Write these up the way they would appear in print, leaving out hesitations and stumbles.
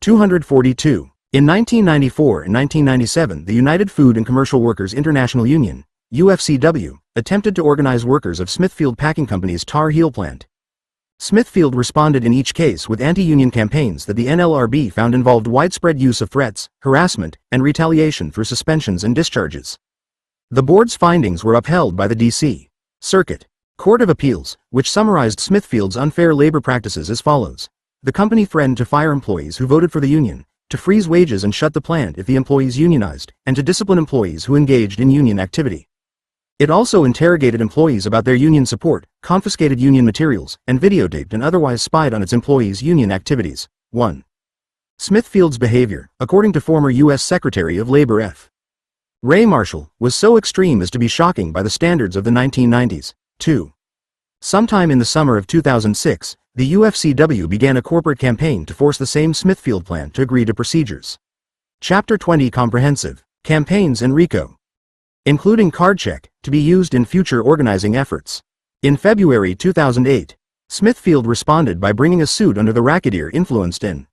242. In 1994 and 1997, the United Food and Commercial Workers International Union, UFCW, attempted to organize workers of Smithfield Packing Company's Tar Heel plant. Smithfield responded in each case with anti-union campaigns that the NLRB found involved widespread use of threats, harassment, and retaliation through suspensions and discharges. The board's findings were upheld by the D.C. Circuit Court of Appeals, which summarized Smithfield's unfair labor practices as follows. The company threatened to fire employees who voted for the union, to freeze wages and shut the plant if the employees unionized, and to discipline employees who engaged in union activity. It also interrogated employees about their union support, confiscated union materials, and videotaped and otherwise spied on its employees' union activities. 1. Smithfield's behavior, according to former U.S. Secretary of Labor F. Ray Marshall, was so extreme as to be shocking by the standards of the 1990s. 2. Sometime in the summer of 2006, the UFCW began a corporate campaign to force the same Smithfield plant to agree to procedures. Chapter 20 Comprehensive Campaigns in RICO, including card check, to be used in future organizing efforts. In February 2008, Smithfield responded by bringing a suit under the Racketeer Influenced in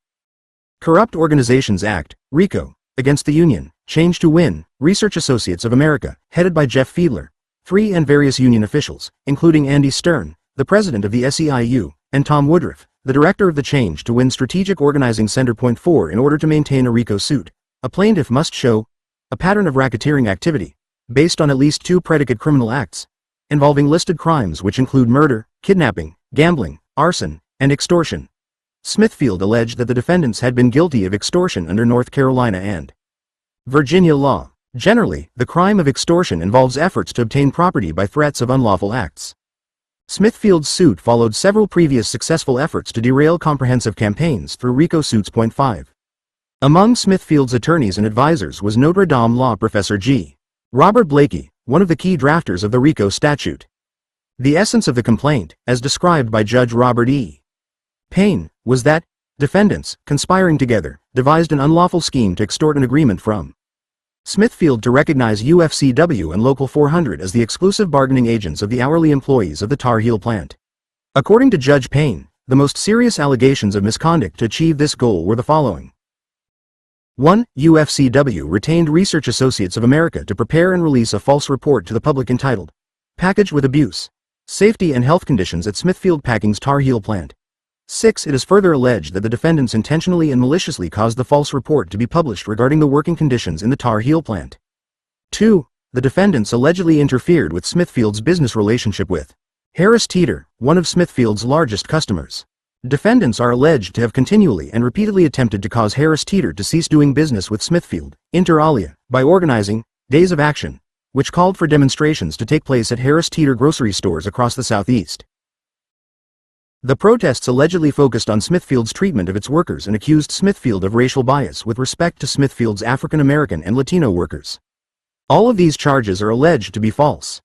Corrupt Organizations Act, RICO, against the union, Change to Win, Research Associates of America, headed by Jeff Fiedler, 3 and various union officials, including Andy Stern, the president of the SEIU, and Tom Woodruff, the director of the Change to Win Strategic Organizing Center. 4. In order to maintain a RICO suit, a plaintiff must show a pattern of racketeering activity, based on at least 2 predicate criminal acts, involving listed crimes which include murder, kidnapping, gambling, arson, and extortion. Smithfield alleged that the defendants had been guilty of extortion under North Carolina and Virginia law. Generally, the crime of extortion involves efforts to obtain property by threats of unlawful acts. Smithfield's suit followed several previous successful efforts to derail comprehensive campaigns through RICO suits. 5. Among Smithfield's attorneys and advisors was Notre Dame law professor G. Robert Blakey, one of the key drafters of the RICO statute. The essence of the complaint, as described by Judge Robert E. Payne, was that defendants, conspiring together, devised an unlawful scheme to extort an agreement from Smithfield to recognize UFCW and Local 400 as the exclusive bargaining agents of the hourly employees of the Tar Heel plant. According to Judge Payne, the most serious allegations of misconduct to achieve this goal were the following. 1. UFCW retained Research Associates of America to prepare and release a false report to the public entitled, Packaged with Abuse, Safety and Health Conditions at Smithfield Packing's Tar Heel plant. 6. It is further alleged that the defendants intentionally and maliciously caused the false report to be published regarding the working conditions in the Tar Heel plant. 2. The defendants allegedly interfered with Smithfield's business relationship with Harris Teeter, one of Smithfield's largest customers. Defendants are alleged to have continually and repeatedly attempted to cause Harris Teeter to cease doing business with Smithfield, inter alia, by organizing Days of Action, which called for demonstrations to take place at Harris Teeter grocery stores across the Southeast. The protests allegedly focused on Smithfield's treatment of its workers and accused Smithfield of racial bias with respect to Smithfield's African American and Latino workers. All of these charges are alleged to be false.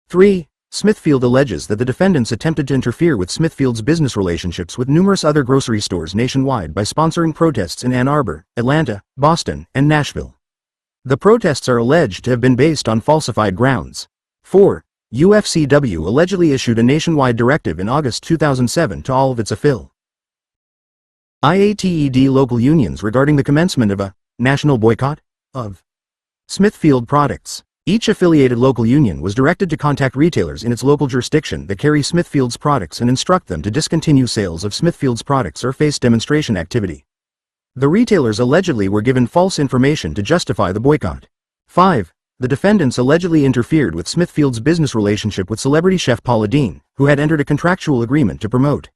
3. Smithfield alleges that the defendants attempted to interfere with Smithfield's business relationships with numerous other grocery stores nationwide by sponsoring protests in Ann Arbor, Atlanta, Boston, and Nashville. The protests are alleged to have been based on falsified grounds. 4. UFCW allegedly issued a nationwide directive in August 2007 to all of its IATED local unions regarding the commencement of a national boycott of Smithfield products. Each affiliated local union was directed to contact retailers in its local jurisdiction that carry Smithfield's products and instruct them to discontinue sales of Smithfield's products or face demonstration activity. The retailers allegedly were given false information to justify the boycott. 5. The defendants allegedly interfered with Smithfield's business relationship with celebrity chef Paula Deen, who had entered a contractual agreement to promote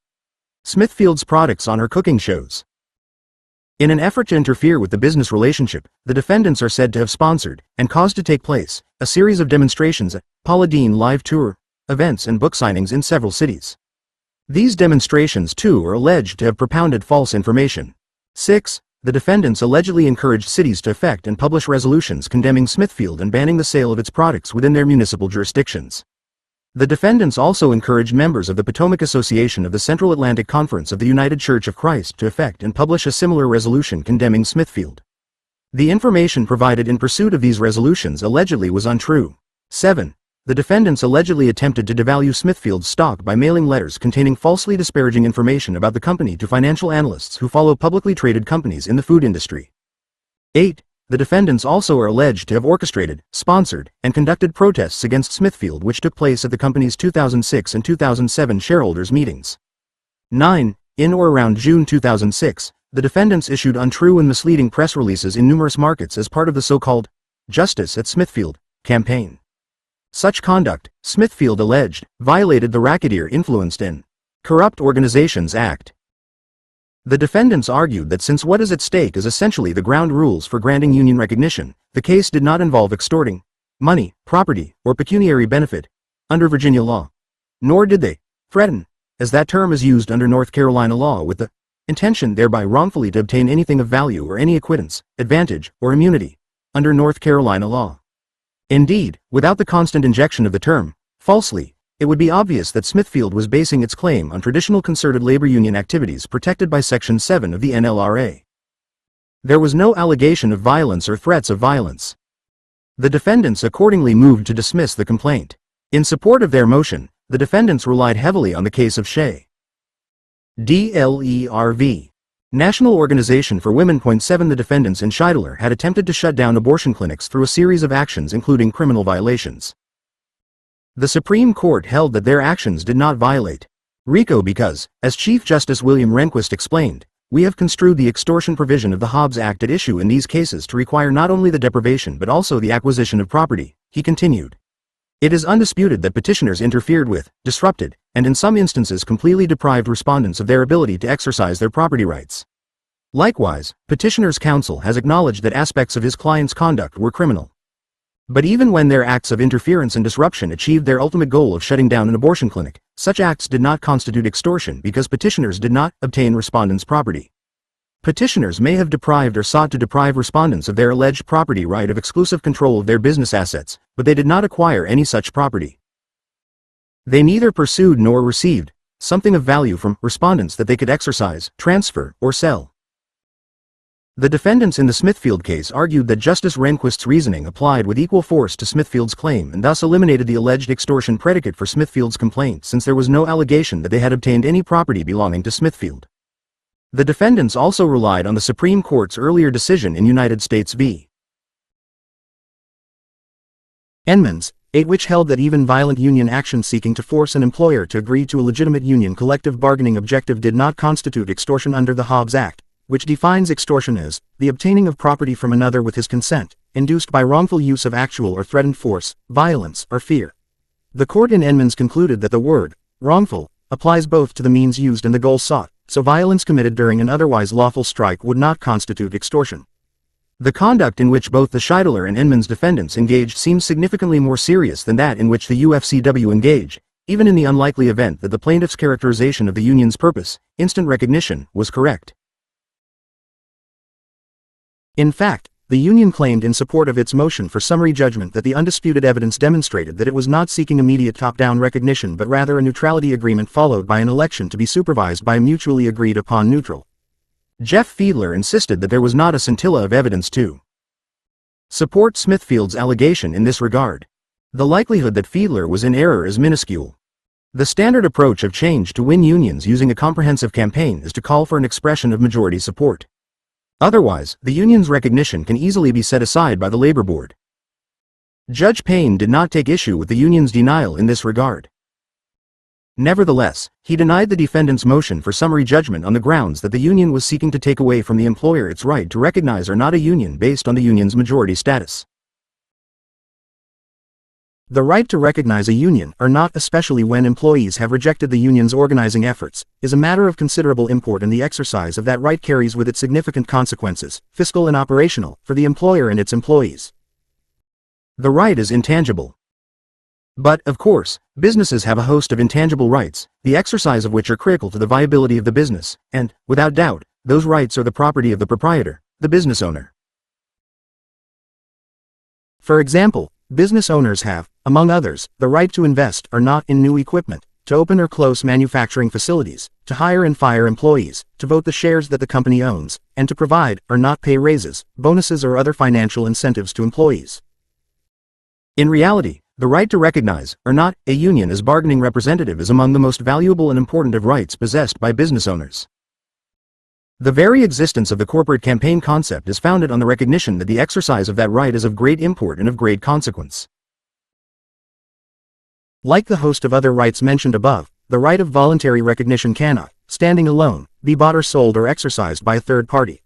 Smithfield's products on her cooking shows. In an effort to interfere with the business relationship, the defendants are said to have sponsored, and caused to take place, a series of demonstrations at Paula Deen live tour, events and book signings in several cities. These demonstrations too are alleged to have propounded false information. 6. The defendants allegedly encouraged cities to effect and publish resolutions condemning Smithfield and banning the sale of its products within their municipal jurisdictions. The defendants also encouraged members of the Potomac Association of the Central Atlantic Conference of the United Church of Christ to effect and publish a similar resolution condemning Smithfield. The information provided in pursuit of these resolutions allegedly was untrue. 7. the defendants allegedly attempted to devalue Smithfield's stock by mailing letters containing falsely disparaging information about the company to financial analysts who follow publicly traded companies in the food industry. 8. The defendants also are alleged to have orchestrated, sponsored, and conducted protests against Smithfield which took place at the company's 2006 and 2007 shareholders' meetings. 9. In or around June 2006, the defendants issued untrue and misleading press releases in numerous markets as part of the so-called Justice at Smithfield campaign. Such conduct, Smithfield alleged, violated the Racketeer-Influenced and Corrupt Organizations Act. The defendants argued that since what is at stake is essentially the ground rules for granting union recognition, the case did not involve extorting money, property, or pecuniary benefit under Virginia law. Nor did they threaten, as that term is used under North Carolina law, with the intention thereby wrongfully to obtain anything of value or any acquittance, advantage, or immunity under North Carolina law. Indeed, without the constant injection of the term falsely, it would be obvious that Smithfield was basing its claim on traditional concerted labor union activities protected by Section 7 of the NLRA. There was no allegation of violence or threats of violence. The defendants accordingly moved to dismiss the complaint. In support of their motion, the defendants relied heavily on the case of Shea. DLERV. National Organization for Women. 7 The defendants in Scheidler had attempted to shut down abortion clinics through a series of actions including criminal violations. The Supreme Court held that their actions did not violate RICO because, as Chief Justice William Rehnquist explained, we have construed the extortion provision of the Hobbs Act at issue in these cases to require not only the deprivation but also the acquisition of property. He continued. It is undisputed that petitioners interfered with, disrupted, and in some instances completely deprived respondents of their ability to exercise their property rights. Likewise, petitioner's counsel has acknowledged that aspects of his client's conduct were criminal. But even when their acts of interference and disruption achieved their ultimate goal of shutting down an abortion clinic, such acts did not constitute extortion because petitioners did not obtain respondents' property. Petitioners may have deprived or sought to deprive respondents of their alleged property right of exclusive control of their business assets, but they did not acquire any such property. They neither pursued nor received something of value from respondents that they could exercise, transfer, or sell. The defendants in the Smithfield case argued that Justice Rehnquist's reasoning applied with equal force to Smithfield's claim and thus eliminated the alleged extortion predicate for Smithfield's complaint since there was no allegation that they had obtained any property belonging to Smithfield. The defendants also relied on the Supreme Court's earlier decision in United States v. Edmonds, 8, which held that even violent union action seeking to force an employer to agree to a legitimate union collective bargaining objective did not constitute extortion under the Hobbs Act, which defines extortion as the obtaining of property from another with his consent, induced by wrongful use of actual or threatened force, violence, or fear. The court in Edmonds concluded that the word wrongful applies both to the means used and the goal sought, so violence committed during an otherwise lawful strike would not constitute extortion. The conduct in which both the Scheidler and Edmonds defendants engaged seems significantly more serious than that in which the UFCW engaged, even in the unlikely event that the plaintiff's characterization of the union's purpose, instant recognition, was correct. In fact, the union claimed in support of its motion for summary judgment that the undisputed evidence demonstrated that it was not seeking immediate top-down recognition but rather a neutrality agreement followed by an election to be supervised by a mutually agreed-upon neutral. Jeff Fiedler insisted that there was not a scintilla of evidence to support Smithfield's allegation in this regard. The likelihood that Fiedler was in error is minuscule. The standard approach of change to win unions using a comprehensive campaign is to call for an expression of majority support. Otherwise, the union's recognition can easily be set aside by the labor board. Judge Payne did not take issue with the union's denial in this regard. Nevertheless, he denied the defendant's motion for summary judgment on the grounds that the union was seeking to take away from the employer its right to recognize or not a union based on the union's majority status. The right to recognize a union or not, especially when employees have rejected the union's organizing efforts, is a matter of considerable import, and the exercise of that right carries with it significant consequences, fiscal and operational, for the employer and its employees. The right is intangible. But, of course, businesses have a host of intangible rights, the exercise of which are critical to the viability of the business, and, without doubt, those rights are the property of the proprietor, the business owner. For example, business owners have, among others, the right to invest or not in new equipment, to open or close manufacturing facilities, to hire and fire employees, to vote the shares that the company owns, and to provide or not pay raises, bonuses or other financial incentives to employees. In reality, The right to recognize, or not, a union as bargaining representative is among the most valuable and important of rights possessed by business owners. The very existence of the corporate campaign concept is founded on the recognition that the exercise of that right is of great import and of great consequence. Like the host of other rights mentioned above, the right of voluntary recognition cannot, standing alone, be bought or sold or exercised by a third party.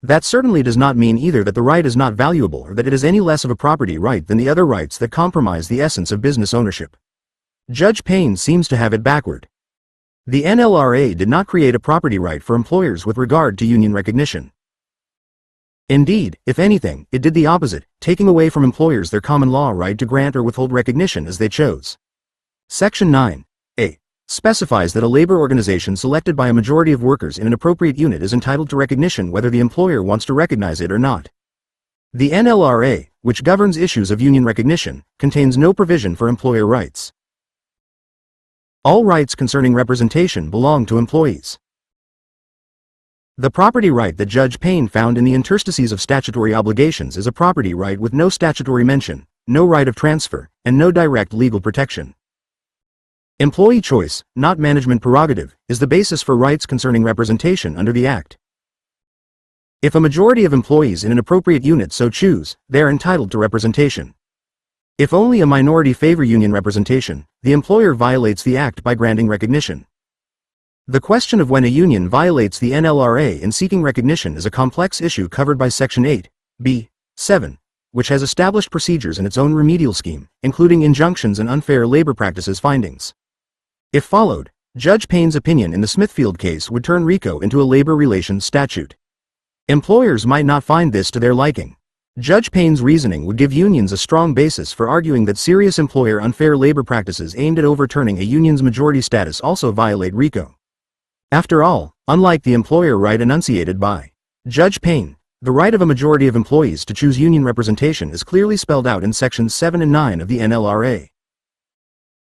That certainly does not mean either that the right is not valuable or that it is any less of a property right than the other rights that compromise the essence of business ownership. Judge Payne seems to have it backward. The NLRA did not create a property right for employers with regard to union recognition. Indeed, if anything, it did the opposite, taking away from employers their common law right to grant or withhold recognition as they chose. Section 9(a) specifies that a labor organization selected by a majority of workers in an appropriate unit is entitled to recognition whether the employer wants to recognize it or not. The NLRA, which governs issues of union recognition, contains no provision for employer rights. All rights concerning representation belong to employees. The property right that Judge Payne found in the interstices of statutory obligations is a property right with no statutory mention, no right of transfer, and no direct legal protection. Employee choice, not management prerogative, is the basis for rights concerning representation under the Act. If a majority of employees in an appropriate unit so choose, they are entitled to representation. If only a minority favor union representation, the employer violates the Act by granting recognition. The question of when a union violates the NLRA in seeking recognition is a complex issue covered by Section 8(b)(7), which has established procedures in its own remedial scheme, including injunctions and unfair labor practices findings. If followed, Judge Payne's opinion in the Smithfield case would turn RICO into a labor relations statute. Employers might not find this to their liking. Judge Payne's reasoning would give unions a strong basis for arguing that serious employer unfair labor practices aimed at overturning a union's majority status also violate RICO. After all, unlike the employer right enunciated by Judge Payne, the right of a majority of employees to choose union representation is clearly spelled out in Sections 7 and 9 of the NLRA.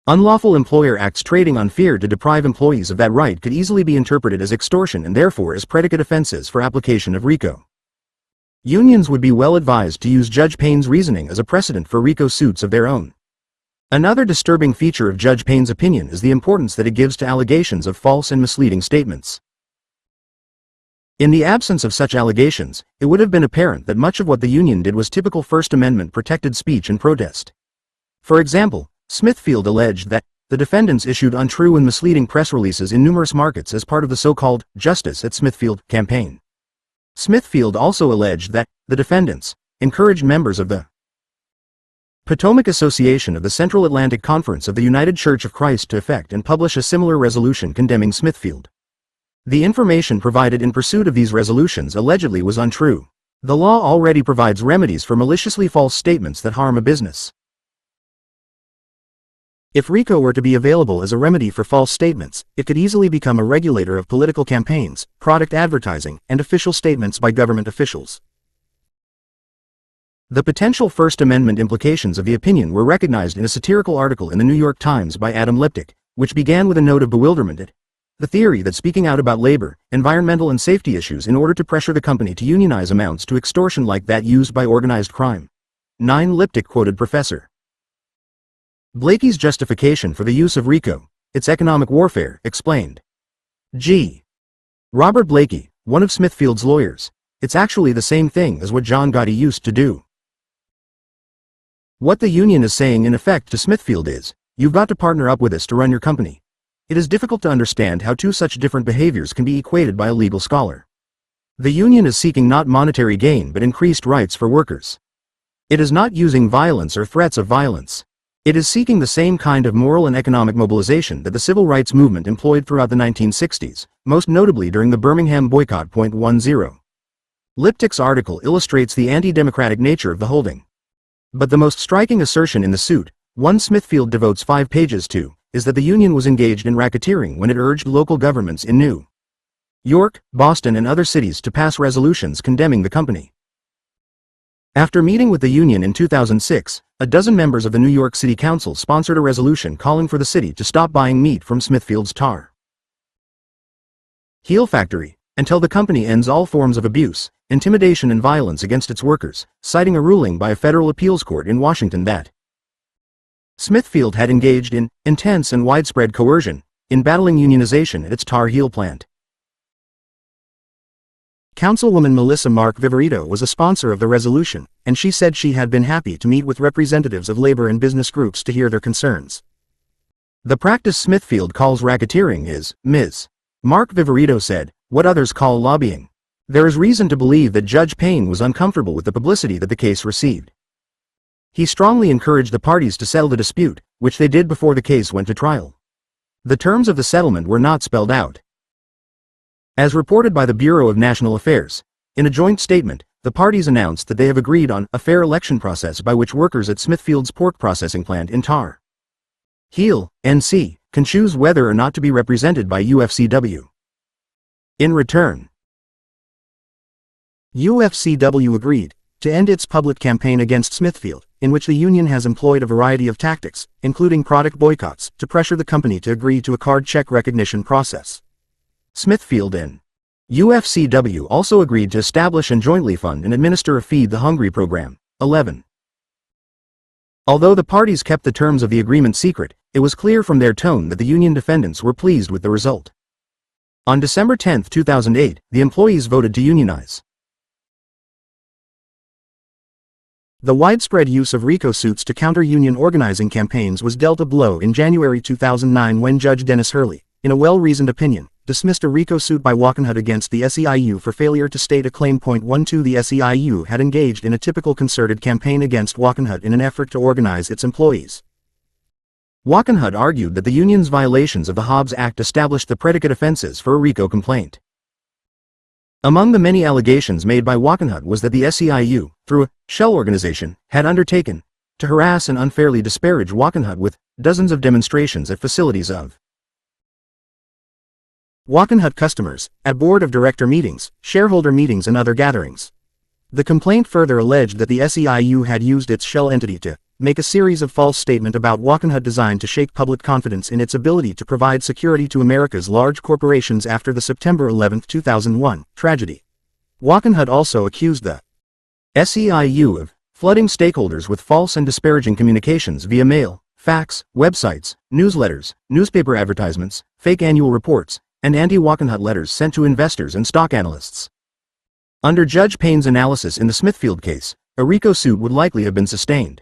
Unlawful employer acts trading on fear to deprive employees of that right could easily be interpreted as extortion and therefore as predicate offenses for application of RICO. Unions would be well advised to use Judge Payne's reasoning as a precedent for RICO suits of their own. Another disturbing feature of Judge Payne's opinion is the importance that it gives to allegations of false and misleading statements. In the absence of such allegations, it would have been apparent that much of what the union did was typical First Amendment protected speech and protest. For example, Smithfield alleged that the defendants issued untrue and misleading press releases in numerous markets as part of the so-called Justice at Smithfield campaign. Smithfield also alleged that the defendants encouraged members of the Potomac Association of the Central Atlantic Conference of the United Church of Christ to effect and publish a similar resolution condemning Smithfield. The information provided in pursuit of these resolutions allegedly was untrue. The law already provides remedies for maliciously false statements that harm a business. If RICO were to be available as a remedy for false statements, it could easily become a regulator of political campaigns, product advertising, and official statements by government officials. The potential First Amendment implications of the opinion were recognized in a satirical article in the New York Times by Adam Liptic, which began with a note of bewilderment at the theory that speaking out about labor, environmental and safety issues in order to pressure the company to unionize amounts to extortion like that used by organized crime. 9 Liptic quoted Professor Blakey's justification for the use of RICO, its economic warfare, explained. G. Robert Blakey, one of Smithfield's lawyers, it's actually the same thing as what John Gotti used to do. What the union is saying in effect to Smithfield is, you've got to partner up with us to run your company. It is difficult to understand how two such different behaviors can be equated by a legal scholar. The union is seeking not monetary gain but increased rights for workers. It is not using violence or threats of violence. It is seeking the same kind of moral and economic mobilization that the civil rights movement employed throughout the 1960s, most notably during the Birmingham boycott. 10. Liptic's article illustrates the anti-democratic nature of the holding. But the most striking assertion in the suit, one Smithfield devotes 5 pages to, is that the union was engaged in racketeering when it urged local governments in New York, Boston and other cities to pass resolutions condemning the company. After meeting with the union in 2006, a dozen members of the New York City Council sponsored a resolution calling for the city to stop buying meat from Smithfield's Tar Heel factory, until the company ends all forms of abuse, intimidation and violence against its workers, citing a ruling by a federal appeals court in Washington that Smithfield had engaged in intense and widespread coercion in battling unionization at its Tar Heel plant. Councilwoman Melissa Mark Viverito was a sponsor of the resolution, and she said she had been happy to meet with representatives of labor and business groups to hear their concerns. The practice Smithfield calls racketeering is, Ms. Mark Viverito said, what others call lobbying. There is reason to believe that Judge Payne was uncomfortable with the publicity that the case received. He strongly encouraged the parties to settle the dispute, which they did before the case went to trial. The terms of the settlement were not spelled out. As reported by the Bureau of National Affairs, in a joint statement, the parties announced that they have agreed on a fair election process by which workers at Smithfield's pork processing plant in Tar Heel, NC, can choose whether or not to be represented by UFCW. In return, UFCW agreed to end its public campaign against Smithfield, in which the union has employed a variety of tactics, including product boycotts, to pressure the company to agree to a card check recognition process. Smithfield and UFCW also agreed to establish and jointly fund and administer a Feed the Hungry program. 11. Although the parties kept the terms of the agreement secret, it was clear from their tone that the union defendants were pleased with the result. On December 10, 2008, the employees voted to unionize. The widespread use of RICO suits to counter union organizing campaigns was dealt a blow in January 2009 when Judge Dennis Hurley, in a well-reasoned opinion, dismissed a RICO suit by Wackenhut against the SEIU for failure to state a claim. 12 The SEIU had engaged in a typical concerted campaign against Wackenhut in an effort to organize its employees. Wackenhut argued that the union's violations of the Hobbs Act established the predicate offenses for a RICO complaint. Among the many allegations made by Wackenhut was that the SEIU, through a shell organization, had undertaken to harass and unfairly disparage Wackenhut with dozens of demonstrations at facilities of Wackenhut customers, at board of director meetings, shareholder meetings and other gatherings. The complaint further alleged that the SEIU had used its shell entity to make a series of false statements about Wackenhut designed to shake public confidence in its ability to provide security to America's large corporations after the September 11, 2001, tragedy. Wackenhut also accused the SEIU of flooding stakeholders with false and disparaging communications via mail, fax, websites, newsletters, newspaper advertisements, fake annual reports, and anti-Wackenhut letters sent to investors and stock analysts. Under Judge Payne's analysis in the Smithfield case, a RICO suit would likely have been sustained.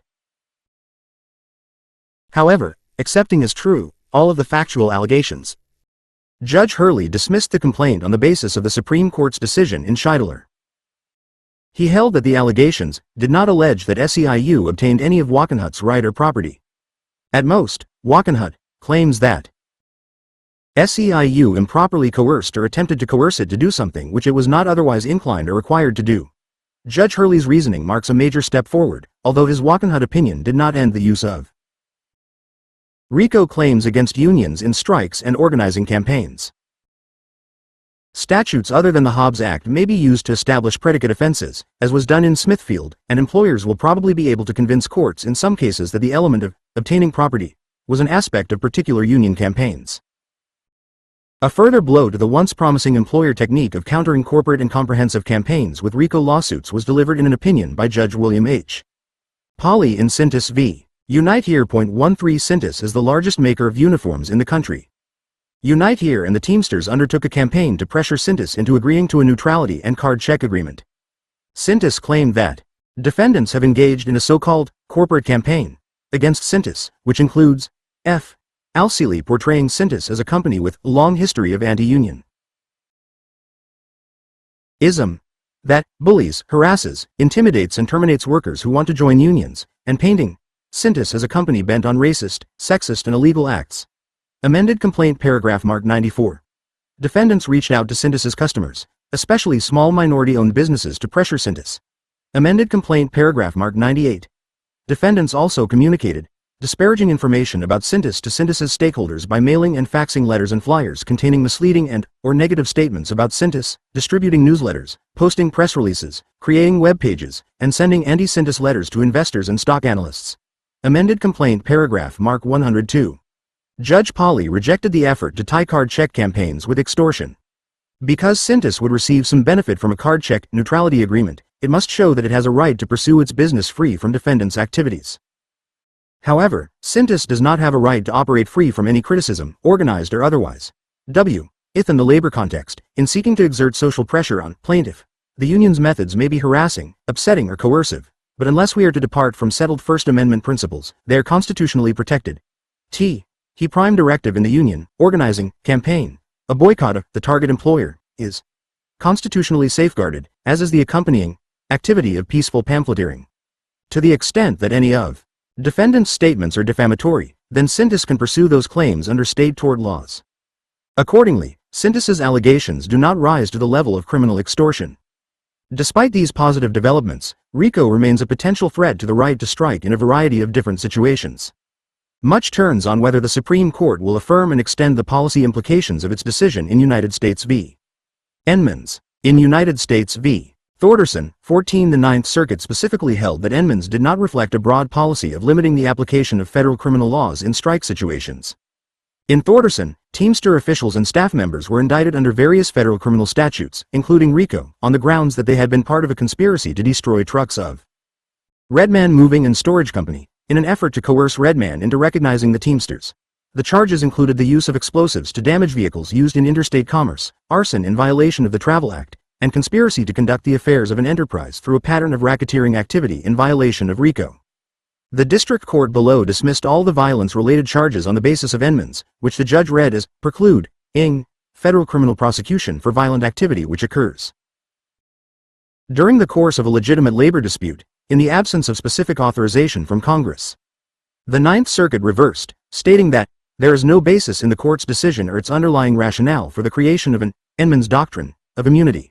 However, accepting as true all of the factual allegations, Judge Hurley dismissed the complaint on the basis of the Supreme Court's decision in Scheidler. He held that the allegations did not allege that SEIU obtained any of Wackenhut's right or property. At most, Wackenhut claims that SEIU improperly coerced or attempted to coerce it to do something which it was not otherwise inclined or required to do. Judge Hurley's reasoning marks a major step forward, although his Wackenhut opinion did not end the use of RICO claims against unions in strikes and organizing campaigns. Statutes other than the Hobbs Act may be used to establish predicate offenses, as was done in Smithfield, and employers will probably be able to convince courts in some cases that the element of obtaining property was an aspect of particular union campaigns. A further blow to the once promising employer technique of countering corporate and comprehensive campaigns with RICO lawsuits was delivered in an opinion by Judge William H. Pauley in Sintis v. Unite Here. 13 Sintis is the largest maker of uniforms in the country. Unite Here and the Teamsters undertook a campaign to pressure Sintis into agreeing to a neutrality and card check agreement. Sintis claimed that defendants have engaged in a so-called corporate campaign against Sintis, which includes F. Alseely portraying Sintis as a company with a long history of anti-union ism that bullies, harasses, intimidates and terminates workers who want to join unions, and painting Sintis as a company bent on racist, sexist and illegal acts. Amended complaint paragraph mark 94. Defendants reached out to Sintis's customers, especially small minority-owned businesses, to pressure Sintis. Amended complaint paragraph mark 98. Defendants also communicated disparaging information about Sintis to Sintis's stakeholders by mailing and faxing letters and flyers containing misleading and/or negative statements about Sintis, distributing newsletters, posting press releases, creating web pages, and sending anti-Sintis letters to investors and stock analysts. Amended complaint paragraph mark 102. Judge Pauley rejected the effort to tie card check campaigns with extortion. Because Sintis would receive some benefit from a card check neutrality agreement, it must show that it has a right to pursue its business free from defendants' activities. However, Sintis does not have a right to operate free from any criticism, organized or otherwise. If in the labor context, in seeking to exert social pressure on plaintiff, the union's methods may be harassing, upsetting or coercive, but unless we are to depart from settled First Amendment principles, they are constitutionally protected. He prime directive in the union, organizing, campaign, a boycott of the target employer, is constitutionally safeguarded, as is the accompanying activity of peaceful pamphleteering. To the extent that any of defendant's statements are defamatory, then Sintis can pursue those claims under state tort laws. Accordingly, Sintis's allegations do not rise to the level of criminal extortion. Despite these positive developments, RICO remains a potential threat to the right to strike in a variety of different situations. Much turns on whether the Supreme Court will affirm and extend the policy implications of its decision in United States v. Edmonds. In United States v. Thorderson, 14, the Ninth Circuit specifically held that Edmonds did not reflect a broad policy of limiting the application of federal criminal laws in strike situations. In Thorderson, Teamster officials and staff members were indicted under various federal criminal statutes, including RICO, on the grounds that they had been part of a conspiracy to destroy trucks of Redman Moving and Storage Company, in an effort to coerce Redman into recognizing the Teamsters. The charges included the use of explosives to damage vehicles used in interstate commerce, arson in violation of the Travel Act, and conspiracy to conduct the affairs of an enterprise through a pattern of racketeering activity in violation of RICO. The district court below dismissed all the violence-related charges on the basis of Edmonds, which the judge read as precluding federal criminal prosecution for violent activity which occurs during the course of a legitimate labor dispute, in the absence of specific authorization from Congress. The Ninth Circuit reversed, stating that there is no basis in the court's decision or its underlying rationale for the creation of an Edmonds doctrine of immunity.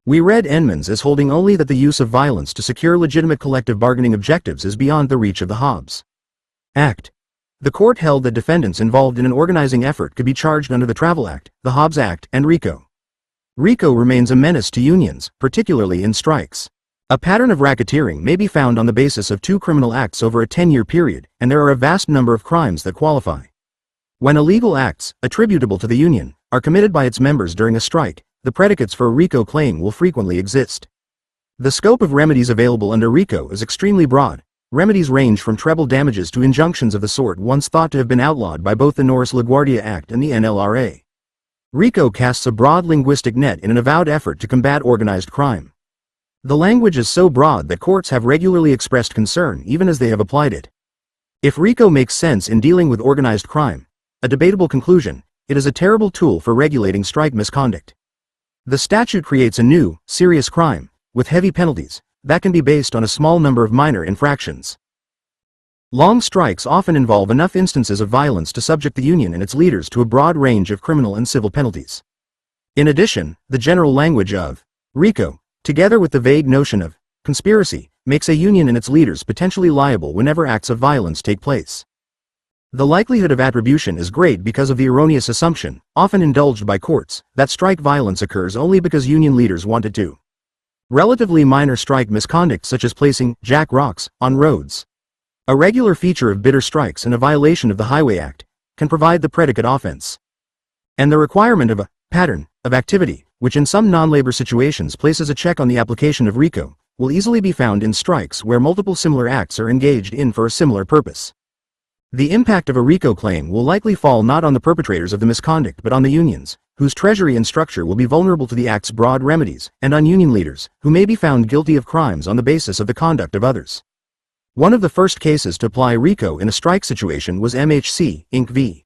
We read Edmonds as holding only that the use of violence to secure legitimate collective bargaining objectives is beyond the reach of the Hobbs Act. The court held that defendants involved in an organizing effort could be charged under the Travel Act, the Hobbs Act, and RICO. RICO remains a menace to unions, particularly in strikes. A pattern of racketeering may be found on the basis of 2 criminal acts over a 10-year period, and there are a vast number of crimes that qualify. When illegal acts, attributable to the union, are committed by its members during a strike, the predicates for a RICO claim will frequently exist. The scope of remedies available under RICO is extremely broad. Remedies range from treble damages to injunctions of the sort once thought to have been outlawed by both the Norris-LaGuardia Act and the NLRA. RICO casts a broad linguistic net in an avowed effort to combat organized crime. The language is so broad that courts have regularly expressed concern even as they have applied it. If RICO makes sense in dealing with organized crime, a debatable conclusion, it is a terrible tool for regulating strike misconduct. The statute creates a new, serious crime, with heavy penalties, that can be based on a small number of minor infractions. Long strikes often involve enough instances of violence to subject the union and its leaders to a broad range of criminal and civil penalties. In addition, the general language of RICO, together with the vague notion of conspiracy, makes a union and its leaders potentially liable whenever acts of violence take place. The likelihood of attribution is great because of the erroneous assumption, often indulged by courts, that strike violence occurs only because union leaders want it to. Relatively minor strike misconduct such as placing jack rocks on roads, a regular feature of bitter strikes and a violation of the Highway Act, can provide the predicate offense. And the requirement of a pattern of activity, which in some non-labor situations places a check on the application of RICO, will easily be found in strikes where multiple similar acts are engaged in for a similar purpose. The impact of a RICO claim will likely fall not on the perpetrators of the misconduct but on the unions, whose treasury and structure will be vulnerable to the act's broad remedies, and on union leaders, who may be found guilty of crimes on the basis of the conduct of others. One of the first cases to apply RICO in a strike situation was MHC, Inc. v.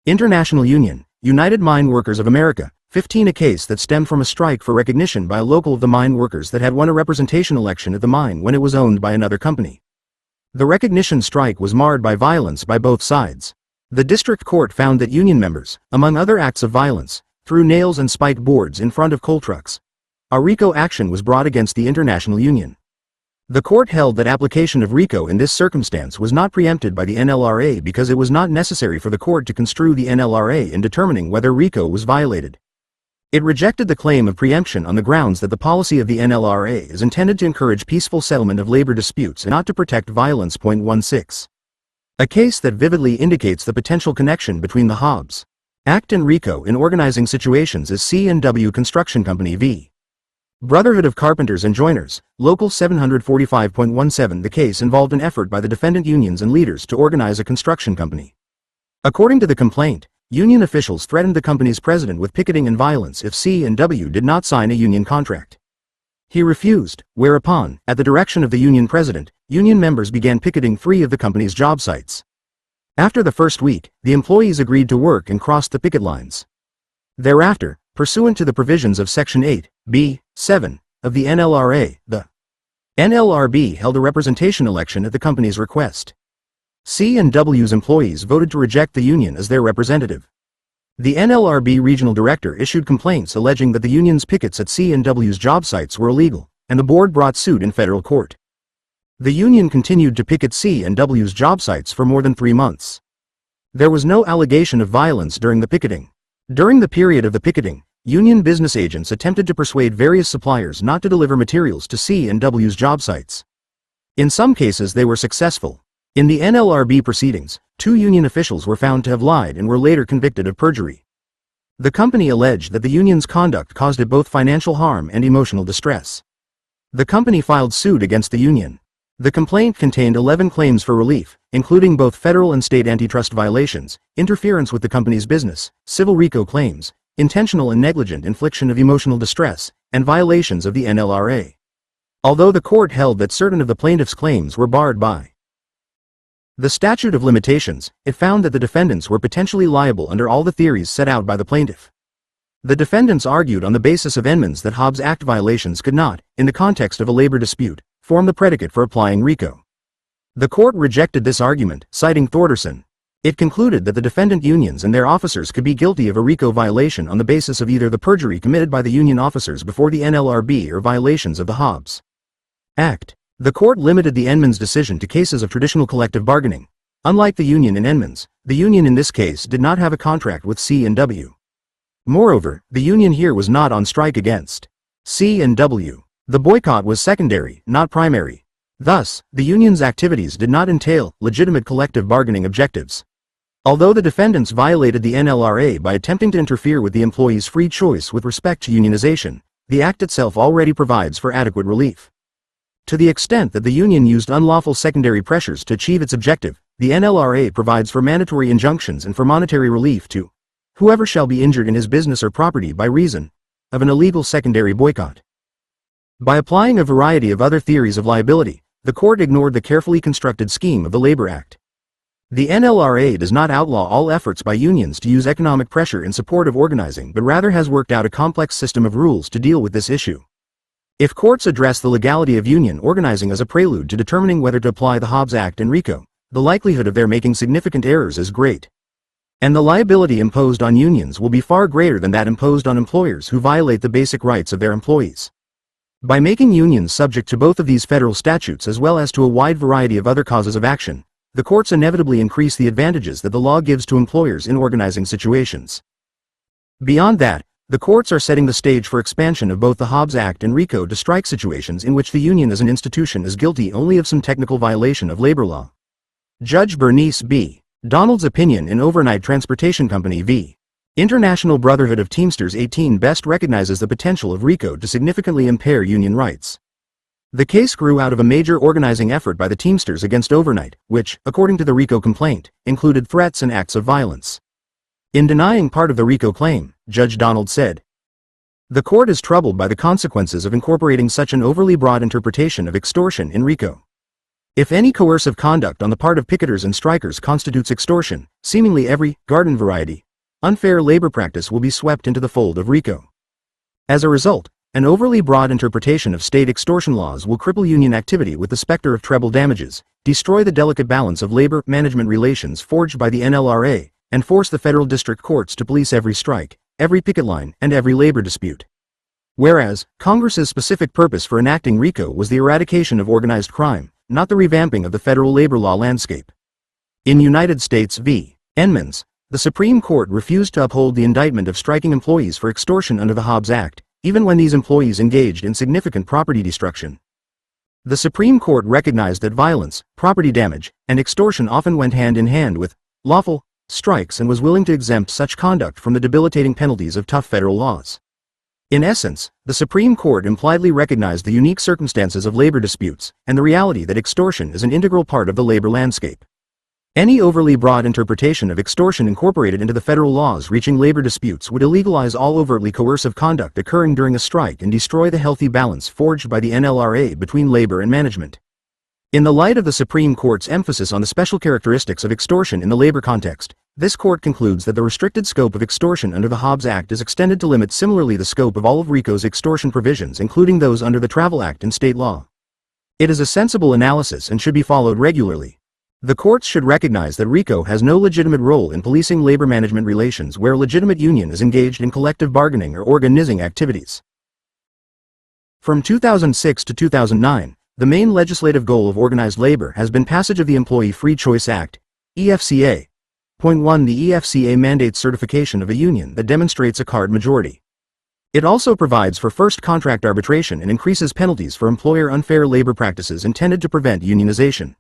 International Union, United Mine Workers of America, 15, a case that stemmed from a strike for recognition by a local of the mine workers that had won a representation election at the mine when it was owned by another company. The recognition strike was marred by violence by both sides. The district court found that union members, among other acts of violence, threw nails and spiked boards in front of coal trucks. A RICO action was brought against the International Union. The court held that application of RICO in this circumstance was not preempted by the NLRA because it was not necessary for the court to construe the NLRA in determining whether RICO was violated. It rejected the claim of preemption on the grounds that the policy of the NLRA is intended to encourage peaceful settlement of labor disputes and not to protect violence. 16. A case that vividly indicates the potential connection between the Hobbs Act and RICO in organizing situations is C&W Construction Company v. Brotherhood of Carpenters and Joiners, Local 745.17. The case involved an effort by the defendant unions and leaders to organize a construction company. According to the complaint, union officials threatened the company's president with picketing and violence if C&W did not sign a union contract. He refused, whereupon, at the direction of the union president, union members began picketing 3 of the company's job sites. After the first week, the employees agreed to work and crossed the picket lines. Thereafter, pursuant to the provisions of Section 8(b)(7) of the NLRA, the NLRB held a representation election at the company's request. C&W's employees voted to reject the union as their representative. The NLRB regional director issued complaints alleging that the union's pickets at C&W's job sites were illegal, and the board brought suit in federal court. The union continued to picket C&W's job sites for more than 3 months. There was no allegation of violence during the picketing. During the period of the picketing, union business agents attempted to persuade various suppliers not to deliver materials to C&W's job sites. In some cases they were successful. In the NLRB proceedings, 2 union officials were found to have lied and were later convicted of perjury. The company alleged that the union's conduct caused it both financial harm and emotional distress. The company filed suit against the union. The complaint contained 11 claims for relief, including both federal and state antitrust violations, interference with the company's business, civil RICO claims, intentional and negligent infliction of emotional distress, and violations of the NLRA. Although the court held that certain of the plaintiffs' claims were barred by the statute of limitations, it found that the defendants were potentially liable under all the theories set out by the plaintiff. The defendants argued on the basis of Edmonds that Hobbs Act violations could not, in the context of a labor dispute, form the predicate for applying RICO. The court rejected this argument, citing Thorderson. It concluded that the defendant unions and their officers could be guilty of a RICO violation on the basis of either the perjury committed by the union officers before the NLRB or violations of the Hobbs Act. The court limited the Edmonds decision to cases of traditional collective bargaining. Unlike the union in Edmonds, the union in this case did not have a contract with C&W. Moreover, the union here was not on strike against C&W. The boycott was secondary, not primary. Thus, the union's activities did not entail legitimate collective bargaining objectives. Although the defendants violated the NLRA by attempting to interfere with the employees' free choice with respect to unionization, the Act itself already provides for adequate relief. To the extent that the union used unlawful secondary pressures to achieve its objective, the NLRA provides for mandatory injunctions and for monetary relief to whoever shall be injured in his business or property by reason of an illegal secondary boycott. By applying a variety of other theories of liability, the court ignored the carefully constructed scheme of the Labor Act. The NLRA does not outlaw all efforts by unions to use economic pressure in support of organizing but rather has worked out a complex system of rules to deal with this issue. If courts address the legality of union organizing as a prelude to determining whether to apply the Hobbs Act and RICO, the likelihood of their making significant errors is great. And the liability imposed on unions will be far greater than that imposed on employers who violate the basic rights of their employees. By making unions subject to both of these federal statutes as well as to a wide variety of other causes of action, the courts inevitably increase the advantages that the law gives to employers in organizing situations. Beyond that, the courts are setting the stage for expansion of both the Hobbs Act and RICO to strike situations in which the union as an institution is guilty only of some technical violation of labor law. Judge Bernice B. Donald's opinion in Overnight Transportation Company v. International Brotherhood of Teamsters 18 best recognizes the potential of RICO to significantly impair union rights. The case grew out of a major organizing effort by the Teamsters against Overnight, which, according to the RICO complaint, included threats and acts of violence. In denying part of the RICO claim, Judge Donald said, "The court is troubled by the consequences of incorporating such an overly broad interpretation of extortion in RICO. If any coercive conduct on the part of picketers and strikers constitutes extortion, seemingly every garden variety unfair labor practice will be swept into the fold of RICO. As a result, an overly broad interpretation of state extortion laws will cripple union activity with the specter of treble damages, destroy the delicate balance of labor management relations forged by the NLRA, and force the federal district courts to police every strike, every picket line, and every labor dispute. Whereas, Congress's specific purpose for enacting RICO was the eradication of organized crime, not the revamping of the federal labor law landscape." In United States v. Edmonds, the Supreme Court refused to uphold the indictment of striking employees for extortion under the Hobbs Act, even when these employees engaged in significant property destruction. The Supreme Court recognized that violence, property damage, and extortion often went hand in hand with lawful strikes and was willing to exempt such conduct from the debilitating penalties of tough federal laws. In essence, the Supreme Court impliedly recognized the unique circumstances of labor disputes, and the reality that extortion is an integral part of the labor landscape. Any overly broad interpretation of extortion incorporated into the federal laws reaching labor disputes would illegalize all overtly coercive conduct occurring during a strike and destroy the healthy balance forged by the NLRA between labor and management. In the light of the Supreme Court's emphasis on the special characteristics of extortion in the labor context, this court concludes that the restricted scope of extortion under the Hobbs Act is extended to limit similarly the scope of all of RICO's extortion provisions, including those under the Travel Act and state law. It is a sensible analysis and should be followed regularly. The courts should recognize that RICO has no legitimate role in policing labor management relations where a legitimate union is engaged in collective bargaining or organizing activities. From 2006 to 2009, the main legislative goal of organized labor has been passage of the Employee Free Choice Act, EFCA. Point 1. The EFCA mandates certification of a union that demonstrates a card majority. It also provides for first contract arbitration and increases penalties for employer unfair labor practices intended to prevent unionization.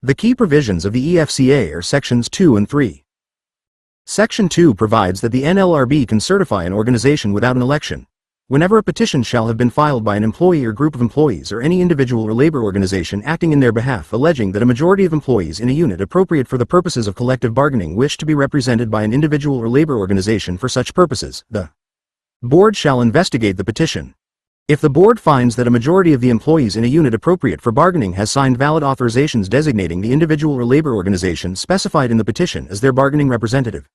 The key provisions of the EFCA are Sections 2 and 3. Section 2 provides that the NLRB can certify an organization without an election, whenever a petition shall have been filed by an employee or group of employees or any individual or labor organization acting in their behalf alleging that a majority of employees in a unit appropriate for the purposes of collective bargaining wish to be represented by an individual or labor organization for such purposes. The board shall investigate the petition. If the board finds that a majority of the employees in a unit appropriate for bargaining has signed valid authorizations designating the individual or labor organization specified in the petition as their bargaining representative,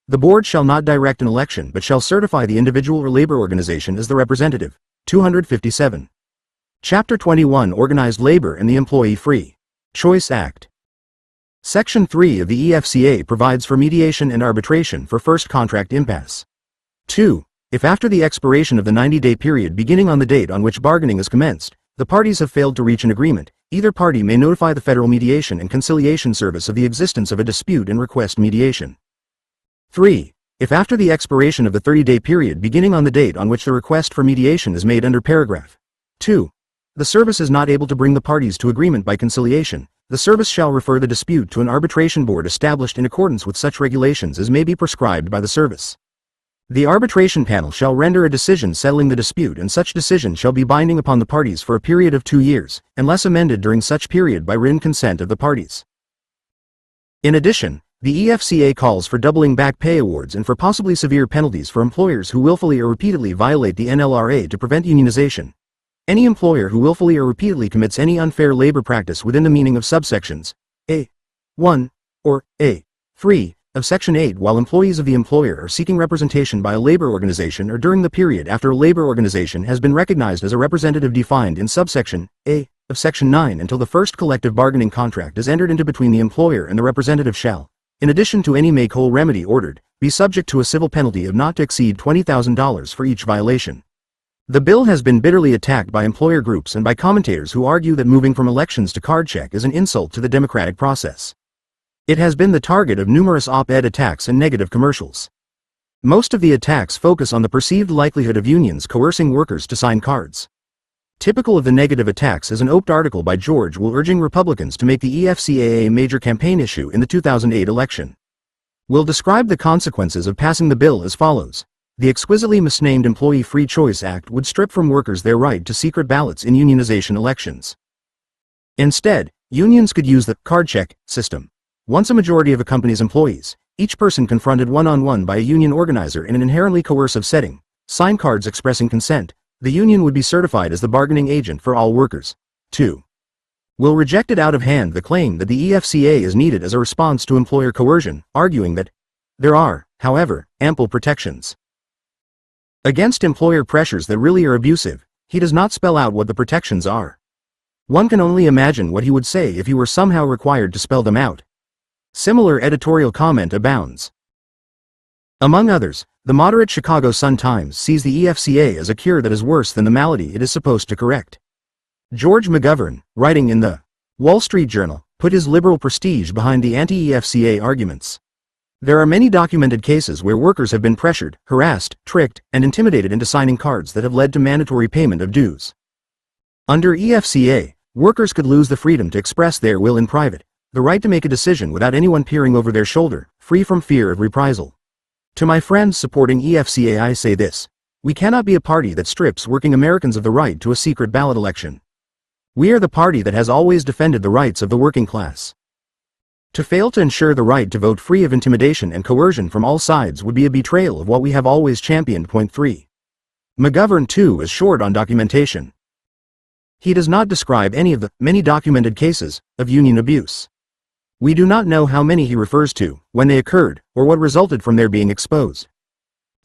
the board shall not direct an election but shall certify the individual or labor organization as the representative. 257. Chapter 21 Organized Labor and the Employee Free Choice Act. Section 3 of the EFCA provides for mediation and arbitration for first contract impasse. 2. If after the expiration of the 90-day period beginning on the date on which bargaining is commenced, the parties have failed to reach an agreement, either party may notify the Federal Mediation and Conciliation Service of the existence of a dispute and request mediation. 3. If after the expiration of the 30-day period beginning on the date on which the request for mediation is made under paragraph 2, the service is not able to bring the parties to agreement by conciliation, the service shall refer the dispute to an arbitration board established in accordance with such regulations as may be prescribed by the service. The arbitration panel shall render a decision settling the dispute, and such decision shall be binding upon the parties for a period of 2 years, unless amended during such period by written consent of the parties. In addition, the EFCA calls for doubling back pay awards and for possibly severe penalties for employers who willfully or repeatedly violate the NLRA to prevent unionization. Any employer who willfully or repeatedly commits any unfair labor practice within the meaning of subsections A.1 or A.3 of Section 8 while employees of the employer are seeking representation by a labor organization or during the period after a labor organization has been recognized as a representative defined in subsection A of Section 9 until the first collective bargaining contract is entered into between the employer and the representative shall, in addition to any make-whole remedy ordered, be subject to a civil penalty of not to exceed $20,000 for each violation. The bill has been bitterly attacked by employer groups and by commentators who argue that moving from elections to card check is an insult to the democratic process. It has been the target of numerous op-ed attacks and negative commercials. Most of the attacks focus on the perceived likelihood of unions coercing workers to sign cards. Typical of the negative attacks is an oped article by George Will urging Republicans to make the EFCA a major campaign issue in the 2008 election. Will described the consequences of passing the bill as follows. The exquisitely misnamed Employee Free Choice Act would strip from workers their right to secret ballots in unionization elections. Instead, unions could use the card check system. Once a majority of a company's employees, each person confronted one-on-one by a union organizer in an inherently coercive setting, sign cards expressing consent, the union would be certified as the bargaining agent for all workers. 2. Will rejected out of hand the claim that the EFCA is needed as a response to employer coercion, arguing that there are, however, ample protections against employer pressures that really are abusive. He does not spell out what the protections are. One can only imagine what he would say if he were somehow required to spell them out. Similar editorial comment abounds. Among others, the moderate Chicago Sun-Times sees the EFCA as a cure that is worse than the malady it is supposed to correct. George McGovern, writing in the Wall Street Journal, put his liberal prestige behind the anti-EFCA arguments. There are many documented cases where workers have been pressured, harassed, tricked, and intimidated into signing cards that have led to mandatory payment of dues. Under EFCA, workers could lose the freedom to express their will in private, the right to make a decision without anyone peering over their shoulder, free from fear of reprisal. To my friends supporting EFCA I say this: We cannot be a party that strips working Americans of the right to a secret ballot election. We are the party that has always defended the rights of the working class. To fail to ensure the right to vote free of intimidation and coercion from all sides would be a betrayal of what we have always championed. Point 3. McGovern, too, is short on documentation. He does not describe any of the many documented cases of union abuse. We do not know how many he refers to, when they occurred, or what resulted from their being exposed.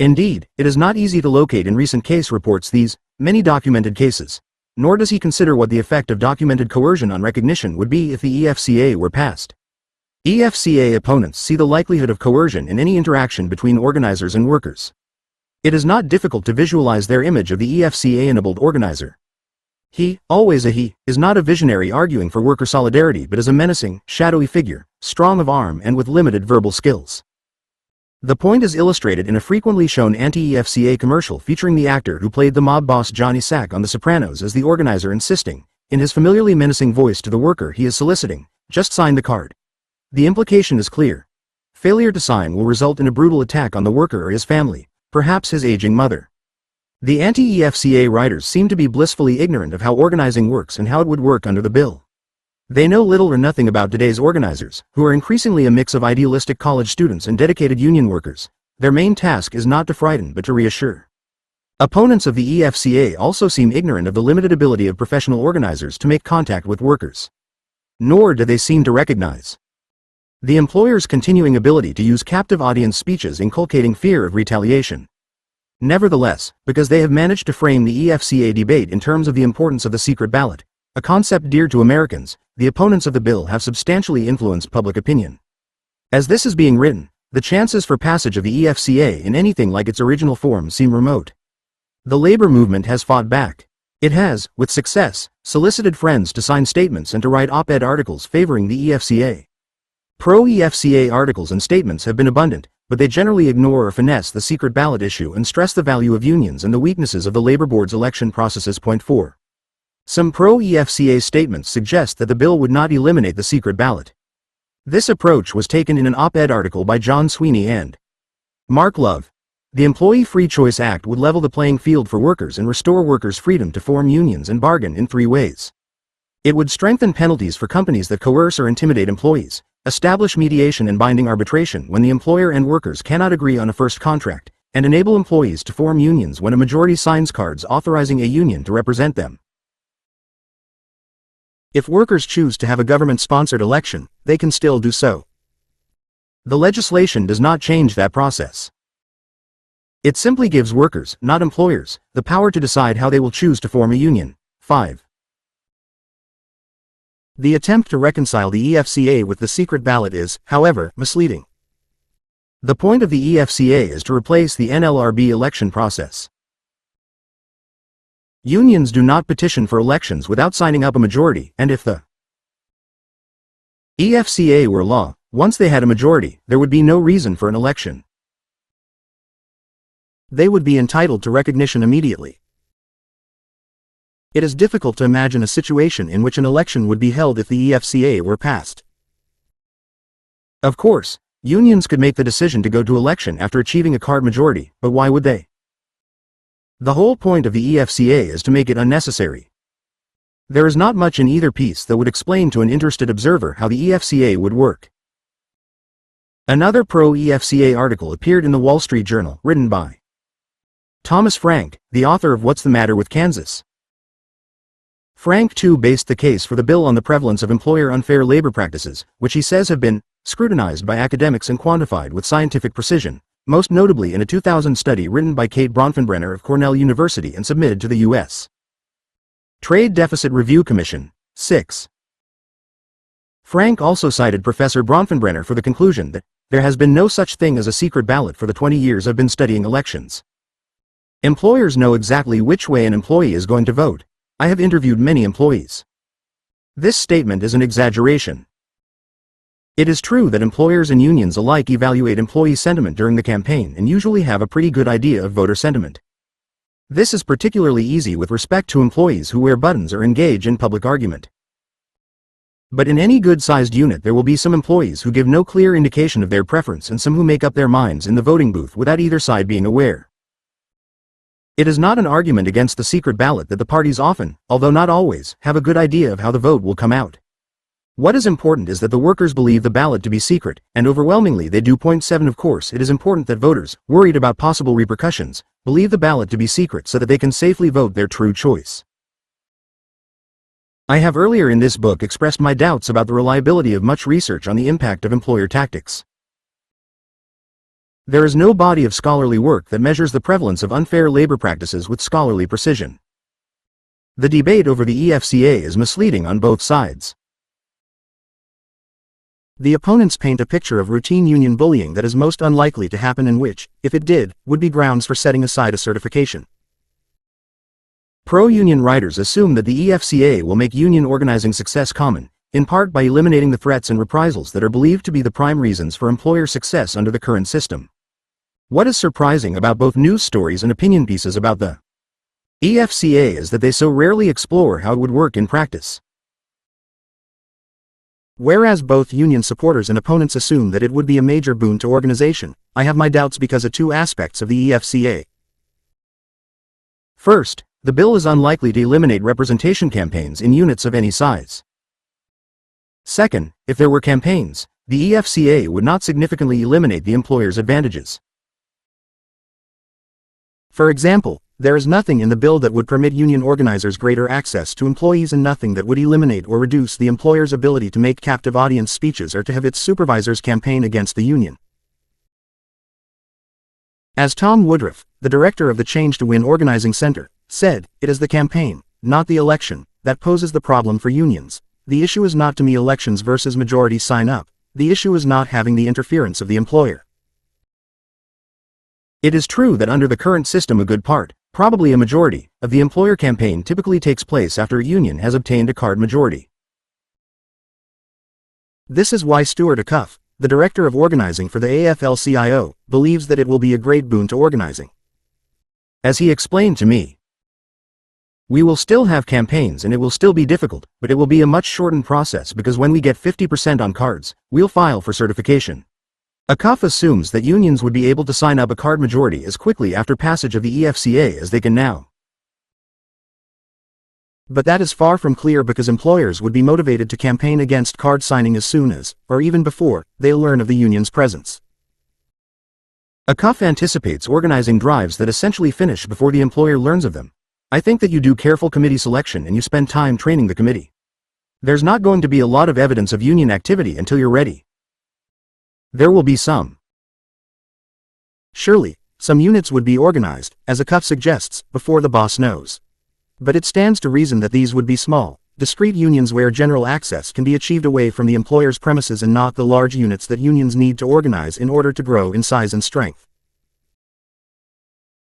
Indeed, it is not easy to locate in recent case reports these many documented cases, nor does he consider what the effect of documented coercion on recognition would be if the EFCA were passed. EFCA opponents see the likelihood of coercion in any interaction between organizers and workers. It is not difficult to visualize their image of the EFCA-enabled organizer. He, always a he, is not a visionary arguing for worker solidarity but is a menacing, shadowy figure, strong of arm and with limited verbal skills. The point is illustrated in a frequently shown anti-EFCA commercial featuring the actor who played the mob boss Johnny Sack on The Sopranos as the organizer insisting, in his familiarly menacing voice to the worker he is soliciting, "Just sign the card." The implication is clear. Failure to sign will result in a brutal attack on the worker or his family, perhaps his aging mother. The anti-EFCA writers seem to be blissfully ignorant of how organizing works and how it would work under the bill. They know little or nothing about today's organizers, who are increasingly a mix of idealistic college students and dedicated union workers. Their main task is not to frighten but to reassure. Opponents of the EFCA also seem ignorant of the limited ability of professional organizers to make contact with workers. Nor do they seem to recognize the employer's continuing ability to use captive audience speeches inculcating fear of retaliation. Nevertheless, because they have managed to frame the EFCA debate in terms of the importance of the secret ballot, a concept dear to Americans, the opponents of the bill have substantially influenced public opinion. As this is being written, the chances for passage of the EFCA in anything like its original form seem remote. The labor movement has fought back. It has, with success, solicited friends to sign statements and to write op-ed articles favoring the EFCA. Pro-EFCA articles and statements have been abundant, but they generally ignore or finesse the secret ballot issue and stress the value of unions and the weaknesses of the labor board's election processes. Point 4. Some pro-EFCA statements suggest that the bill would not eliminate the secret ballot. This approach was taken in an op-ed article by John Sweeney and Mark Love. The Employee Free Choice Act would level the playing field for workers and restore workers' freedom to form unions and bargain in 3 ways. It would strengthen penalties for companies that coerce or intimidate employees, establish mediation and binding arbitration when the employer and workers cannot agree on a first contract, and enable employees to form unions when a majority signs cards authorizing a union to represent them. If workers choose to have a government-sponsored election, they can still do so. The legislation does not change that process. It simply gives workers, not employers, the power to decide how they will choose to form a union. 5. The attempt to reconcile the EFCA with the secret ballot is, however, misleading. The point of the EFCA is to replace the NLRB election process. Unions do not petition for elections without signing up a majority, and if the EFCA were law, once they had a majority, there would be no reason for an election. They would be entitled to recognition immediately. It is difficult to imagine a situation in which an election would be held if the EFCA were passed. Of course, unions could make the decision to go to election after achieving a card majority, but why would they? The whole point of the EFCA is to make it unnecessary. There is not much in either piece that would explain to an interested observer how the EFCA would work. Another pro-EFCA article appeared in the Wall Street Journal, written by Thomas Frank, the author of What's the Matter with Kansas? Frank too based the case for the bill on the prevalence of employer unfair labor practices, which he says have been scrutinized by academics and quantified with scientific precision, most notably in a 2000 study written by Kate Bronfenbrenner of Cornell University and submitted to the U.S. Trade Deficit Review Commission. 6. Frank also cited Professor Bronfenbrenner for the conclusion that there has been no such thing as a secret ballot for the 20 years I've been studying elections. Employers know exactly which way an employee is going to vote. I have interviewed many employees. This statement is an exaggeration. It is true that employers and unions alike evaluate employee sentiment during the campaign and usually have a pretty good idea of voter sentiment. This is particularly easy with respect to employees who wear buttons or engage in public argument. But in any good-sized unit there will be some employees who give no clear indication of their preference and some who make up their minds in the voting booth without either side being aware. It is not an argument against the secret ballot that the parties often, although not always, have a good idea of how the vote will come out. What is important is that the workers believe the ballot to be secret, and overwhelmingly they do. Point 7 Of course it is important that voters, worried about possible repercussions, believe the ballot to be secret so that they can safely vote their true choice. I have earlier in this book expressed my doubts about the reliability of much research on the impact of employer tactics. There is no body of scholarly work that measures the prevalence of unfair labor practices with scholarly precision. The debate over the EFCA is misleading on both sides. The opponents paint a picture of routine union bullying that is most unlikely to happen and which, if it did, would be grounds for setting aside a certification. Pro-union writers assume that the EFCA will make union organizing success common, in part by eliminating the threats and reprisals that are believed to be the prime reasons for employer success under the current system. What is surprising about both news stories and opinion pieces about the EFCA is that they so rarely explore how it would work in practice. Whereas both union supporters and opponents assume that it would be a major boon to organization, I have my doubts because of two aspects of the EFCA. First, the bill is unlikely to eliminate representation campaigns in units of any size. Second, if there were campaigns, the EFCA would not significantly eliminate the employer's advantages. For example, there is nothing in the bill that would permit union organizers greater access to employees and nothing that would eliminate or reduce the employer's ability to make captive audience speeches or to have its supervisors campaign against the union. As Tom Woodruff, the director of the Change to Win Organizing Center, said, "It is the campaign, not the election, that poses the problem for unions. The issue is not to me elections versus majority sign up. The issue is not having the interference of the employer." It is true that under the current system a good part, probably a majority, of the employer campaign typically takes place after a union has obtained a card majority. This is why Stuart Acuff, the director of organizing for the AFL-CIO, believes that it will be a great boon to organizing. As he explained to me, "We will still have campaigns and it will still be difficult, but it will be a much shortened process because when we get 50% on cards, we'll file for certification." Acuff assumes that unions would be able to sign up a card majority as quickly after passage of the EFCA as they can now. But that is far from clear because employers would be motivated to campaign against card signing as soon as, or even before, they learn of the union's presence. Acuff anticipates organizing drives that essentially finish before the employer learns of them. "I think that you do careful committee selection and you spend time training the committee. There's not going to be a lot of evidence of union activity until you're ready. There will be some. Surely, some units would be organized, as Acuff suggests, before the boss knows. But it stands to reason that these would be small, discrete unions where general access can be achieved away from the employer's premises and not the large units that unions need to organize in order to grow in size and strength."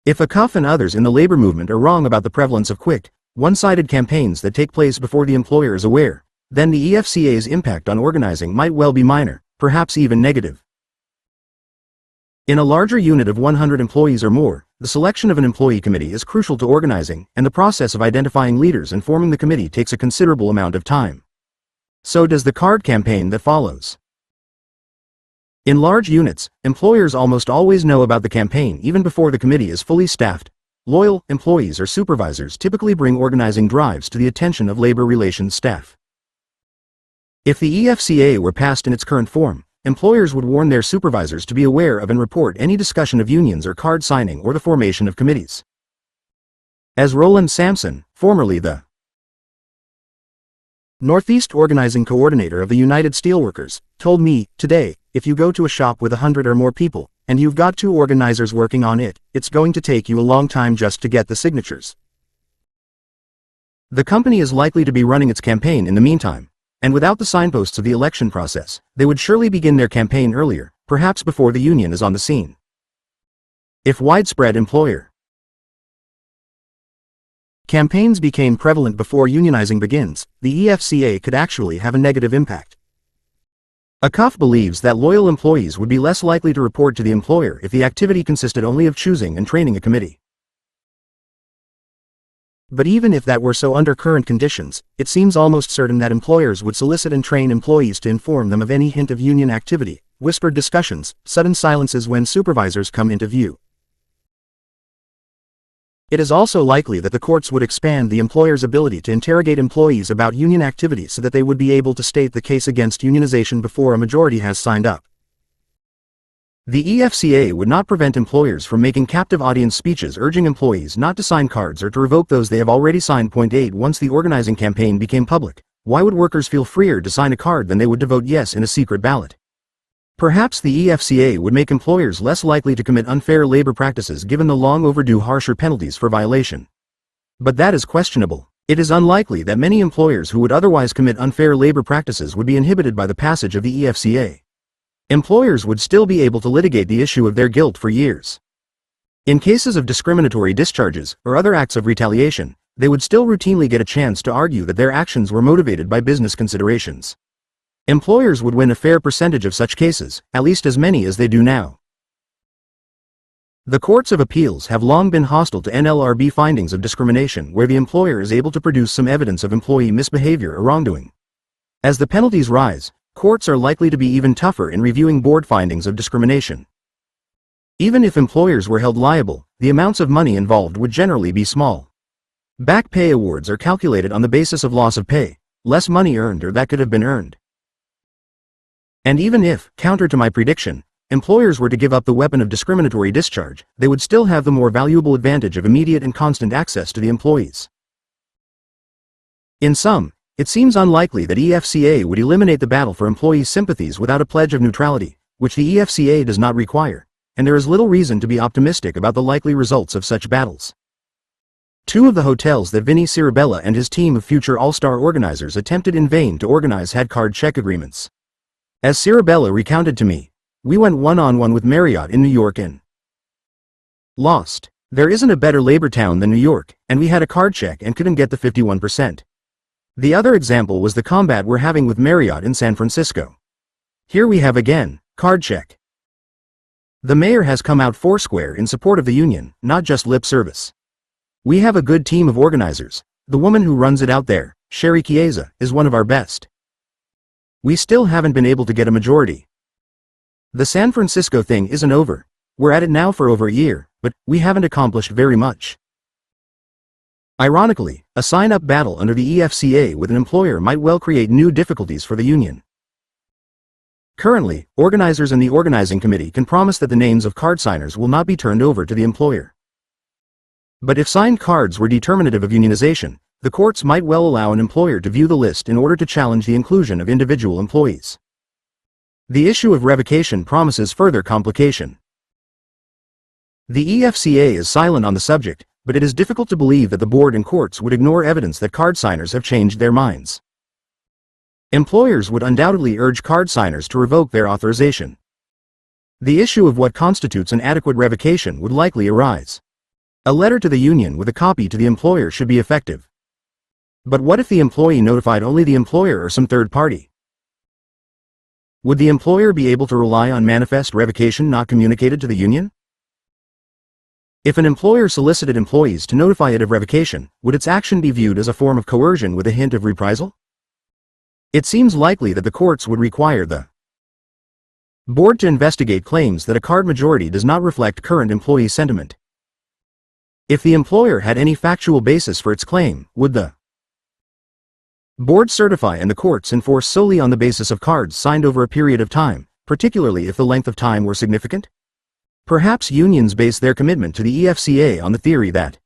If Acuff and others in the labor movement are wrong about the prevalence of quick, one-sided campaigns that take place before the employer is aware, then the EFCA's impact on organizing might well be minor, perhaps even negative. In a larger unit of 100 employees or more, the selection of an employee committee is crucial to organizing, and the process of identifying leaders and forming the committee takes a considerable amount of time. So does the card campaign that follows. In large units, employers almost always know about the campaign even before the committee is fully staffed. Loyal employees or supervisors typically bring organizing drives to the attention of labor relations staff. If the EFCA were passed in its current form, employers would warn their supervisors to be aware of and report any discussion of unions or card signing or the formation of committees. As Roland Sampson, formerly the Northeast Organizing Coordinator of the United Steelworkers, told me, "Today, if you go to a shop with 100 or more people, and you've got 2 organizers working on it, it's going to take you a long time just to get the signatures." The company is likely to be running its campaign in the meantime. And without the signposts of the election process, they would surely begin their campaign earlier, perhaps before the union is on the scene. If widespread employer campaigns became prevalent before unionizing begins, the EFCA could actually have a negative impact. Acuff believes that loyal employees would be less likely to report to the employer if the activity consisted only of choosing and training a committee. But even if that were so under current conditions, it seems almost certain that employers would solicit and train employees to inform them of any hint of union activity, whispered discussions, sudden silences when supervisors come into view. It is also likely that the courts would expand the employer's ability to interrogate employees about union activities so that they would be able to state the case against unionization before a majority has signed up. The EFCA would not prevent employers from making captive audience speeches urging employees not to sign cards or to revoke those they have already signed. Point 8. Once the organizing campaign became public, why would workers feel freer to sign a card than they would to vote yes in a secret ballot? Perhaps the EFCA would make employers less likely to commit unfair labor practices given the long overdue harsher penalties for violation. But that is questionable. It is unlikely that many employers who would otherwise commit unfair labor practices would be inhibited by the passage of the EFCA. Employers would still be able to litigate the issue of their guilt for years. In cases of discriminatory discharges or other acts of retaliation, they would still routinely get a chance to argue that their actions were motivated by business considerations. Employers would win a fair percentage of such cases, at least as many as they do now. The courts of appeals have long been hostile to NLRB findings of discrimination where the employer is able to produce some evidence of employee misbehavior or wrongdoing. As the penalties rise, courts are likely to be even tougher in reviewing board findings of discrimination. Even if employers were held liable, the amounts of money involved would generally be small. Back pay awards are calculated on the basis of loss of pay, less money earned or that could have been earned. And even if, counter to my prediction, employers were to give up the weapon of discriminatory discharge, they would still have the more valuable advantage of immediate and constant access to the employees. In sum, it seems unlikely that EFCA would eliminate the battle for employees' sympathies without a pledge of neutrality, which the EFCA does not require, and there is little reason to be optimistic about the likely results of such battles. Two of the hotels that Vinny Cirabella and his team of future all-star organizers attempted in vain to organize had card check agreements. As Cirabella recounted to me, we went one-on-one with Marriott in New York and lost. There isn't a better labor town than New York, and we had a card check and couldn't get the 51%. The other example was the combat we're having with Marriott in San Francisco. Here we have again, card check. The mayor has come out foursquare in support of the union, not just lip service. We have a good team of organizers. The woman who runs it out there, Sherry Chiesa, is one of our best. We still haven't been able to get a majority. The San Francisco thing isn't over. We're at it now for over a year, but we haven't accomplished very much. Ironically, a sign-up battle under the EFCA with an employer might well create new difficulties for the union. Currently, organizers and the organizing committee can promise that the names of card signers will not be turned over to the employer. But if signed cards were determinative of unionization, the courts might well allow an employer to view the list in order to challenge the inclusion of individual employees. The issue of revocation promises further complication. The EFCA is silent on the subject, but it is difficult to believe that the board and courts would ignore evidence that card signers have changed their minds. Employers would undoubtedly urge card signers to revoke their authorization. The issue of what constitutes an adequate revocation would likely arise. A letter to the union with a copy to the employer should be effective. But what if the employee notified only the employer or some third party? Would the employer be able to rely on manifest revocation not communicated to the union? If an employer solicited employees to notify it of revocation, would its action be viewed as a form of coercion with a hint of reprisal? It seems likely that the courts would require the board to investigate claims that a card majority does not reflect current employee sentiment. If the employer had any factual basis for its claim, would the board certify and the courts enforce solely on the basis of cards signed over a period of time, particularly if the length of time were significant? Perhaps unions base their commitment to the EFCA on the theory that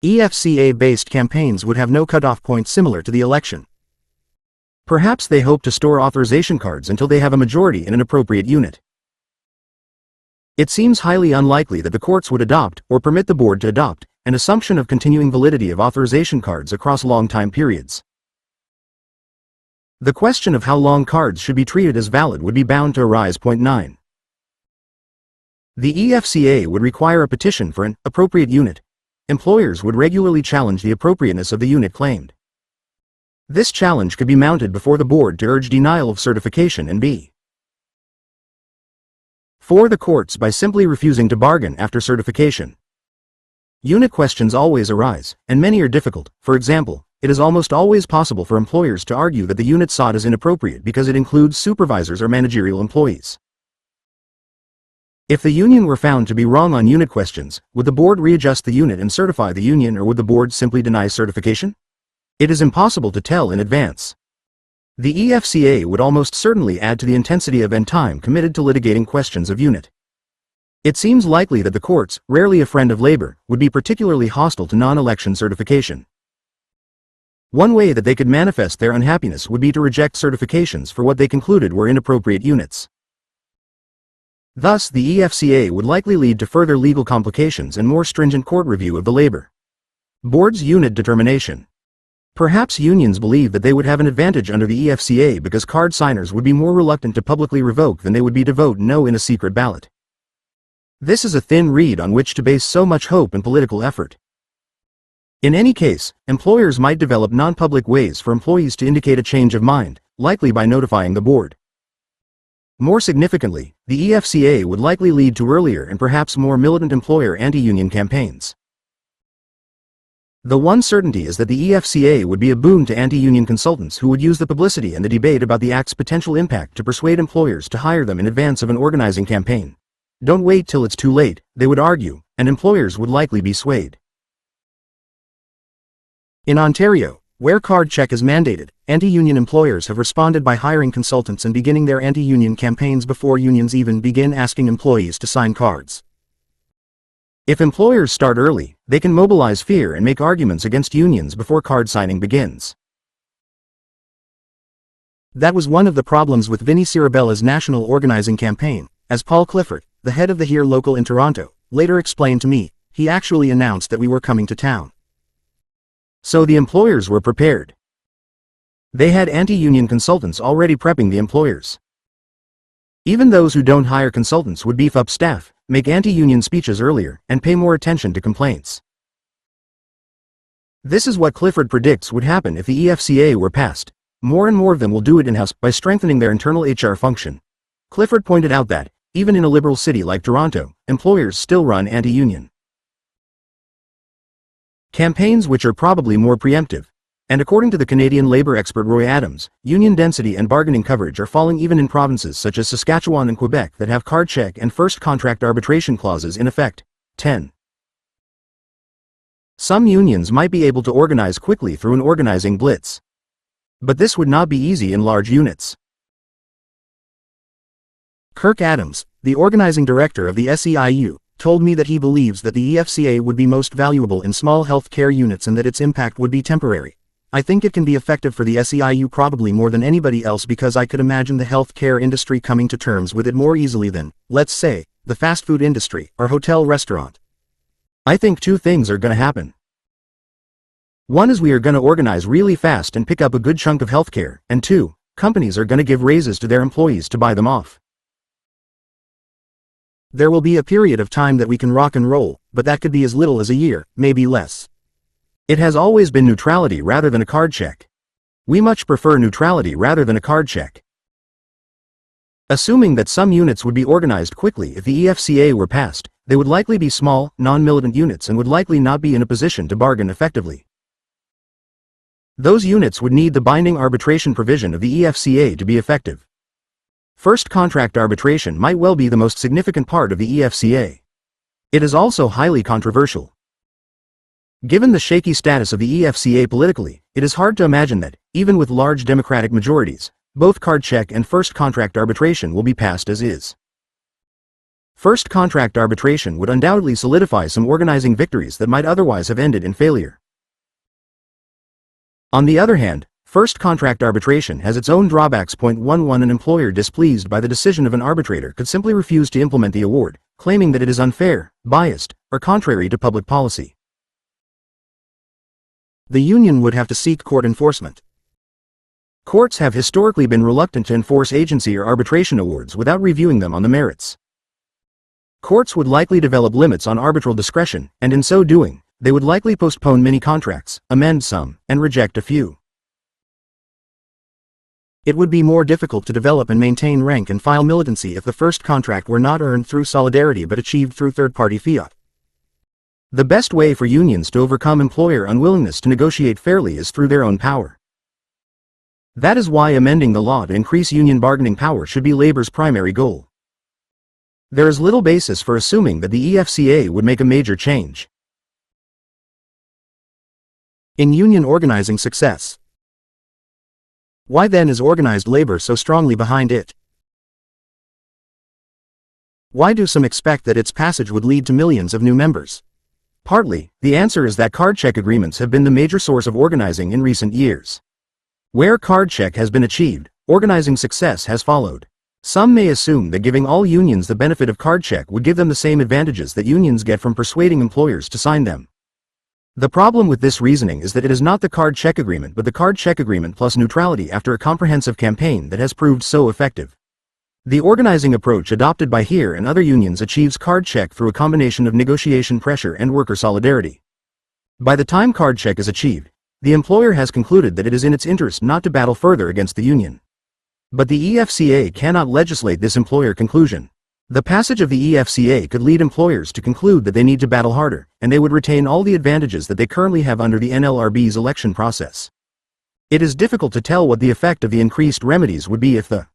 EFCA-based campaigns would have no cutoff point similar to the election. Perhaps they hope to store authorization cards until they have a majority in an appropriate unit. It seems highly unlikely that the courts would adopt, or permit the board to adopt, an assumption of continuing validity of authorization cards across long time periods. The question of how long cards should be treated as valid would be bound to arise. Point 9. The EFCA would require a petition for an appropriate unit. Employers would regularly challenge the appropriateness of the unit claimed. This challenge could be mounted before the board to urge denial of certification and be for the courts by simply refusing to bargain after certification. Unit questions always arise, and many are difficult. For example, it is almost always possible for employers to argue that the unit sought is inappropriate because it includes supervisors or managerial employees. If the union were found to be wrong on unit questions, would the board readjust the unit and certify the union, or would the board simply deny certification? It is impossible to tell in advance. The EFCA would almost certainly add to the intensity of and time committed to litigating questions of unit. It seems likely that the courts, rarely a friend of labor, would be particularly hostile to non-election certification. One way that they could manifest their unhappiness would be to reject certifications for what they concluded were inappropriate units. Thus, the EFCA would likely lead to further legal complications and more stringent court review of the labor board's unit determination. Perhaps unions believe that they would have an advantage under the EFCA because card signers would be more reluctant to publicly revoke than they would be to vote no in a secret ballot. This is a thin reed on which to base so much hope and political effort. In any case, employers might develop non-public ways for employees to indicate a change of mind, likely by notifying the board. More significantly, the EFCA would likely lead to earlier and perhaps more militant employer anti-union campaigns. The one certainty is that the EFCA would be a boon to anti-union consultants who would use the publicity and the debate about the act's potential impact to persuade employers to hire them in advance of an organizing campaign. Don't wait till it's too late, they would argue, and employers would likely be swayed. In Ontario, where card check is mandated, anti-union employers have responded by hiring consultants and beginning their anti-union campaigns before unions even begin asking employees to sign cards. If employers start early, they can mobilize fear and make arguments against unions before card signing begins. That was one of the problems with Vinnie Cirabella's national organizing campaign, as Paul Clifford, the head of the Here local in Toronto, later explained to me. He actually announced that we were coming to town. So the employers were prepared. They had anti-union consultants already prepping the employers. Even those who don't hire consultants would beef up staff, make anti-union speeches earlier, and pay more attention to complaints. This is what Clifford predicts would happen if the EFCA were passed. More and more of them will do it in-house by strengthening their internal HR function. Clifford pointed out that, even in a liberal city like Toronto, employers still run anti-union campaigns which are probably more preemptive. And according to the Canadian labor expert Roy Adams, union density and bargaining coverage are falling even in provinces such as Saskatchewan and Quebec that have card check and first contract arbitration clauses in effect. 10. Some unions might be able to organize quickly through an organizing blitz. But this would not be easy in large units. Kirk Adams, the organizing director of the SEIU, told me that he believes that the EFCA would be most valuable in small health care units and that its impact would be temporary. I think it can be effective for the SEIU probably more than anybody else because I could imagine the health care industry coming to terms with it more easily than, let's say, the fast food industry or hotel restaurant. I think two things are going to happen. One is we are going to organize really fast and pick up a good chunk of healthcare, and two, companies are going to give raises to their employees to buy them off. There will be a period of time that we can rock and roll, but that could be as little as a year, maybe less. It has always been neutrality rather than a card check. We much prefer neutrality rather than a card check. Assuming that some units would be organized quickly if the EFCA were passed, they would likely be small, non-militant units and would likely not be in a position to bargain effectively. Those units would need the binding arbitration provision of the EFCA to be effective. First contract arbitration might well be the most significant part of the EFCA. It is also highly controversial. Given the shaky status of the EFCA politically, it is hard to imagine that, even with large Democratic majorities, both card check and first contract arbitration will be passed as is. First contract arbitration would undoubtedly solidify some organizing victories that might otherwise have ended in failure. On the other hand, first contract arbitration has its own drawbacks. 11 An employer displeased by the decision of an arbitrator could simply refuse to implement the award, claiming that it is unfair, biased, or contrary to public policy. The union would have to seek court enforcement. Courts have historically been reluctant to enforce agency or arbitration awards without reviewing them on the merits. Courts would likely develop limits on arbitral discretion, and in so doing, they would likely postpone many contracts, amend some, and reject a few. It would be more difficult to develop and maintain rank and file militancy if the first contract were not earned through solidarity but achieved through third-party fiat. The best way for unions to overcome employer unwillingness to negotiate fairly is through their own power. That is why amending the law to increase union bargaining power should be labor's primary goal. There is little basis for assuming that the EFCA would make a major change in union organizing success. Why then is organized labor so strongly behind it? Why do some expect that its passage would lead to millions of new members? Partly, the answer is that card check agreements have been the major source of organizing in recent years. Where card check has been achieved, organizing success has followed. Some may assume that giving all unions the benefit of card check would give them the same advantages that unions get from persuading employers to sign them. The problem with this reasoning is that it is not the card check agreement but the card check agreement plus neutrality after a comprehensive campaign that has proved so effective. The organizing approach adopted by HERE and other unions achieves card check through a combination of negotiation pressure and worker solidarity. By the time card check is achieved, the employer has concluded that it is in its interest not to battle further against the union. But the EFCA cannot legislate this employer conclusion. The passage of the EFCA could lead employers to conclude that they need to battle harder, and they would retain all the advantages that they currently have under the NLRB's election process. It is difficult to tell what the effect of the increased remedies would be if the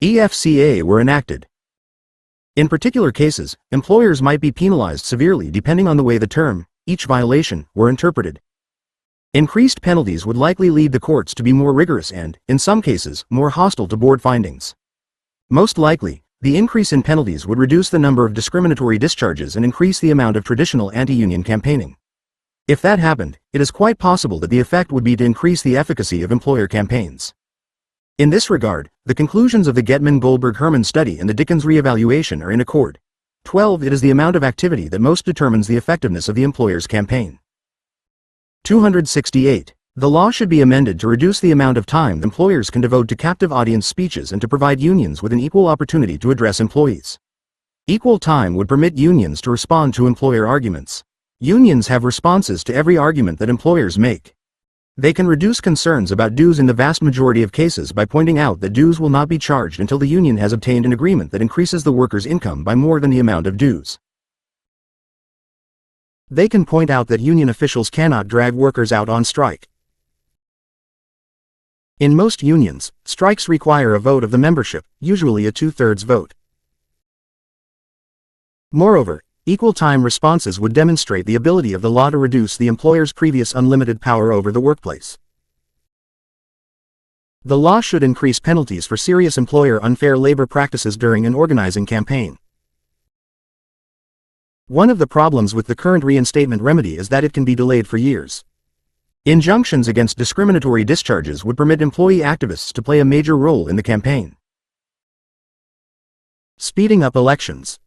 EFCA were enacted. In particular cases, employers might be penalized severely depending on the way the term, each violation, were interpreted. Increased penalties would likely lead the courts to be more rigorous and, in some cases, more hostile to board findings. Most likely, the increase in penalties would reduce the number of discriminatory discharges and increase the amount of traditional anti-union campaigning. If that happened, it is quite possible that the effect would be to increase the efficacy of employer campaigns. In this regard, the conclusions of the Getman-Goldberg-Herman study and the Dickens reevaluation are in accord. 12. It is the amount of activity that most determines the effectiveness of the employer's campaign. 268. The law should be amended to reduce the amount of time employers can devote to captive audience speeches and to provide unions with an equal opportunity to address employees. Equal time would permit unions to respond to employer arguments. Unions have responses to every argument that employers make. They can reduce concerns about dues in the vast majority of cases by pointing out that dues will not be charged until the union has obtained an agreement that increases the worker's income by more than the amount of dues. They can point out that union officials cannot drag workers out on strike. In most unions, strikes require a vote of the membership, usually a 2/3 vote. Moreover, equal time responses would demonstrate the ability of the law to reduce the employer's previous unlimited power over the workplace. The law should increase penalties for serious employer unfair labor practices during an organizing campaign. One of the problems with the current reinstatement remedy is that it can be delayed for years. Injunctions against discriminatory discharges would permit employee activists to play a major role in the campaign. Speeding up elections.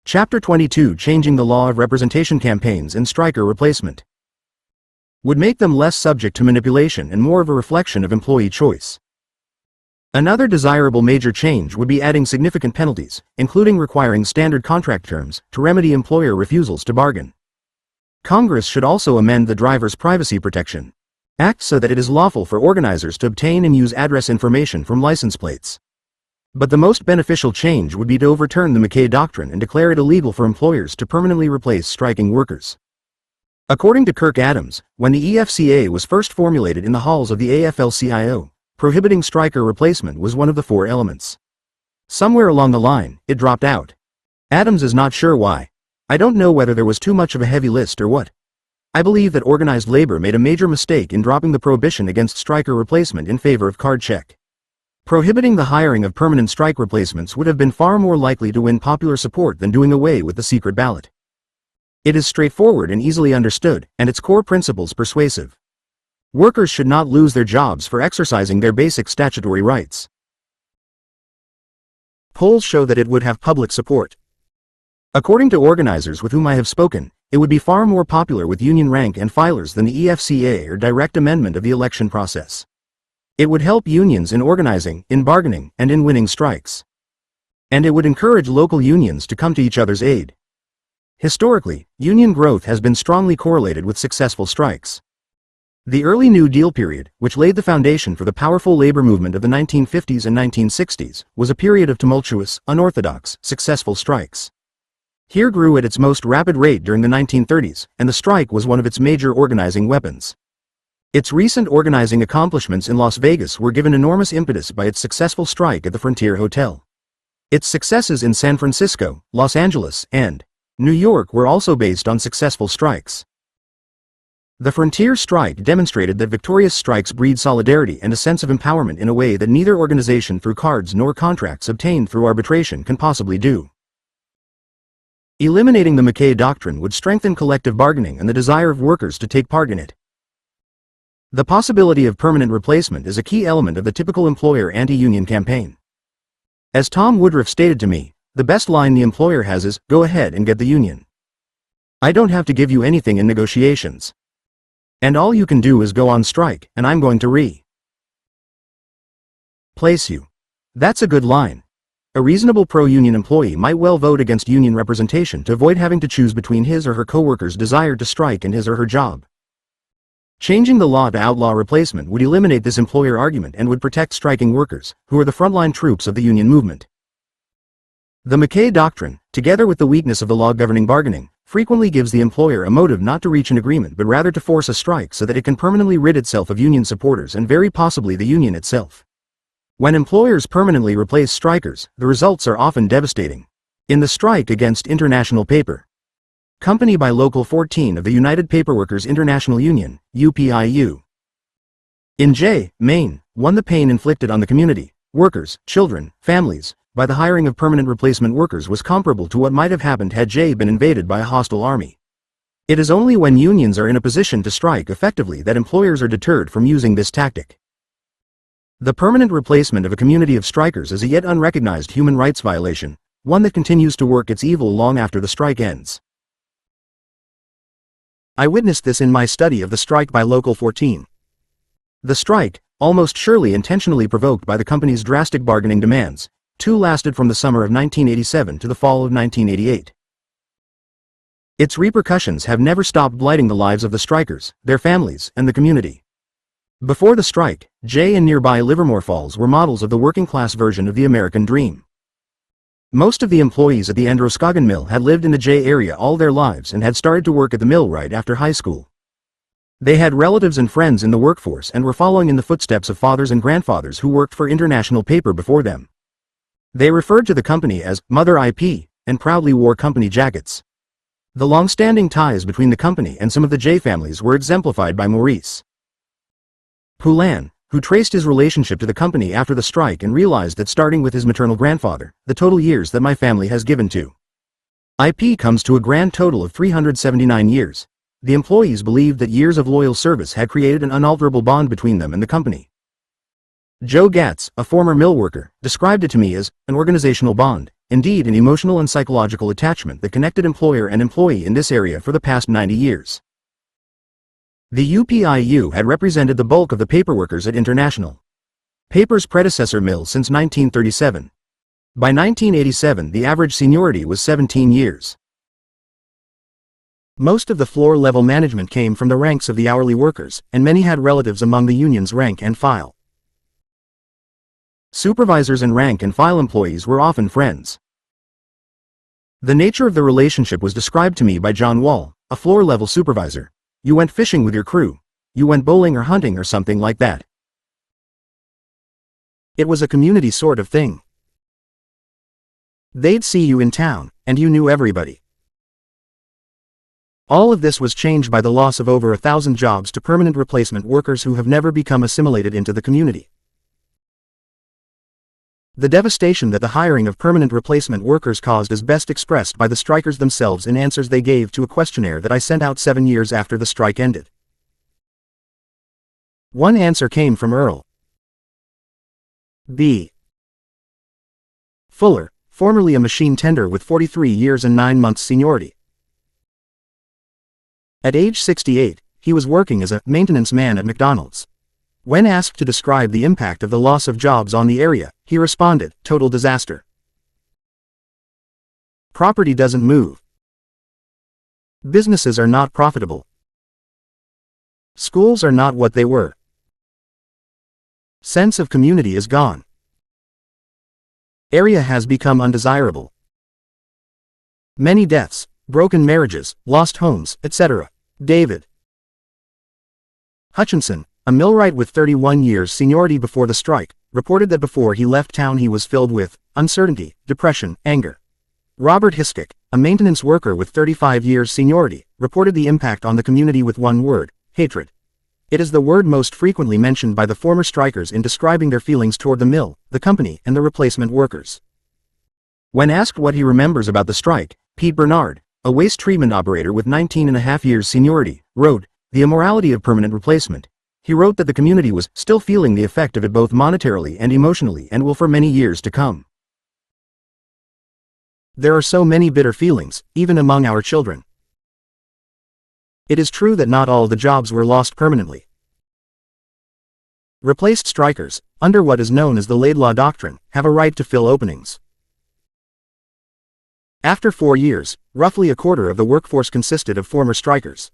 Chapter 22, Changing the Law of Representation Campaigns and Striker Replacement, would make them less subject to manipulation and more of a reflection of employee choice. Another desirable major change would be adding significant penalties, including requiring standard contract terms, to remedy employer refusals to bargain. Congress should also amend the Driver's Privacy Protection Act so that it is lawful for organizers to obtain and use address information from license plates. But the most beneficial change would be to overturn the McKay Doctrine and declare it illegal for employers to permanently replace striking workers. According to Kirk Adams, when the EFCA was first formulated in the halls of the AFL-CIO, prohibiting striker replacement was one of the 4 elements. Somewhere along the line, it dropped out. Adams is not sure why. I don't know whether there was too much of a heavy list or what. I believe that organized labor made a major mistake in dropping the prohibition against striker replacement in favor of card check. Prohibiting the hiring of permanent strike replacements would have been far more likely to win popular support than doing away with the secret ballot. It is straightforward and easily understood, and its core principles persuasive. Workers should not lose their jobs for exercising their basic statutory rights. Polls show that it would have public support. According to organizers with whom I have spoken, it would be far more popular with union rank and filers than the EFCA or direct amendment of the election process. It would help unions in organizing, in bargaining, and in winning strikes. And it would encourage local unions to come to each other's aid. Historically, union growth has been strongly correlated with successful strikes. The early New Deal period, which laid the foundation for the powerful labor movement of the 1950s and 1960s, was a period of tumultuous, unorthodox, successful strikes. HERE grew at its most rapid rate during the 1930s, and the strike was one of its major organizing weapons. Its recent organizing accomplishments in Las Vegas were given enormous impetus by its successful strike at the Frontier Hotel. Its successes in San Francisco, Los Angeles, and New York were also based on successful strikes. The Frontier Strike demonstrated that victorious strikes breed solidarity and a sense of empowerment in a way that neither organization through cards nor contracts obtained through arbitration can possibly do. Eliminating the McKay Doctrine would strengthen collective bargaining and the desire of workers to take part in it. The possibility of permanent replacement is a key element of the typical employer anti-union campaign. As Tom Woodruff stated to me, the best line the employer has is, "Go ahead and get the union. I don't have to give you anything in negotiations. And all you can do is go on strike, and I'm going to replace you." That's a good line. A reasonable pro-union employee might well vote against union representation to avoid having to choose between his or her coworkers' desire to strike and his or her job. Changing the law to outlaw replacement would eliminate this employer argument and would protect striking workers, who are the frontline troops of the union movement. The McKay Doctrine, together with the weakness of the law governing bargaining, frequently gives the employer a motive not to reach an agreement but rather to force a strike so that it can permanently rid itself of union supporters and very possibly the union itself. When employers permanently replace strikers, the results are often devastating. In the strike against International Paper Company by Local 14 of the United Paperworkers International Union, UPIU. In J, Maine, won the pain inflicted on the community, workers, children, families, by the hiring of permanent replacement workers was comparable to what might have happened had J been invaded by a hostile army. It is only when unions are in a position to strike effectively that employers are deterred from using this tactic. The permanent replacement of a community of strikers is a yet unrecognized human rights violation, one that continues to work its evil long after the strike ends. I witnessed this in my study of the strike by Local 14. The strike, almost surely intentionally provoked by the company's drastic bargaining demands, lasted from the summer of 1987 to the fall of 1988. Its repercussions have never stopped blighting the lives of the strikers, their families, and the community. Before the strike, Jay and nearby Livermore Falls were models of the working-class version of the American dream. Most of the employees at the Androscoggin Mill had lived in the Jay area all their lives and had started to work at the mill right after high school. They had relatives and friends in the workforce and were following in the footsteps of fathers and grandfathers who worked for International Paper before them. They referred to the company as Mother IP and proudly wore company jackets. The long-standing ties between the company and some of the Jay families were exemplified by Maurice Poulin, who traced his relationship to the company after the strike and realized that starting with his maternal grandfather, the total years that my family has given to IP comes to a grand total of 379 years. The employees believed that years of loyal service had created an unalterable bond between them and the company. Joe Gatz, a former mill worker, described it to me as an organizational bond, indeed an emotional and psychological attachment that connected employer and employee in this area for the past 90 years. The UPIU had represented the bulk of the paperworkers at International Paper's predecessor mill since 1937. By 1987, the average seniority was 17 years. Most of the floor-level management came from the ranks of the hourly workers, and many had relatives among the union's rank and file. Supervisors and rank-and-file employees were often friends. The nature of the relationship was described to me by John Wall, a floor-level supervisor. You went fishing with your crew. You went bowling or hunting or something like that. It was a community sort of thing. They'd see you in town, and you knew everybody. All of this was changed by the loss of over 1,000 jobs to permanent replacement workers who have never become assimilated into the community. The devastation that the hiring of permanent replacement workers caused is best expressed by the strikers themselves in answers they gave to a questionnaire that I sent out 7 years after the strike ended. One answer came from Earl B. Fuller, formerly a machine tender with 43 years and 9 months seniority. At age 68, he was working as a maintenance man at McDonald's. When asked to describe the impact of the loss of jobs on the area, he responded, "Total disaster. Property doesn't move. Businesses are not profitable. Schools are not what they were. Sense of community is gone. Area has become undesirable. Many deaths, broken marriages, lost homes, etc." David Hutchinson, A millwright with 31 years seniority before the strike, reported that before he left town he was filled with uncertainty, depression, anger. Robert Hiskick, a maintenance worker with 35 years seniority, reported the impact on the community with one word: hatred. It is the word most frequently mentioned by the former strikers in describing their feelings toward the mill, the company, and the replacement workers. When asked what he remembers about the strike, Pete Bernard, a waste treatment operator with 19.5 years seniority, wrote, "The immorality of permanent replacement." He wrote that the community was still feeling the effect of it both monetarily and emotionally and will for many years to come. There are so many bitter feelings, even among our children. It is true that not all the jobs were lost permanently. Replaced strikers, under what is known as the Laidlaw Doctrine, have a right to fill openings. After 4 years, roughly a quarter of the workforce consisted of former strikers.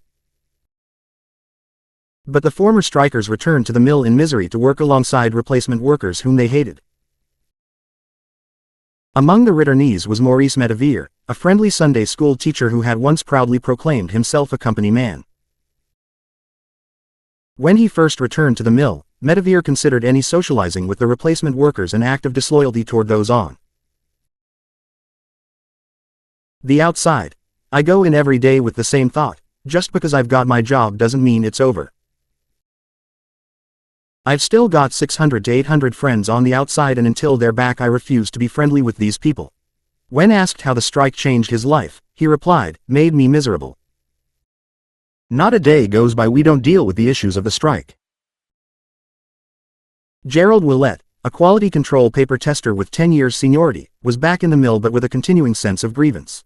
But the former strikers returned to the mill in misery to work alongside replacement workers whom they hated. Among the returnees was Maurice Medevere, a friendly Sunday school teacher who had once proudly proclaimed himself a company man. When he first returned to the mill, Medevere considered any socializing with the replacement workers an act of disloyalty toward those on the outside. "I go in every day with the same thought: just because I've got my job doesn't mean it's over. I've still got 600 to 800 friends on the outside, and until they're back I refuse to be friendly with these people." When asked how the strike changed his life, he replied, "Made me miserable. Not a day goes by we don't deal with the issues of the strike." Gerald Willett, a quality control paper tester with 10 years seniority, was back in the mill but with a continuing sense of grievance.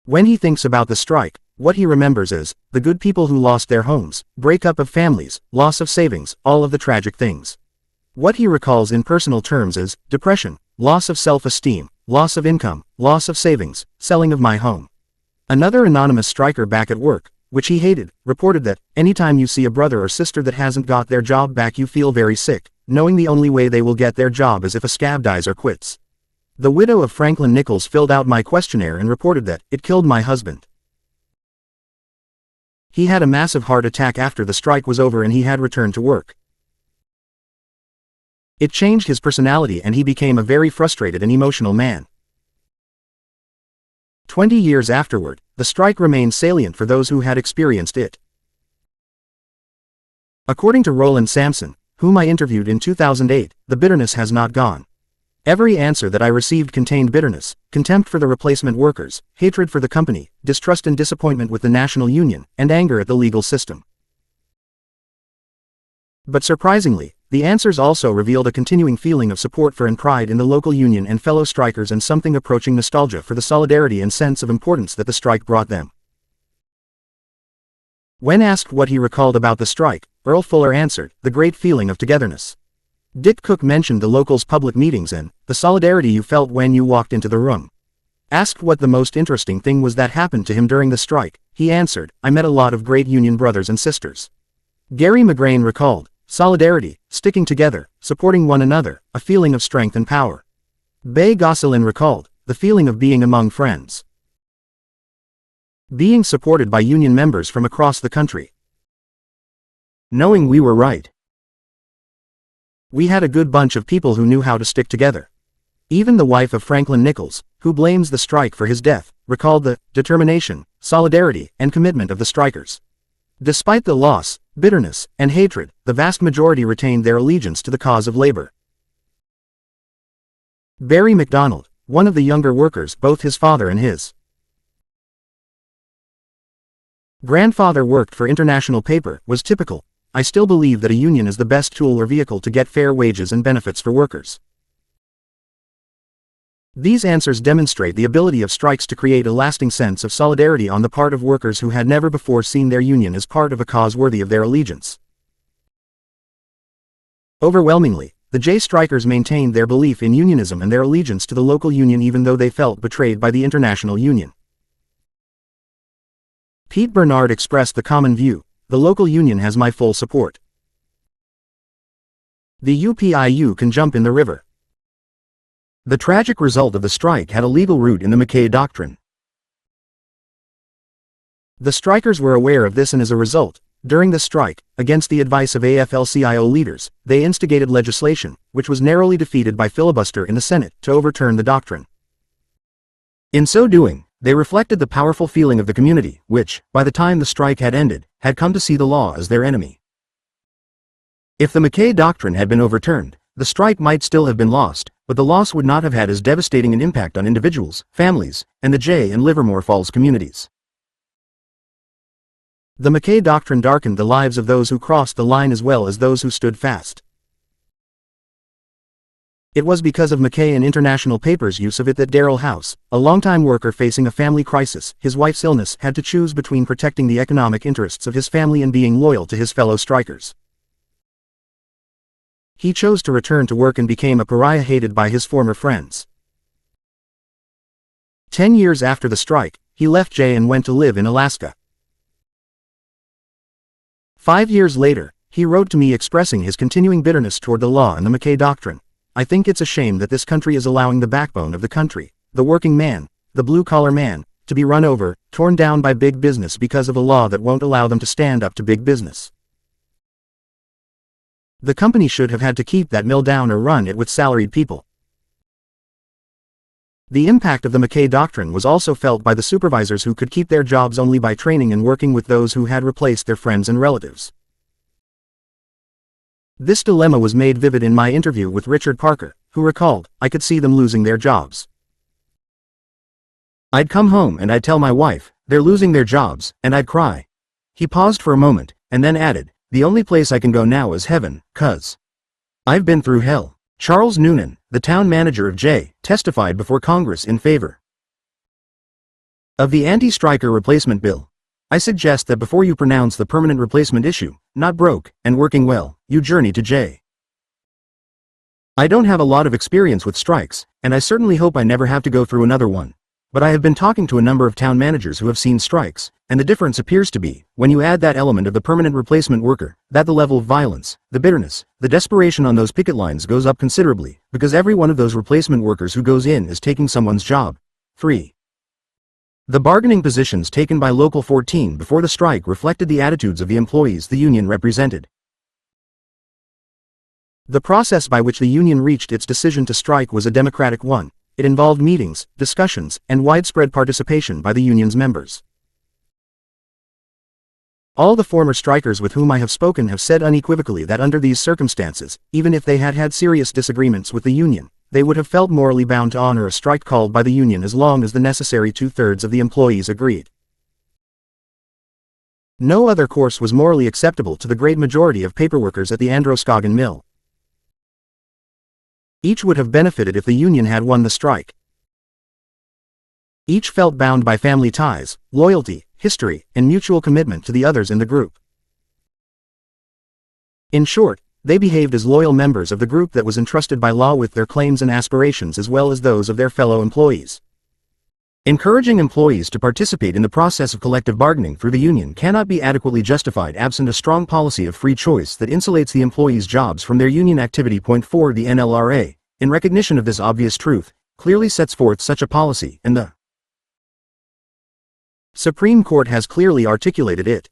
When he thinks about the strike, what he remembers is the good people who lost their homes, breakup of families, loss of savings, all of the tragic things. What he recalls in personal terms is depression, loss of self-esteem, loss of income, loss of savings, selling of my home. Another anonymous striker back at work, which he hated, reported that anytime you see a brother or sister that hasn't got their job back you feel very sick, knowing the only way they will get their job is if a scab dies or quits. The widow of Franklin Nichols filled out my questionnaire and reported that it killed my husband. He had a massive heart attack after the strike was over and he had returned to work. It changed his personality and he became a very frustrated and emotional man. 20 years afterward, the strike remained salient for those who had experienced it. According to Roland Sampson, whom I interviewed in 2008, the bitterness has not gone. Every answer that I received contained bitterness, contempt for the replacement workers, hatred for the company, distrust and disappointment with the national union, and anger at the legal system. But surprisingly, the answers also revealed a continuing feeling of support for and pride in the local union and fellow strikers and something approaching nostalgia for the solidarity and sense of importance that the strike brought them. When asked what he recalled about the strike, Earl Fuller answered, "The great feeling of togetherness." Dick Cook mentioned the locals' public meetings and the solidarity you felt when you walked into the room. Asked what the most interesting thing was that happened to him during the strike, he answered, "I met a lot of great union brothers and sisters." Gary McGrain recalled, "Solidarity, sticking together, supporting one another, a feeling of strength and power." Bay Gosselin recalled, "The feeling of being among friends. Being supported by union members from across the country. Knowing we were right. We had a good bunch of people who knew how to stick together." Even the wife of Franklin Nichols, who blames the strike for his death, recalled the determination, solidarity, and commitment of the strikers. Despite the loss, bitterness, and hatred, the vast majority retained their allegiance to the cause of labor. Barry McDonald, one of the younger workers, both his father and his grandfather worked for International Paper, was typical. "I still believe that a union is the best tool or vehicle to get fair wages and benefits for workers." These answers demonstrate the ability of strikes to create a lasting sense of solidarity on the part of workers who had never before seen their union as part of a cause worthy of their allegiance. Overwhelmingly, the J strikers maintained their belief in unionism and their allegiance to the local union even though they felt betrayed by the international union. Pete Bernard expressed the common view: "The local union has my full support. The UPIU can jump in the river." The tragic result of the strike had a legal root in the McKay Doctrine. The strikers were aware of this and as a result, During the strike, against the advice of AFL-CIO leaders, they instigated legislation, which was narrowly defeated by filibuster in the Senate, to overturn the doctrine. In so doing, they reflected the powerful feeling of the community, which, by the time the strike had ended, had come to see the law as their enemy. If the McKay Doctrine had been overturned, the strike might still have been lost, but the loss would not have had as devastating an impact on individuals, families, and the Jay and Livermore Falls communities. The McKay Doctrine darkened the lives of those who crossed the line as well as those who stood fast. It was because of McKay and international papers' use of it that Darrell House, a longtime worker facing a family crisis, his wife's illness, had to choose between protecting the economic interests of his family and being loyal to his fellow strikers. He chose to return to work and became a pariah hated by his former friends. 10 years after the strike, he left Jay and went to live in Alaska. 5 years later, he wrote to me expressing his continuing bitterness toward the law and the McKay Doctrine. I think it's a shame that this country is allowing the backbone of the country, the working man, the blue-collar man, to be run over, torn down by big business because of a law that won't allow them to stand up to big business. The company should have had to keep that mill down or run it with salaried people. The impact of the McKay Doctrine was also felt by the supervisors who could keep their jobs only by training and working with those who had replaced their friends and relatives. This dilemma was made vivid in my interview with Richard Parker, who recalled, I could see them losing their jobs. I'd come home and I'd tell my wife, they're losing their jobs, and I'd cry. He paused for a moment, and then added, the only place I can go now is heaven, 'cause I've been through hell. Charles Noonan, the town manager of Jay, testified before Congress in favor of the anti-striker replacement bill. I suggest that before you pronounce the permanent replacement issue, not broke, and working well, you journey to Jay. I don't have a lot of experience with strikes, and I certainly hope I never have to go through another one. But I have been talking to a number of town managers who have seen strikes, and the difference appears to be, when you add that element of the permanent replacement worker, that the level of violence, the bitterness, the desperation on those picket lines goes up considerably, because every one of those replacement workers who goes in is taking someone's job. 3. The bargaining positions taken by Local 14 before the strike reflected the attitudes of the employees the union represented. The process by which the union reached its decision to strike was a democratic one. It involved meetings, discussions, and widespread participation by the union's members. All the former strikers with whom I have spoken have said unequivocally that under these circumstances, even if they had had serious disagreements with the union, they would have felt morally bound to honor a strike called by the union as long as the necessary 2/3 of the employees agreed. No other course was morally acceptable to the great majority of paperworkers at the Androscoggin mill. Each would have benefited if the union had won the strike. Each felt bound by family ties, loyalty, history, and mutual commitment to the others in the group. In short, they behaved as loyal members of the group that was entrusted by law with their claims and aspirations as well as those of their fellow employees. Encouraging employees to participate in the process of collective bargaining through the union cannot be adequately justified absent a strong policy of free choice that insulates the employees' jobs from their union activity. Point 4. The NLRA, in recognition of this obvious truth, clearly sets forth such a policy, and the Supreme Court has clearly articulated it.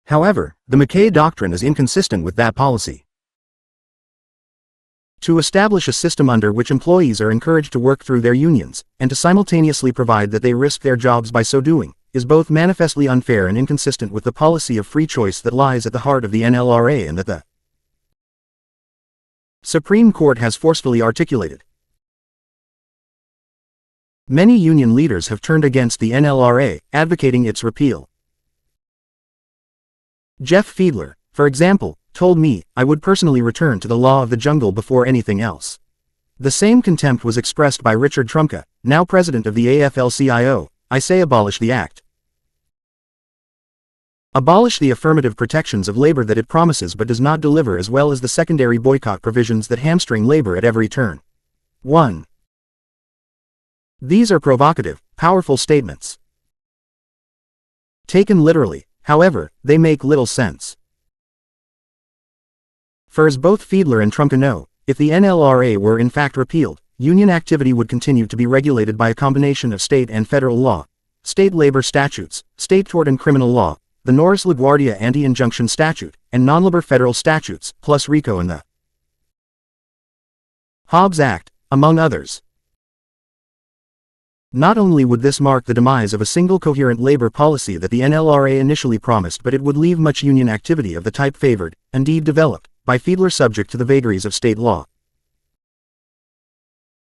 However, the McKay Doctrine is inconsistent with that policy. To establish a system under which employees are encouraged to work through their unions, and to simultaneously provide that they risk their jobs by so doing, is both manifestly unfair and inconsistent with the policy of free choice that lies at the heart of the NLRA and that the Supreme Court has forcefully articulated. Many union leaders have turned against the NLRA, advocating its repeal. Jeff Fiedler, for example, told me, I would personally return to the law of the jungle before anything else. The same contempt was expressed by Richard Trumka, now president of the AFL-CIO. I say abolish the act. Abolish the affirmative protections of labor that it promises but does not deliver, as well as the secondary boycott provisions that hamstring labor at every turn. 1. These are provocative, powerful statements. Taken literally, however, they make little sense. For as both Fiedler and Trumka know, if the NLRA were in fact repealed, union activity would continue to be regulated by a combination of state and federal law, state labor statutes, state tort and criminal law, the Norris-LaGuardia Anti-Injunction Statute, and non-labor federal statutes, plus RICO and the Hobbs Act, among others. Not only would this mark the demise of a single coherent labor policy that the NLRA initially promised, but it would leave much union activity of the type favored, indeed developed, by Fiedler subject to the vagaries of state law.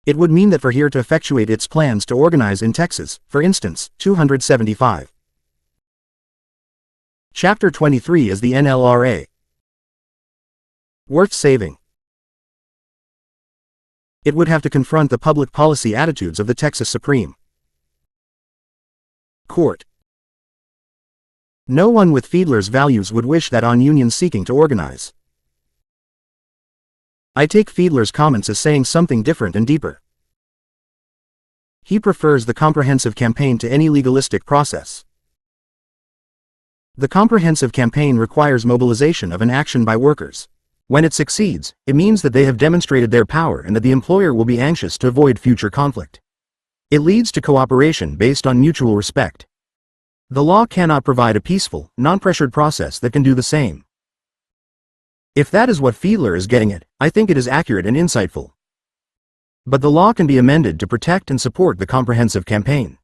It would mean that for here to effectuate its plans to organize in Texas, for instance, 275. Chapter 23 is the NLRA. Worth saving. It would have to confront the public policy attitudes of the Texas Supreme Court. No one with Fiedler's values would wish that on unions seeking to organize. I take Fiedler's comments as saying something different and deeper. He prefers the comprehensive campaign to any legalistic process. The comprehensive campaign requires mobilization of an action by workers. When it succeeds, it means that they have demonstrated their power and that the employer will be anxious to avoid future conflict. It leads to cooperation based on mutual respect. The law cannot provide a peaceful, non-pressured process that can do the same. If that is what Fiedler is getting at, I think it is accurate and insightful. But the law can be amended to protect and support the comprehensive campaign.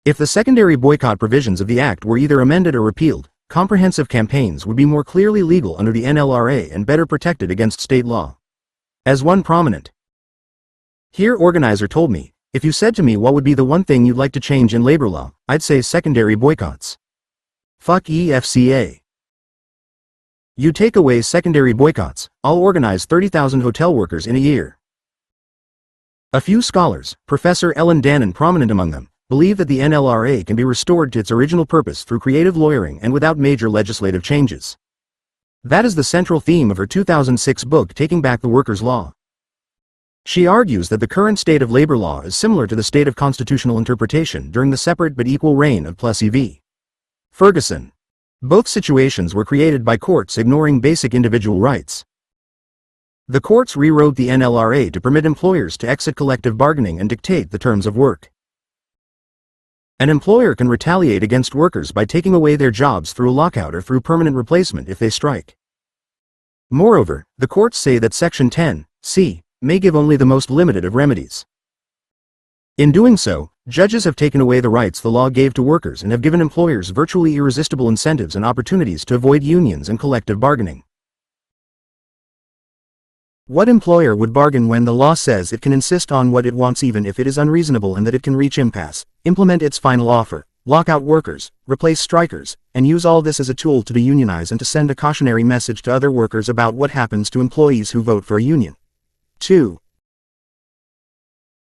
If the secondary boycott provisions of the Act were either amended or repealed, comprehensive campaigns would be more clearly legal under the NLRA and better protected against state law. As one prominent here organizer told me, if you said to me what would be the one thing you'd like to change in labor law, I'd say secondary boycotts. Fuck EFCA. You take away secondary boycotts, I'll organize 30,000 hotel workers in a year. A few scholars, Professor Ellen Dannon prominent among them, believe that the NLRA can be restored to its original purpose through creative lawyering and without major legislative changes. That is the central theme of her 2006 book Taking Back the Workers' Law. She argues that the current state of labor law is similar to the state of constitutional interpretation during the separate but equal reign of Plessy v. Ferguson. Both situations were created by courts ignoring basic individual rights. The courts rewrote the NLRA to permit employers to exit collective bargaining and dictate the terms of work. An employer can retaliate against workers by taking away their jobs through a lockout or through permanent replacement if they strike. Moreover, the courts say that Section 10(c) may give only the most limited of remedies. In doing so, judges have taken away the rights the law gave to workers and have given employers virtually irresistible incentives and opportunities to avoid unions and collective bargaining. What employer would bargain when the law says it can insist on what it wants even if it is unreasonable and that it can reach impasse, implement its final offer, lock out workers, replace strikers, and use all this as a tool to deunionize and to send a cautionary message to other workers about what happens to employees who vote for a union? 2.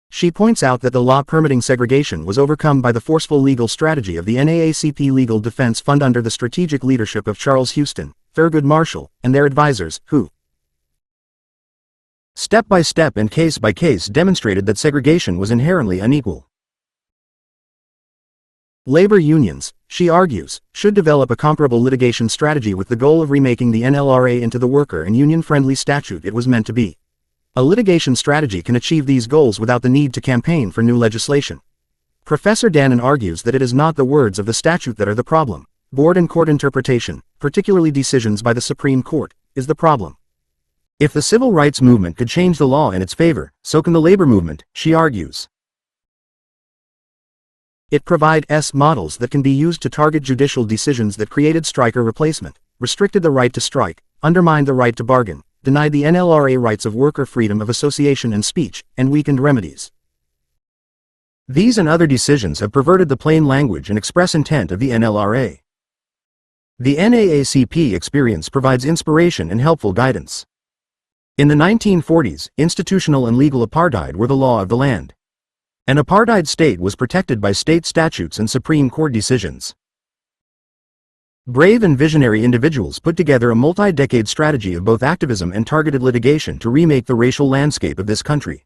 She points out that the law permitting segregation was overcome by the forceful legal strategy of the NAACP Legal Defense Fund under the strategic leadership of Charles Houston, Thurgood Marshall, and their advisors, who step by step and case by case demonstrated that segregation was inherently unequal. Labor unions, she argues, should develop a comparable litigation strategy with the goal of remaking the NLRA into the worker and union-friendly statute it was meant to be. A litigation strategy can achieve these goals without the need to campaign for new legislation. Professor Dannon argues that it is not the words of the statute that are the problem. Board and court interpretation, particularly decisions by the Supreme Court, is the problem. If the civil rights movement could change the law in its favor, so can the labor movement, she argues. It provides models that can be used to target judicial decisions that created striker replacement, restricted the right to strike, undermined the right to bargain, denied the NLRA rights of worker freedom of association and speech, and weakened remedies. These and other decisions have perverted the plain language and express intent of the NLRA. The NAACP experience provides inspiration and helpful guidance. In the 1940s, institutional and legal apartheid were the law of the land. An apartheid state was protected by state statutes and Supreme Court decisions. Brave and visionary individuals put together a multi-decade strategy of both activism and targeted litigation to remake the racial landscape of this country.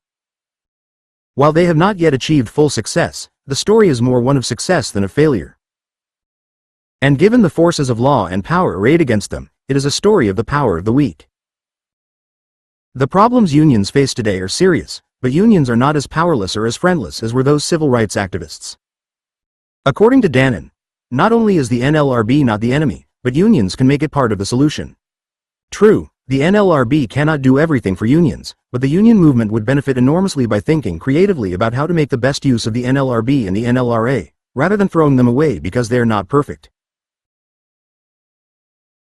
While they have not yet achieved full success, the story is more one of success than of failure. And given the forces of law and power arrayed against them, it is a story of the power of the weak. The problems unions face today are serious, but unions are not as powerless or as friendless as were those civil rights activists. According to Dannon, Not only is the NLRB not the enemy, but unions can make it part of the solution. True, the NLRB cannot do everything for unions, but the union movement would benefit enormously by thinking creatively about how to make the best use of the NLRB and the NLRA, rather than throwing them away because they are not perfect.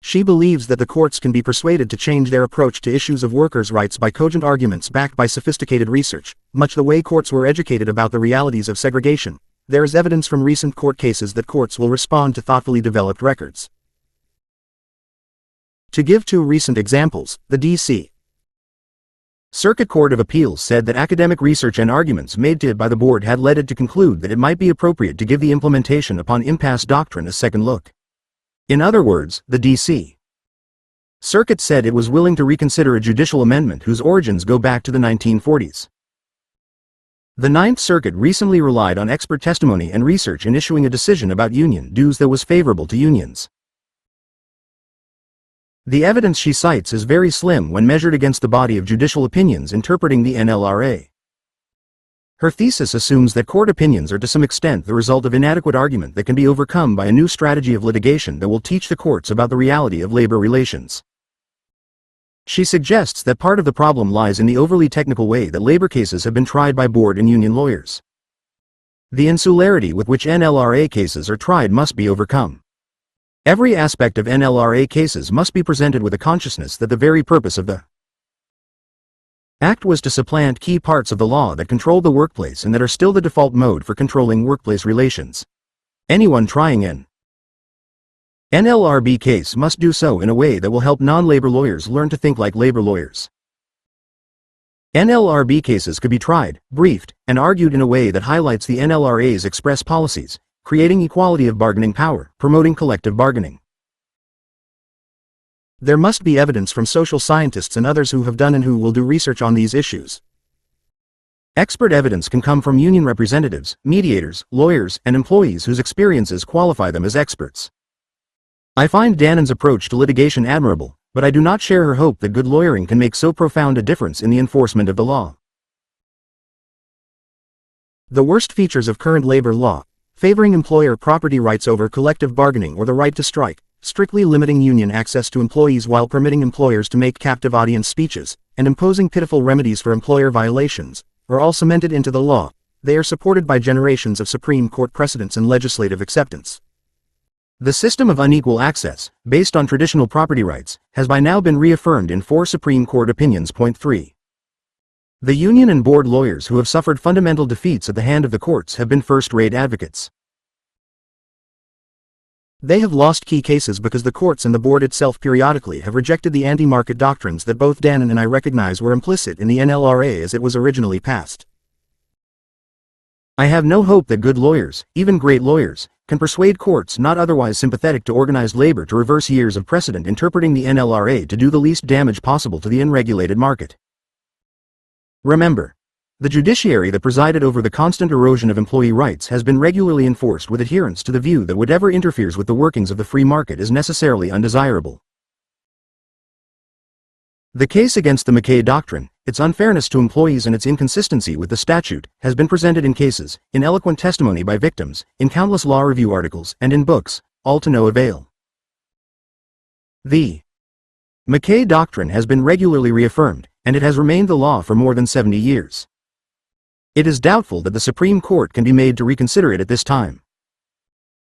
She believes that the courts can be persuaded to change their approach to issues of workers' rights by cogent arguments backed by sophisticated research, much the way courts were educated about the realities of segregation. There is evidence from recent court cases that courts will respond to thoughtfully developed records. To give two recent examples, the D.C. Circuit Court of Appeals said that academic research and arguments made to it by the board had led it to conclude that it might be appropriate to give the implementation upon impasse doctrine a second look. In other words, the D.C. Circuit said it was willing to reconsider a judicial amendment whose origins go back to the 1940s. The Ninth Circuit recently relied on expert testimony and research in issuing a decision about union dues that was favorable to unions. The evidence she cites is very slim when measured against the body of judicial opinions interpreting the NLRA. Her thesis assumes that court opinions are to some extent the result of inadequate argument that can be overcome by a new strategy of litigation that will teach the courts about the reality of labor relations. She suggests that part of the problem lies in the overly technical way that labor cases have been tried by board and union lawyers. The insularity with which NLRA cases are tried must be overcome. Every aspect of NLRA cases must be presented with a consciousness that the very purpose of the Act was to supplant key parts of the law that control the workplace and that are still the default mode for controlling workplace relations. Anyone trying an NLRB case must do so in a way that will help non-labor lawyers learn to think like labor lawyers. NLRB cases could be tried, briefed, and argued in a way that highlights the NLRA's express policies, creating equality of bargaining power, promoting collective bargaining. There must be evidence from social scientists and others who have done and who will do research on these issues. Expert evidence can come from union representatives, mediators, lawyers, and employees whose experiences qualify them as experts. I find Dannon's approach to litigation admirable, but I do not share her hope that good lawyering can make so profound a difference in the enforcement of the law. The worst features of current labor law: favoring employer property rights over collective bargaining or the right to strike, strictly limiting union access to employees while permitting employers to make captive audience speeches, and imposing pitiful remedies for employer violations, are all cemented into the law. They are supported by generations of Supreme Court precedents and legislative acceptance. The system of unequal access, based on traditional property rights, has by now been reaffirmed in 4 Supreme Court opinions. Point 3. The union and board lawyers who have suffered fundamental defeats at the hand of the courts have been first-rate advocates. They have lost key cases because the courts and the board itself periodically have rejected the anti-market doctrines that both Dannon and I recognize were implicit in the NLRA as it was originally passed. I have no hope that good lawyers, even great lawyers, can persuade courts not otherwise sympathetic to organized labor to reverse years of precedent interpreting the NLRA to do the least damage possible to the unregulated market. Remember, the judiciary that presided over the constant erosion of employee rights has been regularly enforced with adherence to the view that whatever interferes with the workings of the free market is necessarily undesirable. The case against the McKay Doctrine, its unfairness to employees and its inconsistency with the statute, has been presented in cases, in eloquent testimony by victims, in countless law review articles, and in books, all to no avail. The McKay Doctrine has been regularly reaffirmed, and it has remained the law for more than 70 years. It is doubtful that the Supreme Court can be made to reconsider it at this time.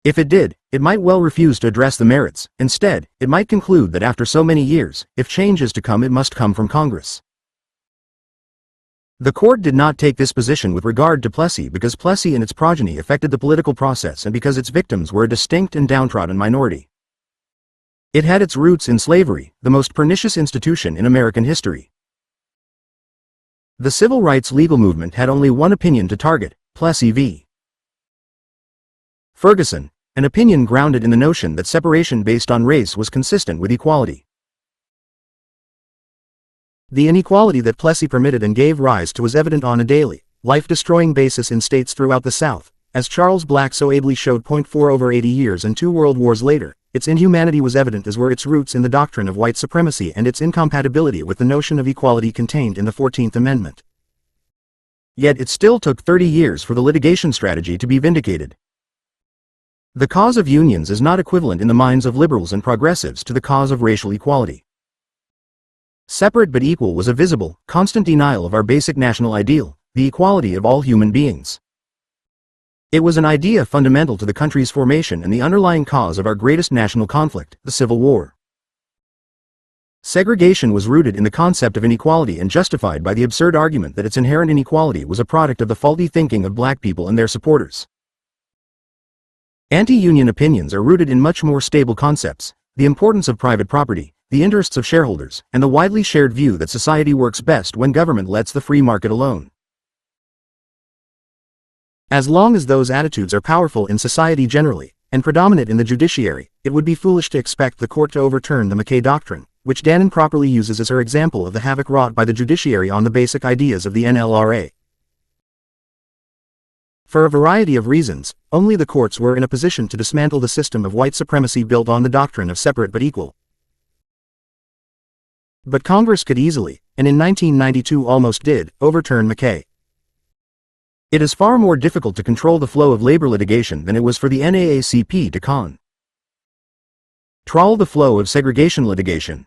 If it did, it might well refuse to address the merits. Instead, it might conclude that after so many years, if change is to come, it must come from Congress. The court did not take this position with regard to Plessy because Plessy and its progeny affected the political process and because its victims were a distinct and downtrodden minority. It had its roots in slavery, the most pernicious institution in American history. The civil rights legal movement had only one opinion to target: Plessy v. Ferguson, an opinion grounded in the notion that separation based on race was consistent with equality. The inequality that Plessy permitted and gave rise to was evident on a daily, life-destroying basis in states throughout the South, as Charles Black so ably showed. 4 Over 80 years and 2 world wars later, its inhumanity was evident as were its roots in the doctrine of white supremacy and its incompatibility with the notion of equality contained in the 14th Amendment. Yet it still took 30 years for the litigation strategy to be vindicated. The cause of unions is not equivalent in the minds of liberals and progressives to the cause of racial equality. Separate but equal was a visible, constant denial of our basic national ideal, the equality of all human beings. It was an idea fundamental to the country's formation and the underlying cause of our greatest national conflict, the Civil War. Segregation was rooted in the concept of inequality and justified by the absurd argument that its inherent inequality was a product of the faulty thinking of black people and their supporters. Anti-union opinions are rooted in much more stable concepts, the importance of private property, the interests of shareholders, and the widely shared view that society works best when government lets the free market alone. As long as those attitudes are powerful in society generally, and predominant in the judiciary, it would be foolish to expect the court to overturn the McKay Doctrine, which Dannon properly uses as her example of the havoc wrought by the judiciary on the basic ideas of the NLRA. For a variety of reasons, only the courts were in a position to dismantle the system of white supremacy built on the doctrine of separate but equal. But Congress could easily, and in 1992 almost did, overturn McKay. It is far more difficult to control the flow of labor litigation than it was for the NAACP to control the flow of segregation litigation.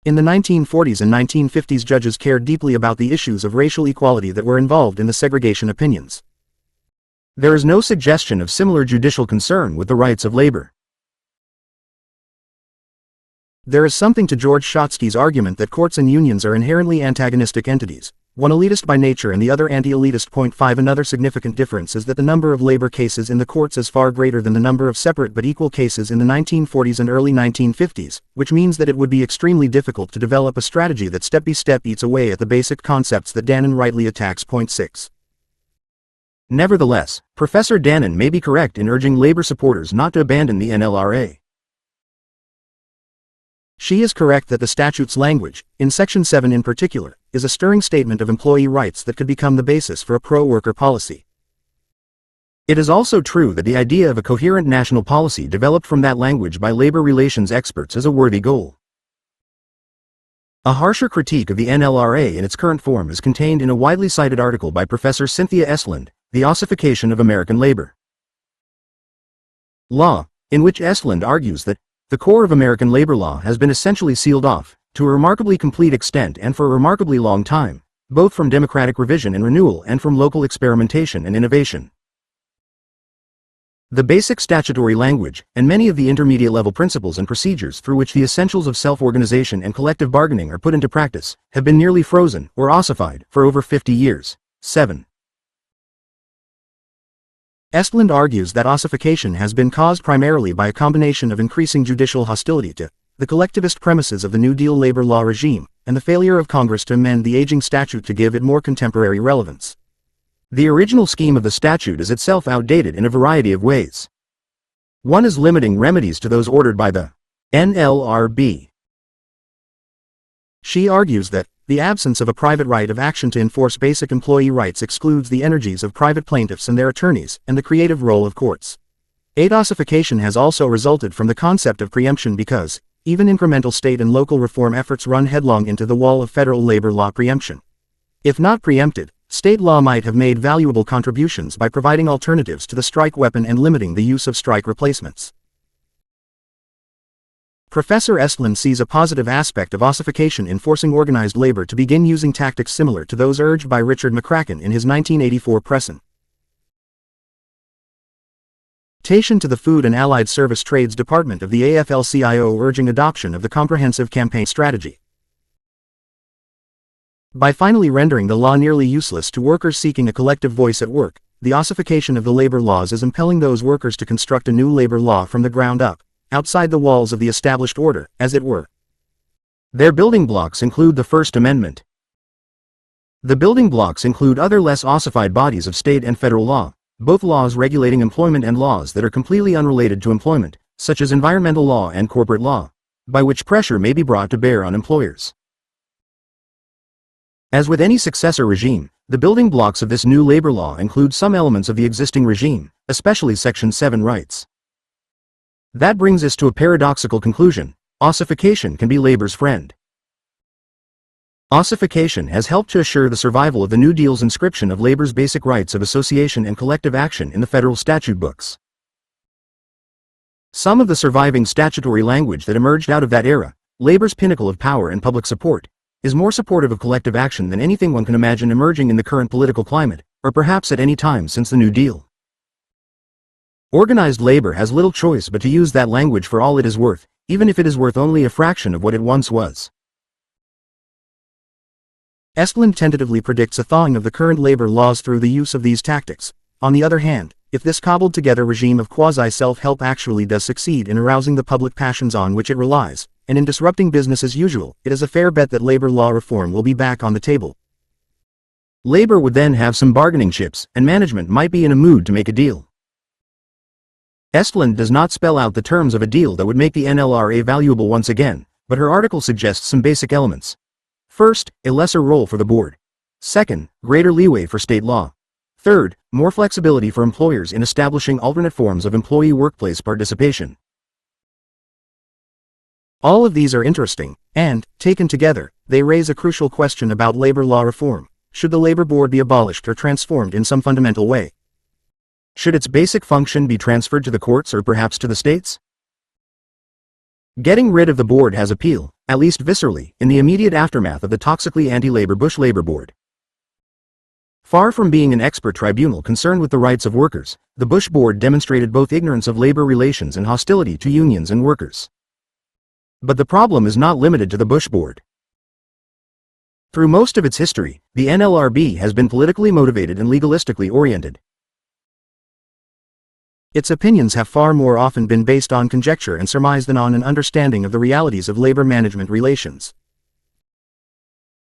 In the 1940s and 1950s, judges cared deeply about the issues of racial equality that were involved in the segregation opinions. There is no suggestion of similar judicial concern with the rights of labor. There is something to George Schotsky's argument that courts and unions are inherently antagonistic entities, one elitist by nature and the other anti-elitist. 5 Another significant difference is that the number of labor cases in the courts is far greater than the number of separate but equal cases in the 1940s and early 1950s, which means that it would be extremely difficult to develop a strategy that step by step eats away at the basic concepts that Dannon rightly attacks. 6 Nevertheless, Professor Dannon may be correct in urging labor supporters not to abandon the NLRA. She is correct that the statute's language, in Section 7 in particular, is a stirring statement of employee rights that could become the basis for a pro-worker policy. It is also true that the idea of a coherent national policy developed from that language by labor relations experts is a worthy goal. A harsher critique of the NLRA in its current form is contained in a widely cited article by Professor Cynthia Estlund, The Ossification of American Labor Law, in which Estlund argues that the core of American labor law has been essentially sealed off, to a remarkably complete extent and for a remarkably long time, both from democratic revision and renewal and from local experimentation and innovation. The basic statutory language, and many of the intermediate-level principles and procedures through which the essentials of self-organization and collective bargaining are put into practice, have been nearly frozen, or ossified, for over 50 years. 7. Estlund argues that ossification has been caused primarily by a combination of increasing judicial hostility to the collectivist premises of the New Deal labor law regime, and the failure of Congress to amend the aging statute to give it more contemporary relevance. The original scheme of the statute is itself outdated in a variety of ways. One is limiting remedies to those ordered by the NLRB. She argues that the absence of a private right of action to enforce basic employee rights excludes the energies of private plaintiffs and their attorneys, and the creative role of courts. Ossification has also resulted from the concept of preemption because, even incremental state and local reform efforts run headlong into the wall of federal labor law preemption. If not preempted, state law might have made valuable contributions by providing alternatives to the strike weapon and limiting the use of strike replacements. Professor Estlund sees a positive aspect of ossification in forcing organized labor to begin using tactics similar to those urged by Richard McCracken in his 1984 presentation to the Food and Allied Service Trades Department of the AFL-CIO urging adoption of the comprehensive campaign strategy. By finally rendering the law nearly useless to workers seeking a collective voice at work, the ossification of the labor laws is impelling those workers to construct a new labor law from the ground up, outside the walls of the established order, as it were. Their building blocks include the First Amendment. The building blocks include other less ossified bodies of state and federal law, both laws regulating employment and laws that are completely unrelated to employment, such as environmental law and corporate law, by which pressure may be brought to bear on employers. As with any successor regime, the building blocks of this new labor law include some elements of the existing regime, especially Section 7 rights. That brings us to a paradoxical conclusion: ossification can be labor's friend. Ossification has helped to assure the survival of the New Deal's inscription of labor's basic rights of association and collective action in the federal statute books. Some of the surviving statutory language that emerged out of that era, labor's pinnacle of power and public support, is more supportive of collective action than anything one can imagine emerging in the current political climate, or perhaps at any time since the New Deal. Organized labor has little choice but to use that language for all it is worth, even if it is worth only a fraction of what it once was. Estlund tentatively predicts a thawing of the current labor laws through the use of these tactics. On the other hand, if this cobbled-together regime of quasi-self-help actually does succeed in arousing the public passions on which it relies, and in disrupting business as usual, it is a fair bet that labor law reform will be back on the table. Labor would then have some bargaining chips, and management might be in a mood to make a deal. Estlund does not spell out the terms of a deal that would make the NLRA valuable once again, but her article suggests some basic elements. First, a lesser role for the board. Second, greater leeway for state law. Third, more flexibility for employers in establishing alternate forms of employee workplace participation. All of these are interesting, and, taken together, they raise a crucial question about labor law reform. Should the labor board be abolished or transformed in some fundamental way? Should its basic function be transferred to the courts or perhaps to the states? Getting rid of the board has appeal, at least viscerally, in the immediate aftermath of the toxically anti-labor Bush Labor Board. Far from being an expert tribunal concerned with the rights of workers, the Bush Board demonstrated both ignorance of labor relations and hostility to unions and workers. But the problem is not limited to the Bush Board. Through most of its history, the NLRB has been politically motivated and legalistically oriented. Its opinions have far more often been based on conjecture and surmise than on an understanding of the realities of labor management relations.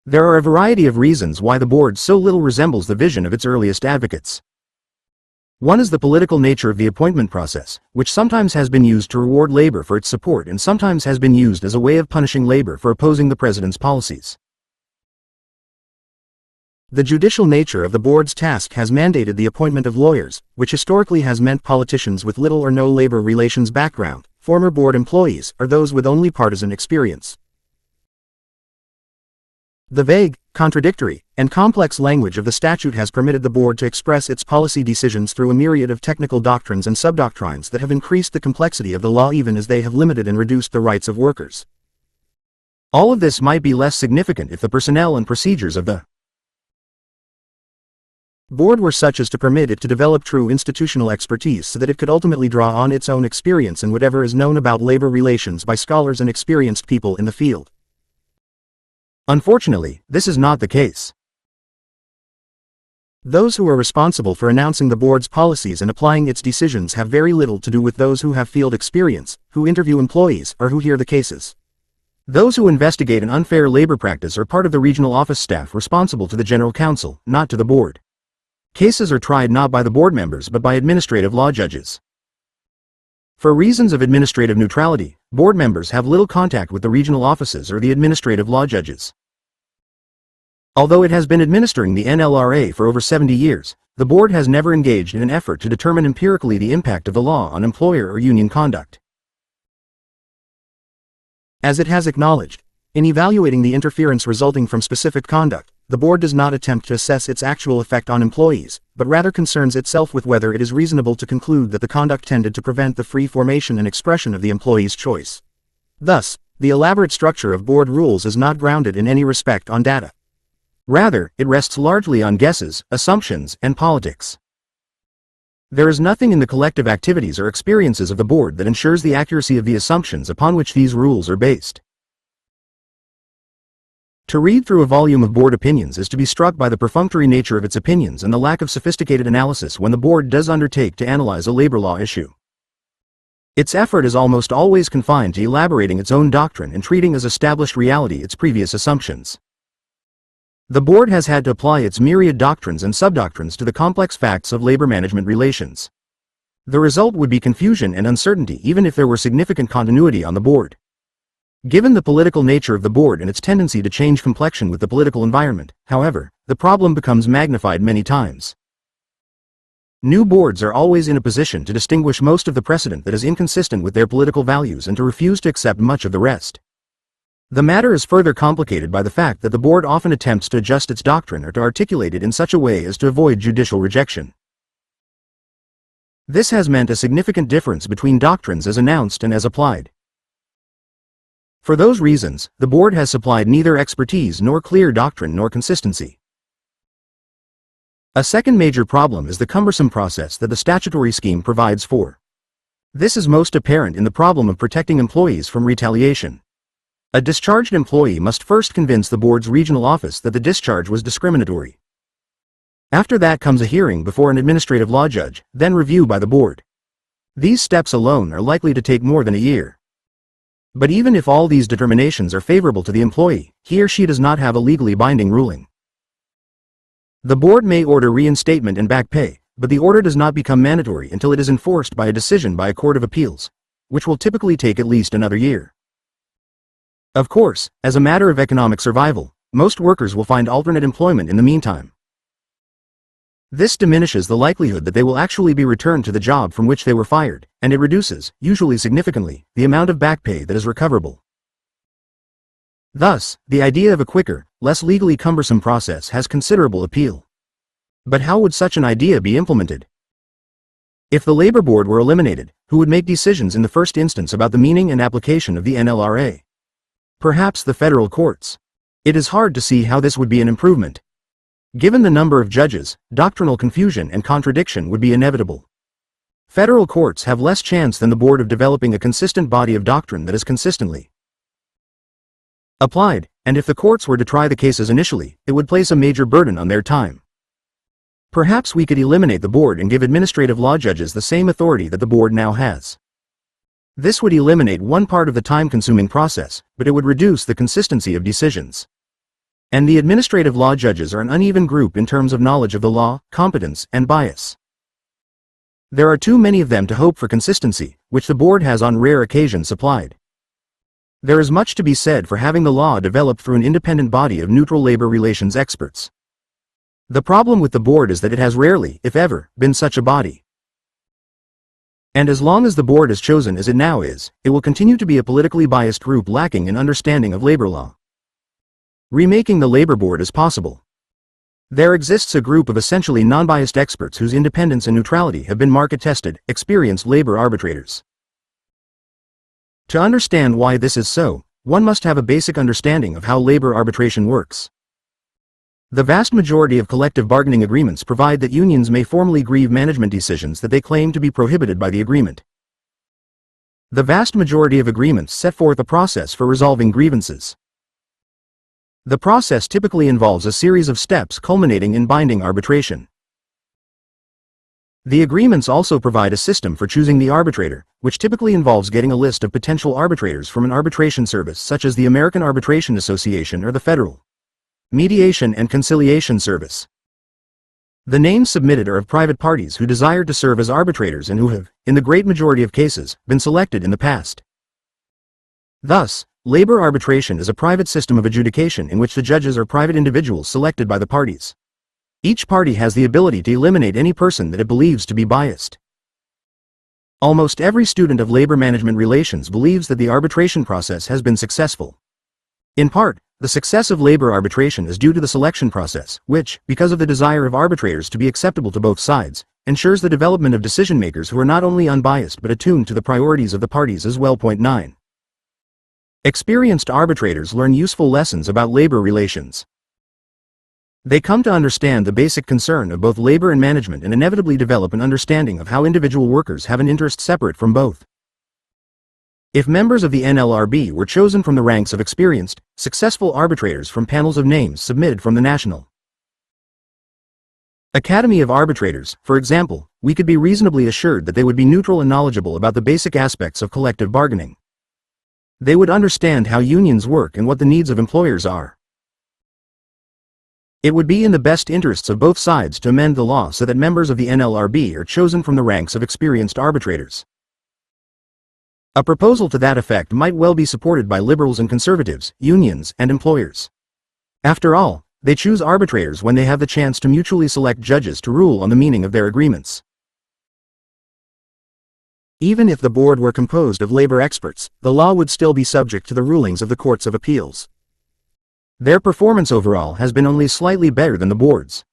There are a variety of reasons why the board so little resembles the vision of its earliest advocates. One is the political nature of the appointment process, which sometimes has been used to reward labor for its support and sometimes has been used as a way of punishing labor for opposing the president's policies. The judicial nature of the board's task has mandated the appointment of lawyers, which historically has meant politicians with little or no labor relations background, former board employees, or those with only partisan experience. The vague, contradictory, and complex language of the statute has permitted the board to express its policy decisions through a myriad of technical doctrines and subdoctrines that have increased the complexity of the law even as they have limited and reduced the rights of workers. All of this might be less significant if the personnel and procedures of the board were such as to permit it to develop true institutional expertise so that it could ultimately draw on its own experience and whatever is known about labor relations by scholars and experienced people in the field. Unfortunately, this is not the case. Those who are responsible for announcing the board's policies and applying its decisions have very little to do with those who have field experience, who interview employees, or who hear the cases. Those who investigate an unfair labor practice are part of the regional office staff responsible to the general counsel, not to the board. Cases are tried not by the board members but by administrative law judges. For reasons of administrative neutrality, board members have little contact with the regional offices or the administrative law judges. Although it has been administering the NLRA for over 70 years, the board has never engaged in an effort to determine empirically the impact of the law on employer or union conduct. As it has acknowledged, in evaluating the interference resulting from specific conduct, the board does not attempt to assess its actual effect on employees, but rather concerns itself with whether it is reasonable to conclude that the conduct tended to prevent the free formation and expression of the employee's choice. Thus, the elaborate structure of board rules is not grounded in any respect on data. Rather, it rests largely on guesses, assumptions, and politics. There is nothing in the collective activities or experiences of the board that ensures the accuracy of the assumptions upon which these rules are based. To read through a volume of board opinions is to be struck by the perfunctory nature of its opinions and the lack of sophisticated analysis when the board does undertake to analyze a labor law issue. Its effort is almost always confined to elaborating its own doctrine and treating as established reality its previous assumptions. The board has had to apply its myriad doctrines and subdoctrines to the complex facts of labor management relations. The result would be confusion and uncertainty even if there were significant continuity on the board. Given the political nature of the board and its tendency to change complexion with the political environment, however, the problem becomes magnified many times. New boards are always in a position to distinguish most of the precedent that is inconsistent with their political values and to refuse to accept much of the rest. The matter is further complicated by the fact that the board often attempts to adjust its doctrine or to articulate it in such a way as to avoid judicial rejection. This has meant a significant difference between doctrines as announced and as applied. For those reasons, the board has supplied neither expertise nor clear doctrine nor consistency. A second major problem is the cumbersome process that the statutory scheme provides for. This is most apparent in the problem of protecting employees from retaliation. A discharged employee must first convince the board's regional office that the discharge was discriminatory. After that comes a hearing before an administrative law judge, then review by the board. These steps alone are likely to take more than a year. But even if all these determinations are favorable to the employee, he or she does not have a legally binding ruling. The board may order reinstatement and back pay, but the order does not become mandatory until it is enforced by a decision by a court of appeals, which will typically take at least another year. Of course, as a matter of economic survival, most workers will find alternate employment in the meantime. This diminishes the likelihood that they will actually be returned to the job from which they were fired, and it reduces, usually significantly, the amount of back pay that is recoverable. Thus, the idea of a quicker, less legally cumbersome process has considerable appeal. But how would such an idea be implemented? If the labor board were eliminated, who would make decisions in the first instance about the meaning and application of the NLRA? Perhaps the federal courts. It is hard to see how this would be an improvement. Given the number of judges, doctrinal confusion and contradiction would be inevitable. Federal courts have less chance than the board of developing a consistent body of doctrine that is consistently applied, and if the courts were to try the cases initially, it would place a major burden on their time. Perhaps we could eliminate the board and give administrative law judges the same authority that the board now has. This would eliminate one part of the time-consuming process, but it would reduce the consistency of decisions. And the administrative law judges are an uneven group in terms of knowledge of the law, competence, and bias. There are too many of them to hope for consistency, which the board has on rare occasions supplied. There is much to be said for having the law developed through an independent body of neutral labor relations experts. The problem with the board is that it has rarely, if ever, been such a body. And as long as the board is chosen as it now is, it will continue to be a politically biased group lacking in understanding of labor law. Remaking the labor board is possible. There exists a group of essentially non-biased experts whose independence and neutrality have been market-tested, experienced labor arbitrators. To understand why this is so, one must have a basic understanding of how labor arbitration works. The vast majority of collective bargaining agreements provide that unions may formally grieve management decisions that they claim to be prohibited by the agreement. The vast majority of agreements set forth a process for resolving grievances. The process typically involves a series of steps culminating in binding arbitration. The agreements also provide a system for choosing the arbitrator, which typically involves getting a list of potential arbitrators from an arbitration service such as the American Arbitration Association or the Federal Mediation and Conciliation Service. The names submitted are of private parties who desire to serve as arbitrators and who have, in the great majority of cases, been selected in the past. Thus, labor arbitration is a private system of adjudication in which the judges are private individuals selected by the parties. Each party has the ability to eliminate any person that it believes to be biased. Almost every student of labor management relations believes that the arbitration process has been successful. In part, the success of labor arbitration is due to the selection process, which, because of the desire of arbitrators to be acceptable to both sides, ensures the development of decision-makers who are not only unbiased but attuned to the priorities of the parties as well. 9. Experienced arbitrators learn useful lessons about labor relations. They come to understand the basic concern of both labor and management and inevitably develop an understanding of how individual workers have an interest separate from both. If members of the NLRB were chosen from the ranks of experienced, successful arbitrators from panels of names submitted from the National Academy of Arbitrators, for example, we could be reasonably assured that they would be neutral and knowledgeable about the basic aspects of collective bargaining. They would understand how unions work and what the needs of employers are. It would be in the best interests of both sides to amend the law so that members of the NLRB are chosen from the ranks of experienced arbitrators. A proposal to that effect might well be supported by liberals and conservatives, unions, and employers. After all, they choose arbitrators when they have the chance to mutually select judges to rule on the meaning of their agreements. Even if the board were composed of labor experts, the law would still be subject to the rulings of the courts of appeals. Their performance overall has been only slightly better than the board's.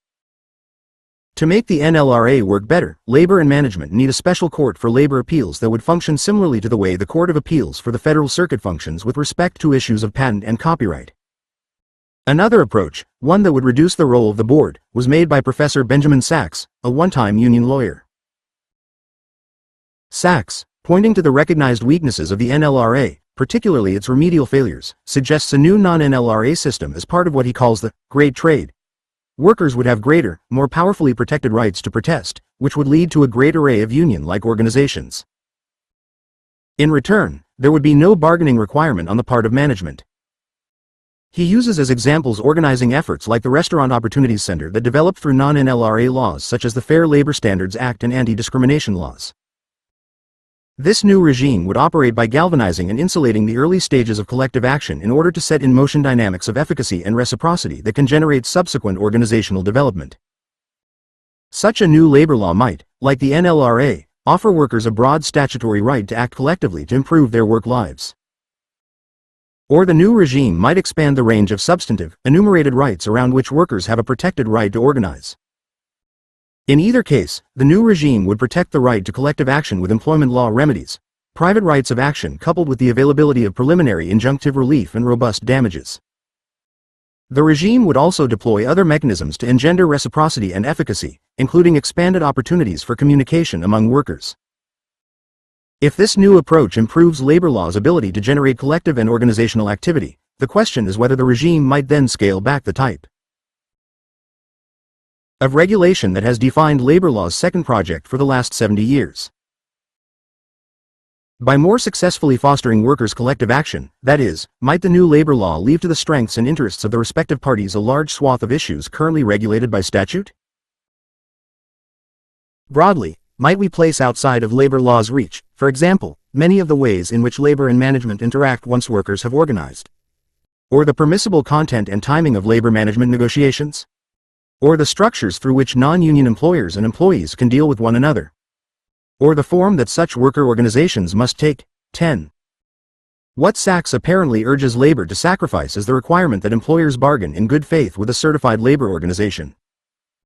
To make the NLRA work better, labor and management need a special court for labor appeals that would function similarly to the way the Court of Appeals for the Federal Circuit functions with respect to issues of patent and copyright. Another approach, one that would reduce the role of the board, was made by Professor Benjamin Sachs, a one-time union lawyer. Sachs, pointing to the recognized weaknesses of the NLRA, particularly its remedial failures, suggests a new non-NLRA system as part of what he calls the Great Trade. Workers would have greater, more powerfully protected rights to protest, which would lead to a great array of union-like organizations. In return, there would be no bargaining requirement on the part of management. He uses as examples organizing efforts like the Restaurant Opportunities Center that developed through non-NLRA laws such as the Fair Labor Standards Act and anti-discrimination laws. This new regime would operate by galvanizing and insulating the early stages of collective action in order to set in motion dynamics of efficacy and reciprocity that can generate subsequent organizational development. Such a new labor law might, like the NLRA, offer workers a broad statutory right to act collectively to improve their work lives. Or the new regime might expand the range of substantive, enumerated rights around which workers have a protected right to organize. In either case, the new regime would protect the right to collective action with employment law remedies, private rights of action coupled with the availability of preliminary injunctive relief and robust damages. The regime would also deploy other mechanisms to engender reciprocity and efficacy, including expanded opportunities for communication among workers. If this new approach improves labor law's ability to generate collective and organizational activity, the question is whether the regime might then scale back the type of regulation that has defined labor law's second project for the last 70 years. By more successfully fostering workers' collective action, that is, might the new labor law leave to the strengths and interests of the respective parties a large swath of issues currently regulated by statute? Broadly, might we place outside of labor law's reach, for example, many of the ways in which labor and management interact once workers have organized? Or the permissible content and timing of labor management negotiations? Or the structures through which non-union employers and employees can deal with one another? Or the form that such worker organizations must take. 10. What Sachs apparently urges labor to sacrifice is the requirement that employers bargain in good faith with a certified labor organization.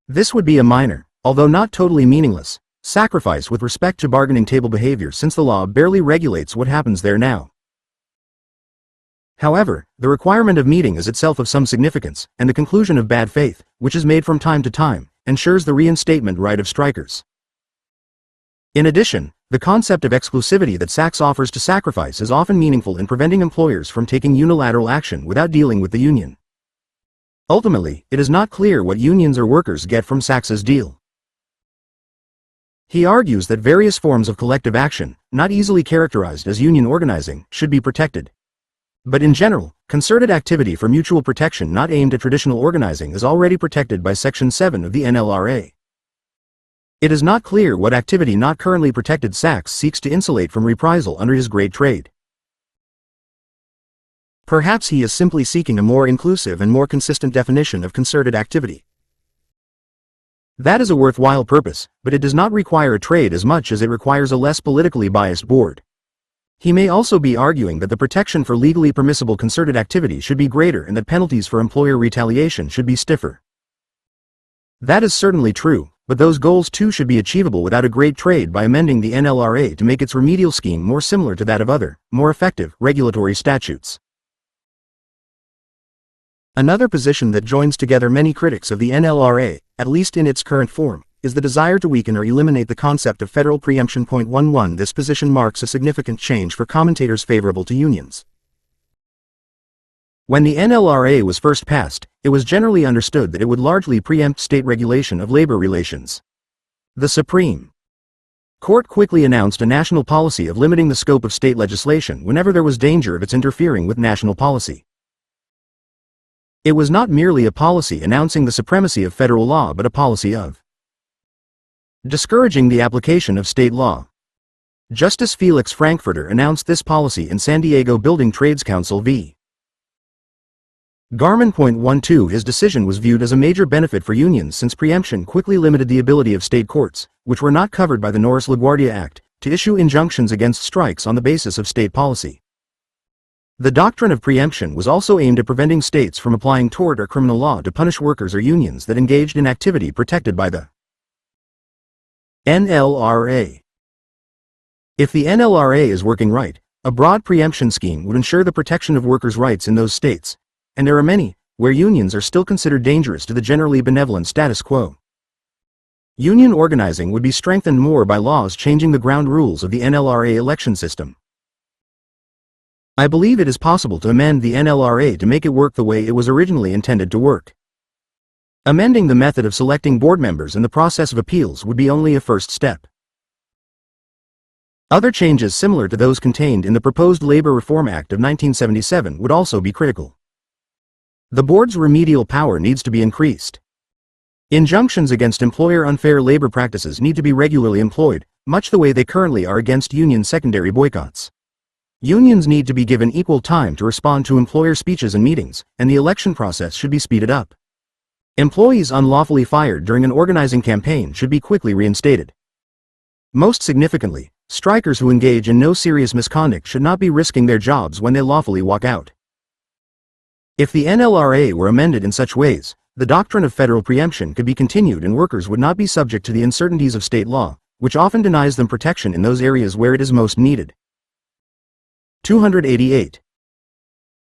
This would be a minor, although not totally meaningless, sacrifice with respect to bargaining table behavior since the law barely regulates what happens there now. However, the requirement of meeting is itself of some significance, and the conclusion of bad faith, which is made from time to time, ensures the reinstatement right of strikers. In addition, the concept of exclusivity that Sachs offers to sacrifice is often meaningful in preventing employers from taking unilateral action without dealing with the union. Ultimately, it is not clear what unions or workers get from Sachs's deal. He argues that various forms of collective action, not easily characterized as union organizing, should be protected. But in general, concerted activity for mutual protection not aimed at traditional organizing is already protected by Section 7 of the NLRA. It is not clear what activity not currently protected Sachs seeks to insulate from reprisal under his Great Trade. Perhaps he is simply seeking a more inclusive and more consistent definition of concerted activity. That is a worthwhile purpose, but it does not require a trade as much as it requires a less politically biased board. He may also be arguing that the protection for legally permissible concerted activity should be greater and that penalties for employer retaliation should be stiffer. That is certainly true, but those goals too should be achievable without a great trade by amending the NLRA to make its remedial scheme more similar to that of other, more effective, regulatory statutes. Another position that joins together many critics of the NLRA, at least in its current form, is the desire to weaken or eliminate the concept of federal preemption. 11. This position marks a significant change for commentators favorable to unions. When the NLRA was first passed, it was generally understood that it would largely preempt state regulation of labor relations. The Supreme Court quickly announced a national policy of limiting the scope of state legislation whenever there was danger of its interfering with national policy. It was not merely a policy announcing the supremacy of federal law but a policy of discouraging the application of state law. Justice Felix Frankfurter announced this policy in San Diego Building Trades Council v. Garmin. 12. His decision was viewed as a major benefit for unions since preemption quickly limited the ability of state courts, which were not covered by the Norris-LaGuardia Act, to issue injunctions against strikes on the basis of state policy. The doctrine of preemption was also aimed at preventing states from applying tort or criminal law to punish workers or unions that engaged in activity protected by the NLRA. If the NLRA is working right, a broad preemption scheme would ensure the protection of workers' rights in those states, and there are many, where unions are still considered dangerous to the generally benevolent status quo. Union organizing would be strengthened more by laws changing the ground rules of the NLRA election system. I believe it is possible to amend the NLRA to make it work the way it was originally intended to work. Amending the method of selecting board members and the process of appeals would be only a first step. Other changes similar to those contained in the proposed Labor Reform Act of 1977 would also be critical. The board's remedial power needs to be increased. Injunctions against employer unfair labor practices need to be regularly employed, much the way they currently are against union secondary boycotts. Unions need to be given equal time to respond to employer speeches and meetings, and the election process should be speeded up. Employees unlawfully fired during an organizing campaign should be quickly reinstated. Most significantly, strikers who engage in no serious misconduct should not be risking their jobs when they lawfully walk out. If the NLRA were amended in such ways, the doctrine of federal preemption could be continued and workers would not be subject to the uncertainties of state law, which often denies them protection in those areas where it is most needed. 288.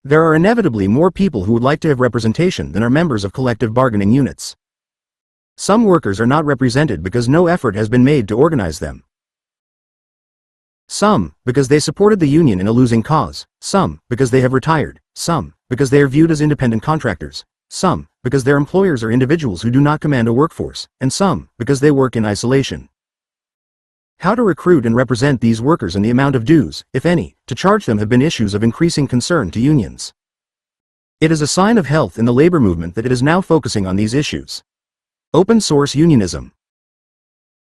There are inevitably more people who would like to have representation than are members of collective bargaining units. Some workers are not represented because no effort has been made to organize them. Some, because they supported the union in a losing cause, some, because they have retired, some, because they are viewed as independent contractors, some, because their employers are individuals who do not command a workforce, and some, because they work in isolation. How to recruit and represent these workers and the amount of dues, if any, to charge them have been issues of increasing concern to unions. It is a sign of health in the labor movement that it is now focusing on these issues. Open source unionism.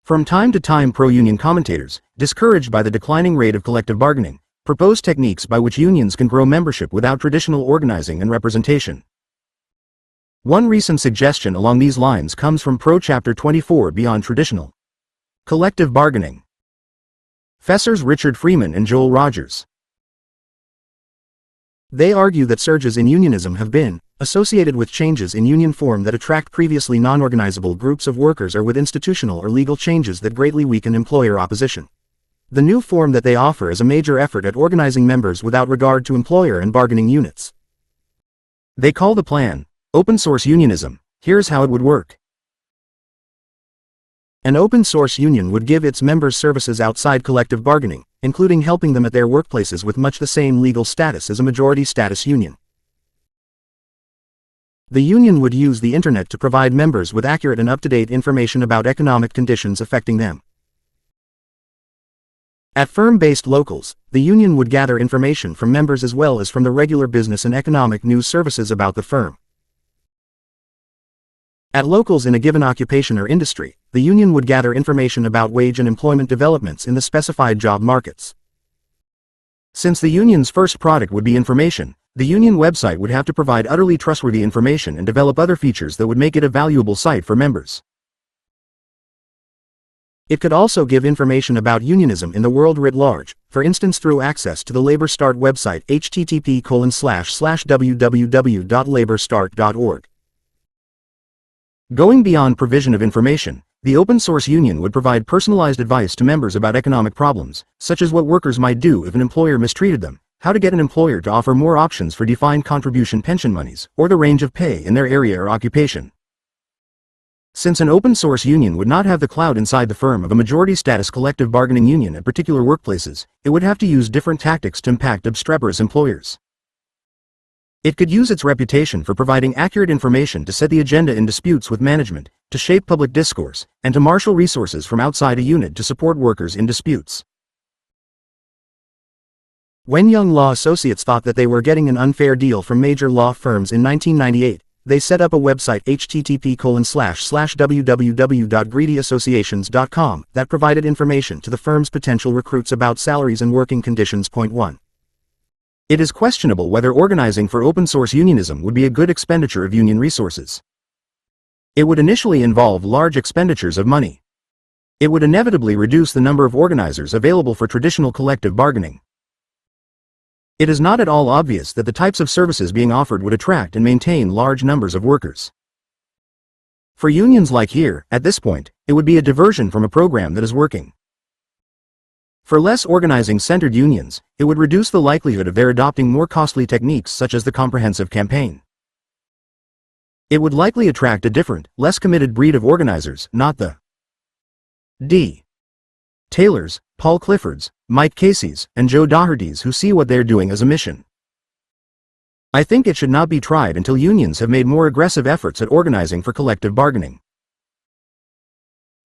From time to time pro-union commentators, discouraged by the declining rate of collective bargaining, propose techniques by which unions can grow membership without traditional organizing and representation. One recent suggestion along these lines comes from Pro-Chapter 24 Beyond Traditional Collective Bargaining. Fessers Richard Freeman and Joel Rogers. They argue that surges in unionism have been associated with changes in union form that attract previously non-organizable groups of workers or with institutional or legal changes that greatly weaken employer opposition. The new form that they offer is a major effort at organizing members without regard to employer and bargaining units. They call the plan open source unionism. Here's how it would work. An open-source union would give its members services outside collective bargaining, including helping them at their workplaces with much the same legal status as a majority-status union. The union would use the internet to provide members with accurate and up-to-date information about economic conditions affecting them. At firm-based locals, the union would gather information from members as well as from the regular business and economic news services about the firm. At locals in a given occupation or industry, the union would gather information about wage and employment developments in the specified job markets. Since the union's first product would be information, the union website would have to provide utterly trustworthy information and develop other features that would make it a valuable site for members. It could also give information about unionism in the world writ large, for instance through access to the Labor Start website http://www.laborstart.org. Going beyond provision of information, the open-source union would provide personalized advice to members about economic problems, such as what workers might do if an employer mistreated them, how to get an employer to offer more options for defined contribution pension monies, or the range of pay in their area or occupation. Since an open-source union would not have the clout inside the firm of a majority-status collective bargaining union at particular workplaces, it would have to use different tactics to impact obstreperous employers. It could use its reputation for providing accurate information to set the agenda in disputes with management, to shape public discourse, and to marshal resources from outside a unit to support workers in disputes. When young law associates thought that they were getting an unfair deal from major law firms in 1998, they set up a website http://www.greedyassociations.com that provided information to the firm's potential recruits about salaries and working conditions. 1. It is questionable whether organizing for open-source unionism would be a good expenditure of union resources. It would initially involve large expenditures of money. It would inevitably reduce the number of organizers available for traditional collective bargaining. It is not at all obvious that the types of services being offered would attract and maintain large numbers of workers. For unions like here, at this point, it would be a diversion from a program that is working. For less organizing-centered unions, it would reduce the likelihood of their adopting more costly techniques such as the comprehensive campaign. It would likely attract a different, less committed breed of organizers, not the D. Taylors, Paul Cliffords, Mike Caseys, and Joe Dohertys who see what they're doing as a mission. I think it should not be tried until unions have made more aggressive efforts at organizing for collective bargaining.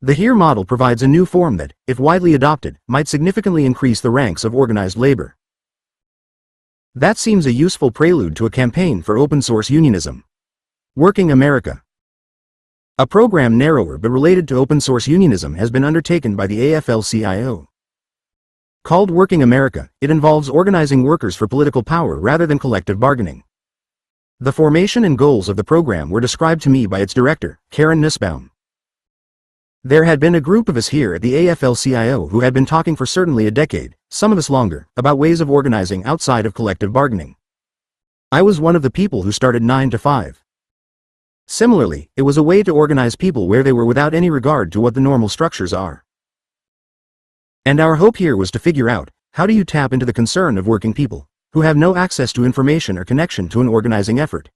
The HERE model provides a new form that, if widely adopted, might significantly increase the ranks of organized labor. That seems a useful prelude to a campaign for open-source unionism. Working America. A program narrower but related to open-source unionism has been undertaken by the AFL-CIO. Called Working America, it involves organizing workers for political power rather than collective bargaining. The formation and goals of the program were described to me by its director, Karen Nussbaum. There had been a group of us here at the AFL-CIO who had been talking for certainly a decade, some of us longer, about ways of organizing outside of collective bargaining. I was one of the people who started 9 to 5. Similarly, it was a way to organize people where they were without any regard to what the normal structures are. And our hope here was to figure out, how do you tap into the concern of working people, who have no access to information or connection to an organizing effort?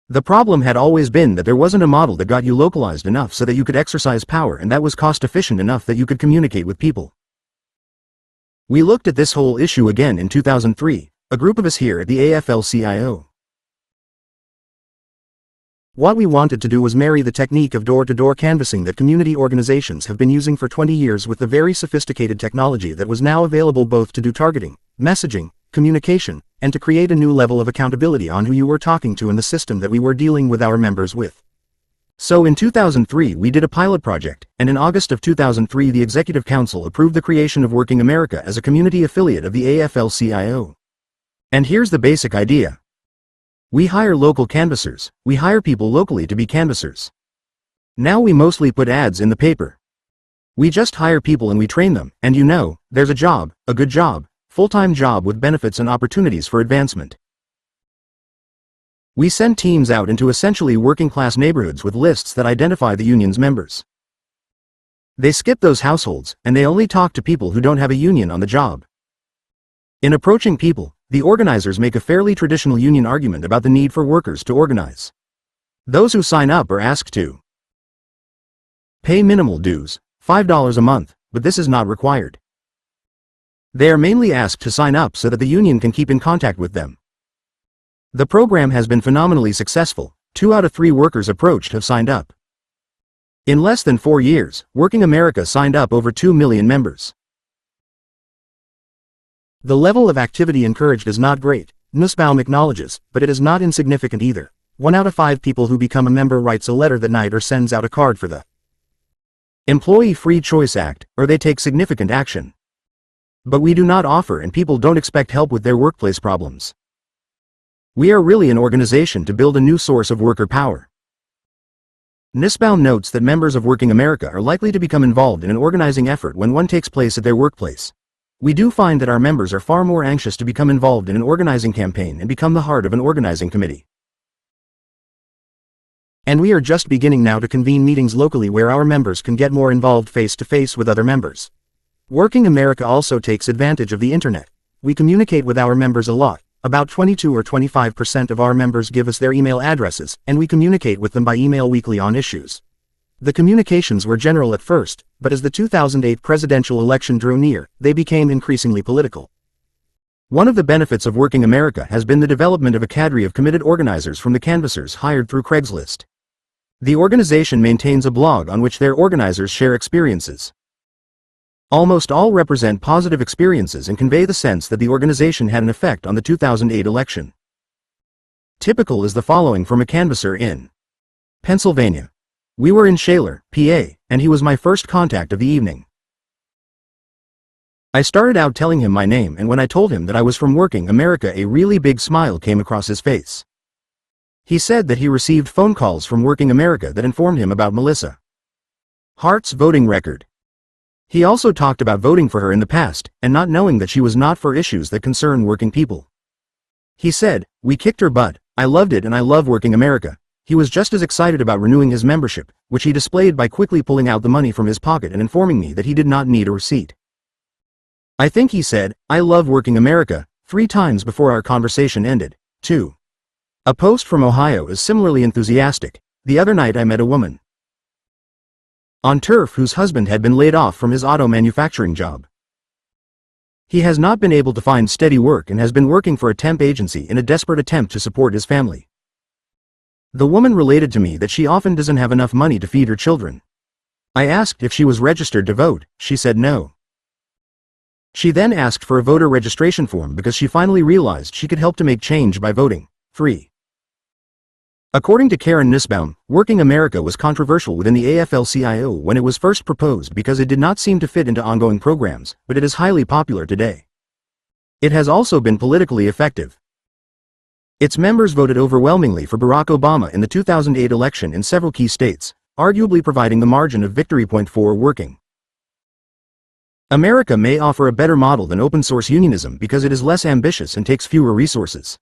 The problem had always been that there wasn't a model that got you localized enough so that you could exercise power and that was cost efficient enough that you could communicate with people. We looked at this whole issue again in 2003, a group of us here at the AFL-CIO. What we wanted to do was marry the technique of door-to-door canvassing that community organizations have been using for 20 years with the very sophisticated technology that was now available both to do targeting, messaging, communication, and to create a new level of accountability on who you were talking to in the system that we were dealing with our members with. So in 2003 we did a pilot project, and in August of 2003 the Executive Council approved the creation of Working America as a community affiliate of the AFL-CIO. And here's the basic idea. We hire local canvassers, we hire people locally to be canvassers. Now we mostly put ads in the paper. We just hire people and we train them, and you know, there's a job, a good job, full-time job with benefits and opportunities for advancement. We send teams out into essentially working-class neighborhoods with lists that identify the union's members. They skip those households, and they only talk to people who don't have a union on the job. In approaching people, the organizers make a fairly traditional union argument about the need for workers to organize. Those who sign up are asked to pay minimal dues, $5 a month, but this is not required. They are mainly asked to sign up so that the union can keep in contact with them. The program has been phenomenally successful. 2 out of 3 workers approached have signed up. In less than 4 years, Working America signed up over 2 million members. The level of activity encouraged is not great, Nussbaum acknowledges, but it is not insignificant either. 1 out of 5 people who become a member writes a letter that night or sends out a card for the Employee Free Choice Act, or they take significant action. But we do not offer and people don't expect help with their workplace problems. We are really an organization to build a new source of worker power. Nussbaum notes that members of Working America are likely to become involved in an organizing effort when one takes place at their workplace. We do find that our members are far more anxious to become involved in an organizing campaign and become the heart of an organizing committee. And we are just beginning now to convene meetings locally where our members can get more involved face-to-face with other members. Working America also takes advantage of the internet. We communicate with our members a lot. About 22 or 25% of our members give us their email addresses, and we communicate with them by email weekly on issues. The communications were general at first, but as the 2008 presidential election drew near, they became increasingly political. One of the benefits of Working America has been the development of a cadre of committed organizers from the canvassers hired through Craigslist. The organization maintains a blog on which their organizers share experiences. Almost all represent positive experiences and convey the sense that the organization had an effect on the 2008 election. Typical is the following from a canvasser in Pennsylvania. We were in Shaler, PA, and he was my first contact of the evening. I started out telling him my name, and when I told him that I was from Working America, a really big smile came across his face. He said that he received phone calls from Working America that informed him about Melissa. Hart's voting record. He also talked about voting for her in the past, and not knowing that she was not for issues that concern working people. He said, "We kicked her butt, I loved it and I love working America." He was just as excited about renewing his membership, which he displayed by quickly pulling out the money from his pocket and informing me that he did not need a receipt. I think he said, "I love working America," 3 times before our conversation ended. 2. A post from Ohio is similarly enthusiastic. The other night I met a woman on turf whose husband had been laid off from his auto manufacturing job. He has not been able to find steady work and has been working for a temp agency in a desperate attempt to support his family. The woman related to me that she often doesn't have enough money to feed her children. I asked if she was registered to vote. She said no. She then asked for a voter registration form because she finally realized she could help to make change by voting. 3. According to Karen Nussbaum, Working America was controversial within the AFL-CIO when it was first proposed because it did not seem to fit into ongoing programs, but it is highly popular today. It has also been politically effective. Its members voted overwhelmingly for Barack Obama in the 2008 election in several key states, arguably providing the margin of victory. Point 4. Working America may offer a better model than open-source unionism because it is less ambitious and takes fewer resources.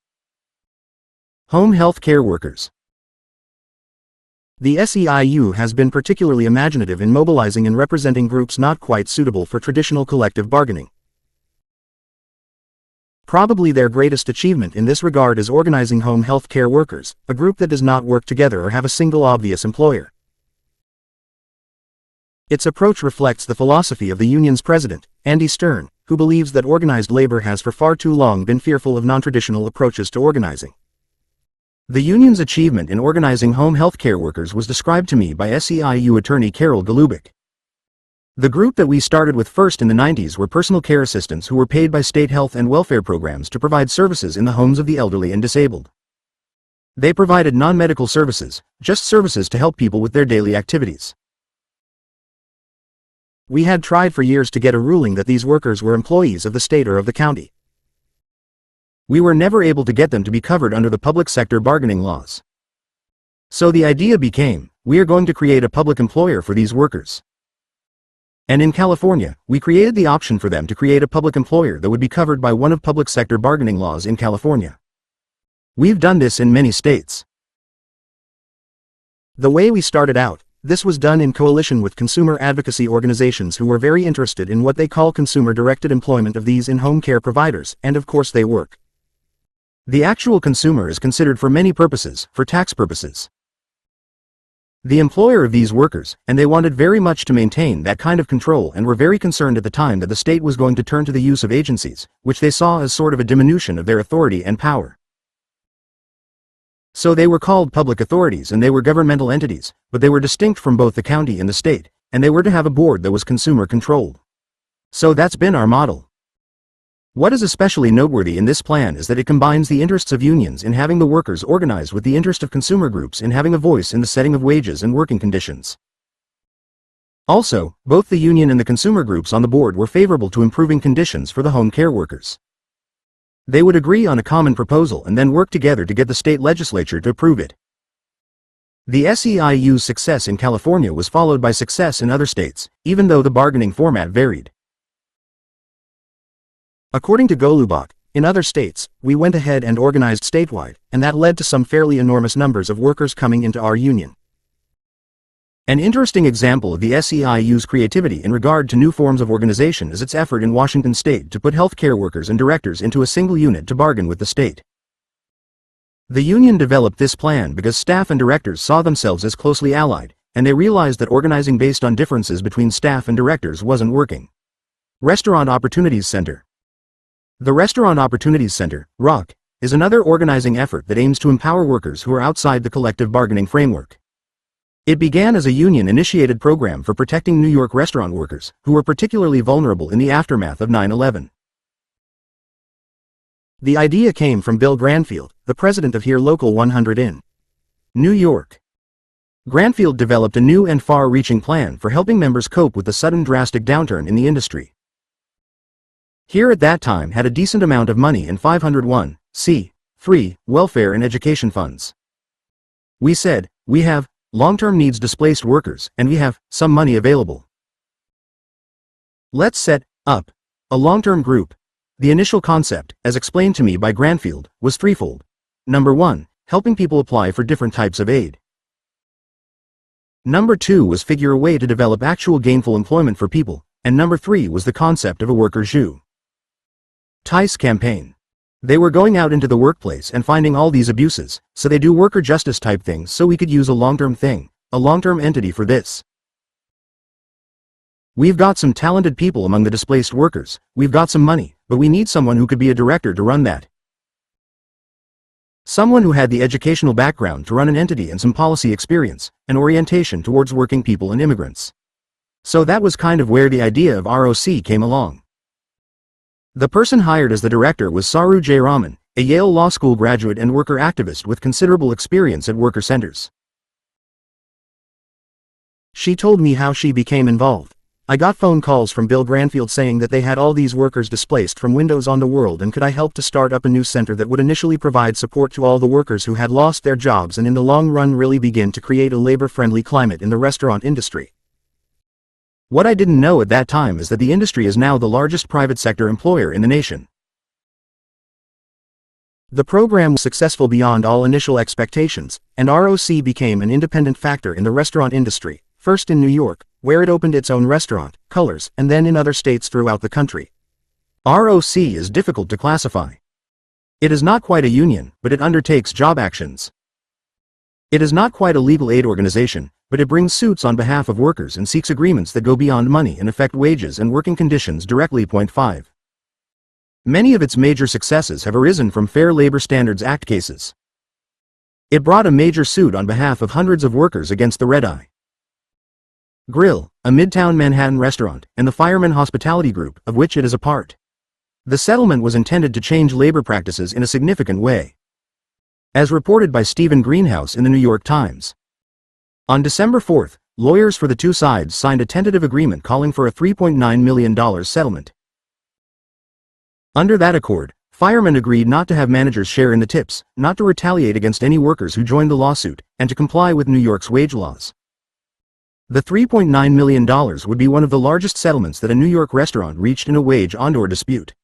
Home health care workers. The SEIU has been particularly imaginative in mobilizing and representing groups not quite suitable for traditional collective bargaining. Probably their greatest achievement in this regard is organizing home health care workers, a group that does not work together or have a single obvious employer. Its approach reflects the philosophy of the union's president, Andy Stern, who believes that organized labor has for far too long been fearful of non-traditional approaches to organizing. The union's achievement in organizing home health care workers was described to me by SEIU attorney Carol Golubik. The group that we started with first in the 90s were personal care assistants who were paid by state health and welfare programs to provide services in the homes of the elderly and disabled. They provided non-medical services, just services to help people with their daily activities. We had tried for years to get a ruling that these workers were employees of the state or of the county. We were never able to get them to be covered under the public sector bargaining laws. So the idea became, we are going to create a public employer for these workers. And in California, we created the option for them to create a public employer that would be covered by one of public sector bargaining laws in California. We've done this in many states. The way we started out, this was done in coalition with consumer advocacy organizations who were very interested in what they call consumer-directed employment of these in-home care providers, and of course they work. The actual consumer is considered for many purposes, for tax purposes. The employer of these workers, and they wanted very much to maintain that kind of control and were very concerned at the time that the state was going to turn to the use of agencies, which they saw as sort of a diminution of their authority and power. So they were called public authorities and they were governmental entities, but they were distinct from both the county and the state, and they were to have a board that was consumer controlled. So that's been our model. What is especially noteworthy in this plan is that it combines the interests of unions in having the workers organized with the interest of consumer groups in having a voice in the setting of wages and working conditions. Also, both the union and the consumer groups on the board were favorable to improving conditions for the home care workers. They would agree on a common proposal and then work together to get the state legislature to approve it. The SEIU's success in California was followed by success in other states, even though the bargaining format varied. According to Golubak, in other states, we went ahead and organized statewide, and that led to some fairly enormous numbers of workers coming into our union. An interesting example of the SEIU's creativity in regard to new forms of organization is its effort in Washington state to put healthcare workers and directors into a single unit to bargain with the state. The union developed this plan because staff and directors saw themselves as closely allied, and they realized that organizing based on differences between staff and directors wasn't working. Restaurant Opportunities Center. The Restaurant Opportunities Center, ROC, is another organizing effort that aims to empower workers who are outside the collective bargaining framework. It began as a union-initiated program for protecting New York restaurant workers, who were particularly vulnerable in the aftermath of 9/11. The idea came from Bill Granfield, the president of Here Local 100 in New York. Granfield developed a new and far-reaching plan for helping members cope with the sudden drastic downturn in the industry. Here at that time had a decent amount of money in 501(c)(3) welfare and education funds. We said, we have long-term needs displaced workers, and we have some money available. Let's set up a long-term group. The initial concept, as explained to me by Granfield, was threefold. Number 1, helping people apply for different types of aid. Number 2 was figure a way to develop actual gainful employment for people, and number 3 was the concept of a workers' Jus. Tice campaign. They were going out into the workplace and finding all these abuses, so they do worker justice type things, so we could use a long-term thing, a long-term entity for this. We've got some talented people among the displaced workers, we've got some money, but we need someone who could be a director to run that. Someone who had the educational background to run an entity and some policy experience, and orientation towards working people and immigrants. So that was kind of where the idea of ROC came along. The person hired as the director was Saru J. Raman, a Yale Law School graduate and worker activist with considerable experience at worker centers. She told me how she became involved. I got phone calls from Bill Granfield saying that they had all these workers displaced from windows on the world, and could I help to start up a new center that would initially provide support to all the workers who had lost their jobs and in the long run really begin to create a labor-friendly climate in the restaurant industry. What I didn't know at that time is that the industry is now the largest private sector employer in the nation. The program was successful beyond all initial expectations, and ROC became an independent factor in the restaurant industry, first in New York, where it opened its own restaurant, Colors, and then in other states throughout the country. ROC is difficult to classify. It is not quite a union, but it undertakes job actions. It is not quite a legal aid organization, but it brings suits on behalf of workers and seeks agreements that go beyond money and affect wages and working conditions directly. 5. Many of its major successes have arisen from Fair Labor Standards Act cases. It brought a major suit on behalf of hundreds of workers against the Red Eye Grill, a Midtown Manhattan restaurant, and the Fireman Hospitality Group, of which it is a part. The settlement was intended to change labor practices in a significant way, as reported by Stephen Greenhouse in the New York Times. On December 4, lawyers for the two sides signed a tentative agreement calling for a $3.9 million settlement. Under that accord, firemen agreed not to have managers share in the tips, not to retaliate against any workers who joined the lawsuit, and to comply with New York's wage laws. The $3.9 million would be one of the largest settlements that a New York restaurant reached in a wage-on-door dispute.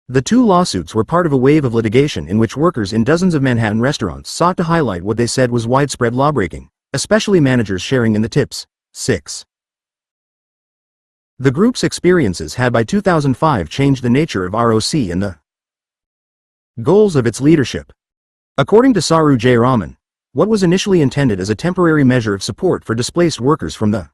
The two lawsuits were part of a wave of litigation in which workers in dozens of Manhattan restaurants sought to highlight what they said was widespread lawbreaking, especially managers sharing in the tips. 6. The group's experiences had by 2005 changed the nature of ROC and the goals of its leadership. According to Saru J. Raman, what was initially intended as a temporary measure of support for displaced workers from the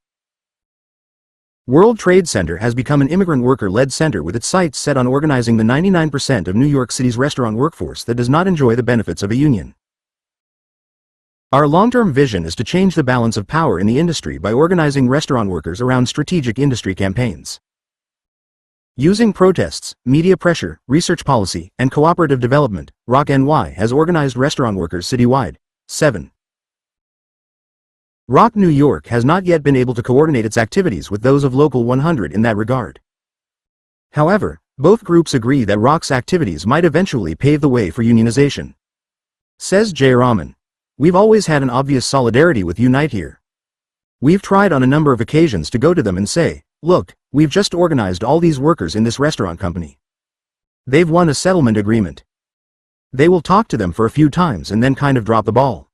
World Trade Center has become an immigrant worker-led center with its sights set on organizing the 99% of New York City's restaurant workforce that does not enjoy the benefits of a union. Our long-term vision is to change the balance of power in the industry by organizing restaurant workers around strategic industry campaigns. Using protests, media pressure, research policy, and cooperative development, ROC NY has organized restaurant workers citywide. 7. ROC New York has not yet been able to coordinate its activities with those of Local 100 in that regard. However, both groups agree that ROC's activities might eventually pave the way for unionization. Says J. Raman, "We've always had an obvious solidarity with Unite here. We've tried on a number of occasions to go to them and say, look, we've just organized all these workers in this restaurant company. They've won a settlement agreement. They will talk to them for a few times and then kind of drop the ball.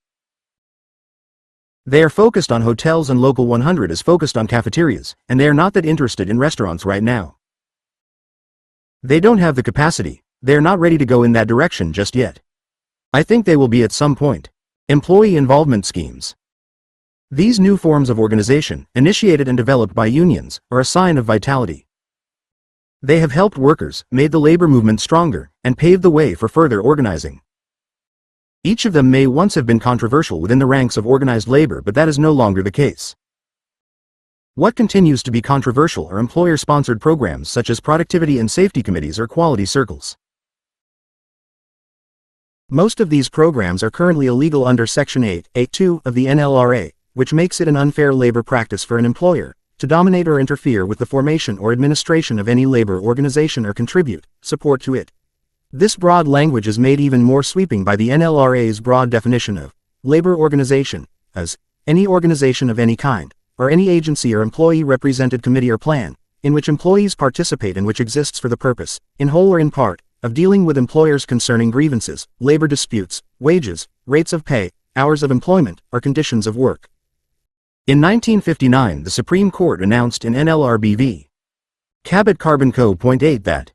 They are focused on hotels and Local 100 is focused on cafeterias, and they are not that interested in restaurants right now. They don't have the capacity, they are not ready to go in that direction just yet. I think they will be at some point." Employee involvement schemes. These new forms of organization, initiated and developed by unions, are a sign of vitality. They have helped workers, made the labor movement stronger, and paved the way for further organizing. Each of them may once have been controversial within the ranks of organized labor, but that is no longer the case. What continues to be controversial are employer-sponsored programs such as productivity and safety committees or quality circles. Most of these programs are currently illegal under Section 8(a)(2) of the NLRA, which makes it an unfair labor practice for an employer to dominate or interfere with the formation or administration of any labor organization or contribute support to it. This broad language is made even more sweeping by the NLRA's broad definition of labor organization, as any organization of any kind, or any agency or employee-represented committee or plan, in which employees participate and which exists for the purpose, in whole or in part, of dealing with employers concerning grievances, labor disputes, wages, rates of pay, hours of employment, or conditions of work. In 1959, the Supreme Court announced in NLRB v. Cabot Carbon Co. .8 that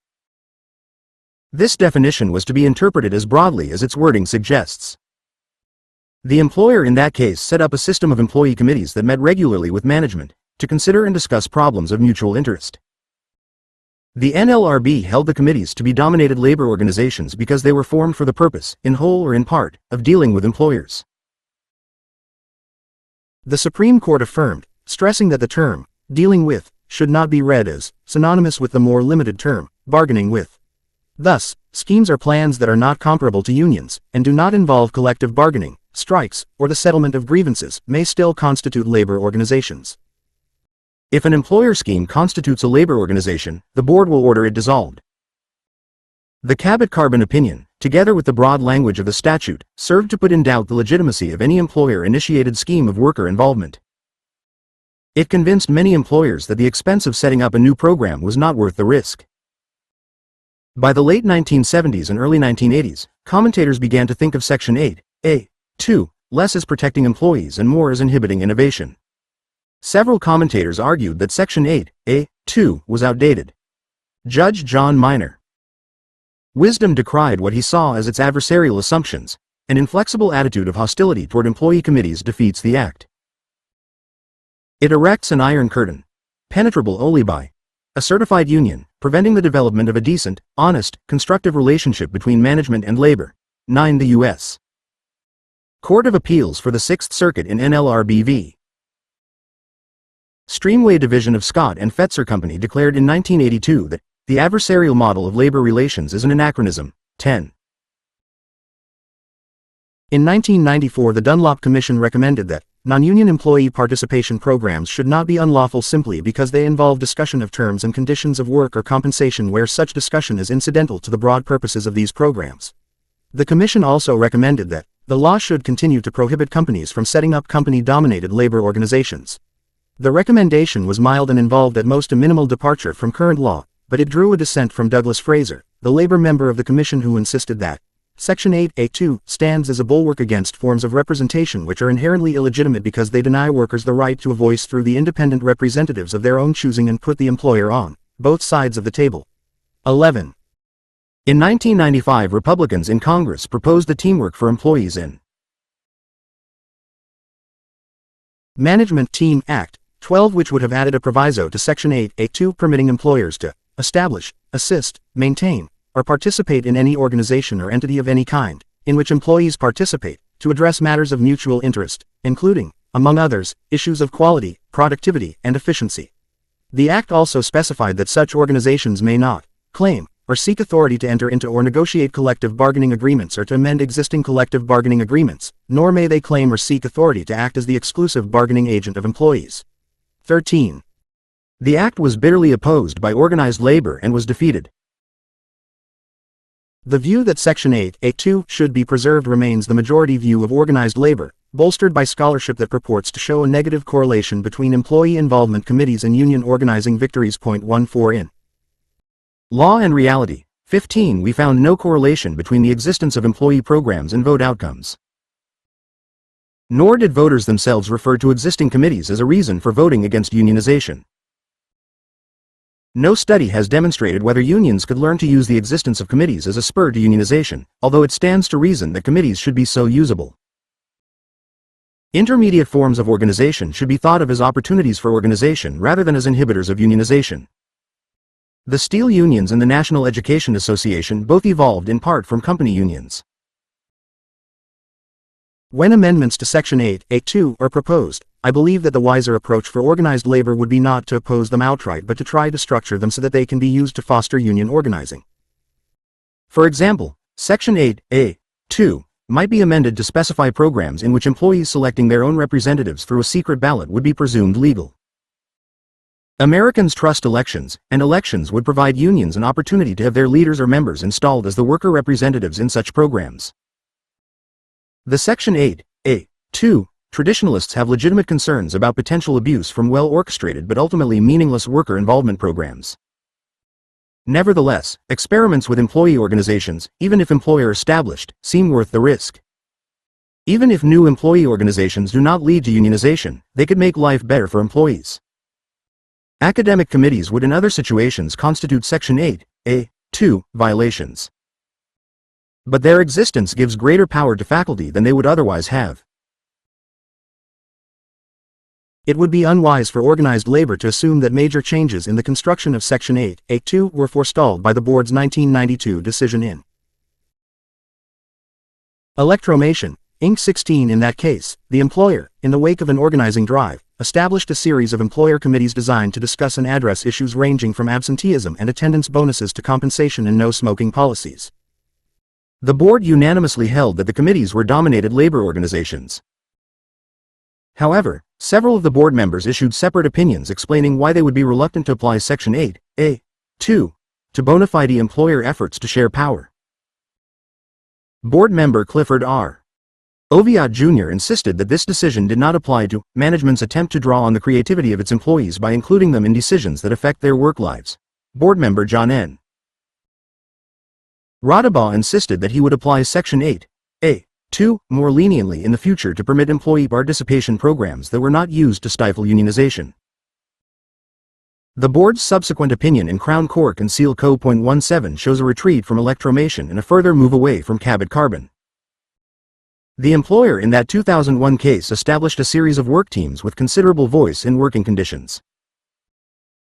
this definition was to be interpreted as broadly as its wording suggests. The employer in that case set up a system of employee committees that met regularly with management to consider and discuss problems of mutual interest. The NLRB held the committees to be dominated labor organizations because they were formed for the purpose, in whole or in part, of dealing with employers. The Supreme Court affirmed, stressing that the term, dealing with, should not be read as synonymous with the more limited term, bargaining with. Thus, schemes or plans that are not comparable to unions, and do not involve collective bargaining, strikes, or the settlement of grievances, may still constitute labor organizations. If an employer scheme constitutes a labor organization, the board will order it dissolved. The Cabot Carbon opinion, together with the broad language of the statute, served to put in doubt the legitimacy of any employer-initiated scheme of worker involvement. It convinced many employers that the expense of setting up a new program was not worth the risk. By the late 1970s and early 1980s, commentators began to think of Section 8(a)(2) less as protecting employees and more as inhibiting innovation. Several commentators argued that Section 8(a)(2) was outdated. Judge John Minor Wisdom decried what he saw as its adversarial assumptions. An inflexible attitude of hostility toward employee committees defeats the act. It erects an iron curtain, penetrable only by a certified union, preventing the development of a decent, honest, constructive relationship between management and labor. 9. The U.S. Court of Appeals for the Sixth Circuit in NLRB v. Streamway Division of Scott and Fetzer Company declared in 1982 that the adversarial model of labor relations is an anachronism. 10. In 1994, the Dunlop Commission recommended that non-union employee participation programs should not be unlawful simply because they involve discussion of terms and conditions of work or compensation where such discussion is incidental to the broad purposes of these programs. The Commission also recommended that the law should continue to prohibit companies from setting up company-dominated labor organizations. The recommendation was mild and involved at most a minimal departure from current law, but it drew a dissent from Douglas Fraser, the labor member of the Commission, who insisted that Section 8(a)(2) stands as a bulwark against forms of representation which are inherently illegitimate because they deny workers the right to a voice through the independent representatives of their own choosing and put the employer on both sides of the table. 11. In 1995, Republicans in Congress proposed the Teamwork for Employees in Management Team Act 12, which would have added a proviso to Section 8(a)(2 permitting employers to establish, assist, maintain, or participate in any organization or entity of any kind, in which employees participate, to address matters of mutual interest, including, among others, issues of quality, productivity, and efficiency. The Act also specified that such organizations may not claim or seek authority to enter into or negotiate collective bargaining agreements or to amend existing collective bargaining agreements, nor may they claim or seek authority to act as the exclusive bargaining agent of employees. 13. The Act was bitterly opposed by organized labor and was defeated. The view that Section 8(a)(2 should be preserved remains the majority view of organized labor, bolstered by scholarship that purports to show a negative correlation between employee involvement committees and union organizing victories. 14 In Law and Reality. 15. We found no correlation between the existence of employee programs and vote outcomes. Nor did voters themselves refer to existing committees as a reason for voting against unionization. No study has demonstrated whether unions could learn to use the existence of committees as a spur to unionization, although it stands to reason that committees should be so usable. Intermediate forms of organization should be thought of as opportunities for organization rather than as inhibitors of unionization. The steel unions and the National Education Association both evolved in part from company unions. When amendments to Section 8(a)(2 are proposed, I believe that the wiser approach for organized labor would be not to oppose them outright but to try to structure them so that they can be used to foster union organizing. For example, Section 8(a)(2 might be amended to specify programs in which employees selecting their own representatives through a secret ballot would be presumed legal. Americans trust elections, and elections would provide unions an opportunity to have their leaders or members installed as the worker representatives in such programs. The Section 8(a)(2 traditionalists have legitimate concerns about potential abuse from well-orchestrated but ultimately meaningless worker involvement programs. Nevertheless, experiments with employee organizations, even if employer-established, seem worth the risk. Even if new employee organizations do not lead to unionization, they could make life better for employees. Academic committees would in other situations constitute Section 8(a)(2) violations. But their existence gives greater power to faculty than they would otherwise have. It would be unwise for organized labor to assume that major changes in the construction of Section 8(a)(2) were forestalled by the board's 1992 decision in Electromation, Inc. 16. In that case, the employer, in the wake of an organizing drive, established a series of employer committees designed to discuss and address issues ranging from absenteeism and attendance bonuses to compensation and no-smoking policies. The board unanimously held that the committees were dominated labor organizations. However, several of the board members issued separate opinions explaining why they would be reluctant to apply Section 8(a)(2) to bona fide employer efforts to share power. Board member Clifford R. Oviatt Jr. insisted that this decision did not apply to management's attempt to draw on the creativity of its employees by including them in decisions that affect their work lives. Board member John N. Rodabaugh insisted that he would apply Section 8(a)(2) more leniently in the future to permit employee participation programs that were not used to stifle unionization. The board's subsequent opinion in Crown Cork and Seal Co. .17 shows a retreat from electromation and a further move away from Cabot Carbon. The employer in that 2001 case established a series of work teams with considerable voice in working conditions.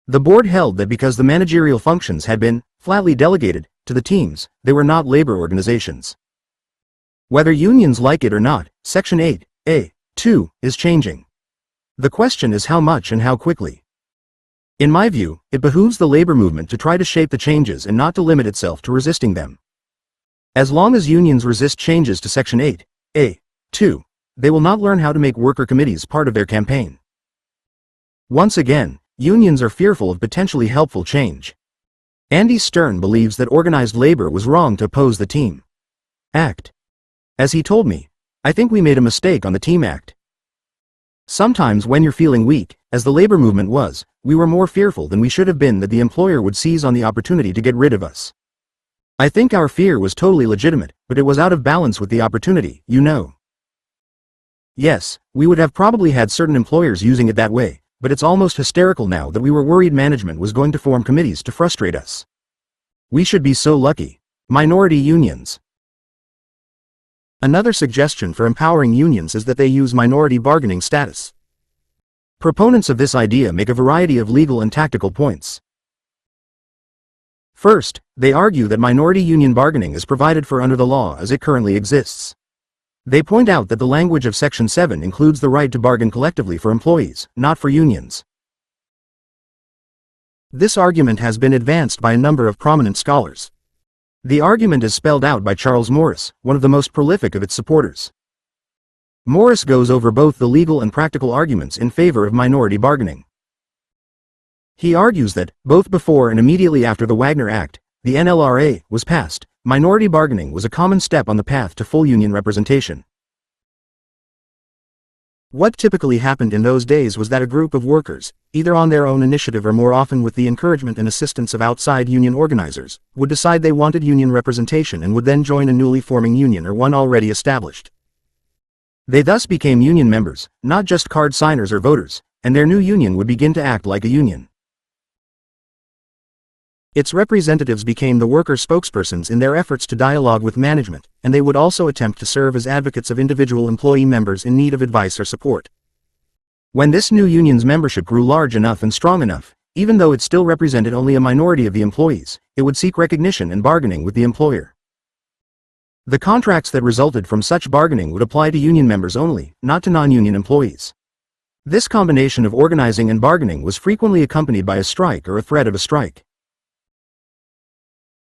The board held that because the managerial functions had been flatly delegated to the teams, they were not labor organizations. Whether unions like it or not, Section 8(a)(2) is changing. The question is how much and how quickly. In my view, it behooves the labor movement to try to shape the changes and not to limit itself to resisting them. As long as unions resist changes to Section 8(a)(2), they will not learn how to make worker committees part of their campaign. Once again, unions are fearful of potentially helpful change. Andy Stern believes that organized labor was wrong to oppose the Team Act. As he told me, "I think we made a mistake on the Team Act. Sometimes when you're feeling weak, as the labor movement was, we were more fearful than we should have been that the employer would seize on the opportunity to get rid of us. I think our fear was totally legitimate, but it was out of balance with the opportunity, you know. Yes, we would have probably had certain employers using it that way, but it's almost hysterical now that we were worried management was going to form committees to frustrate us. We should be so lucky. Minority unions." Another suggestion for empowering unions is that they use minority bargaining status. Proponents of this idea make a variety of legal and tactical points. First, they argue that minority union bargaining is provided for under the law as it currently exists. They point out that the language of Section 7 includes the right to bargain collectively for employees, not for unions. This argument has been advanced by a number of prominent scholars. The argument is spelled out by Charles Morris, one of the most prolific of its supporters. Morris goes over both the legal and practical arguments in favor of minority bargaining. He argues that, both before and immediately after the Wagner Act, the NLRA, was passed, minority bargaining was a common step on the path to full union representation. What typically happened in those days was that a group of workers, either on their own initiative or more often with the encouragement and assistance of outside union organizers, would decide they wanted union representation and would then join a newly forming union or one already established. They thus became union members, not just card signers or voters, and their new union would begin to act like a union. Its representatives became the worker spokespersons in their efforts to dialogue with management, and they would also attempt to serve as advocates of individual employee members in need of advice or support. When this new union's membership grew large enough and strong enough, even though it still represented only a minority of the employees, it would seek recognition and bargaining with the employer. The contracts that resulted from such bargaining would apply to union members only, not to non-union employees. This combination of organizing and bargaining was frequently accompanied by a strike or a threat of a strike.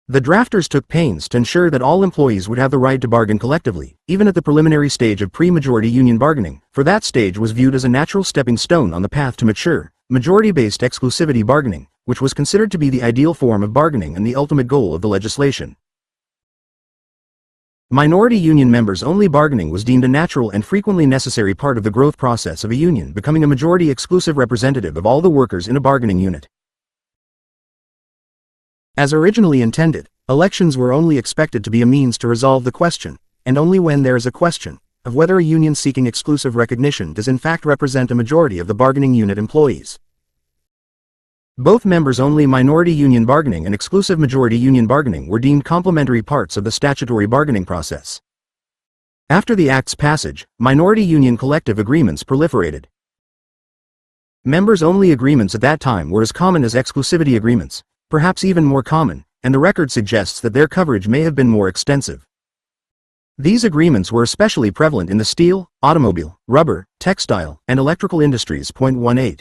The drafters took pains to ensure that all employees would have the right to bargain collectively, even at the preliminary stage of pre-majority union bargaining, for that stage was viewed as a natural stepping stone on the path to mature, majority-based exclusivity bargaining, which was considered to be the ideal form of bargaining and the ultimate goal of the legislation. Minority union members-only bargaining was deemed a natural and frequently necessary part of the growth process of a union, becoming a majority exclusive representative of all the workers in a bargaining unit. As originally intended, elections were only expected to be a means to resolve the question, and only when there is a question, of whether a union seeking exclusive recognition does in fact represent a majority of the bargaining unit employees. Both members-only minority union bargaining and exclusive majority union bargaining were deemed complementary parts of the statutory bargaining process. After the Act's passage, minority union collective agreements proliferated. Members-only agreements at that time were as common as exclusivity agreements, perhaps even more common, and the record suggests that their coverage may have been more extensive. These agreements were especially prevalent in the steel, automobile, rubber, textile, and electrical industries. 18.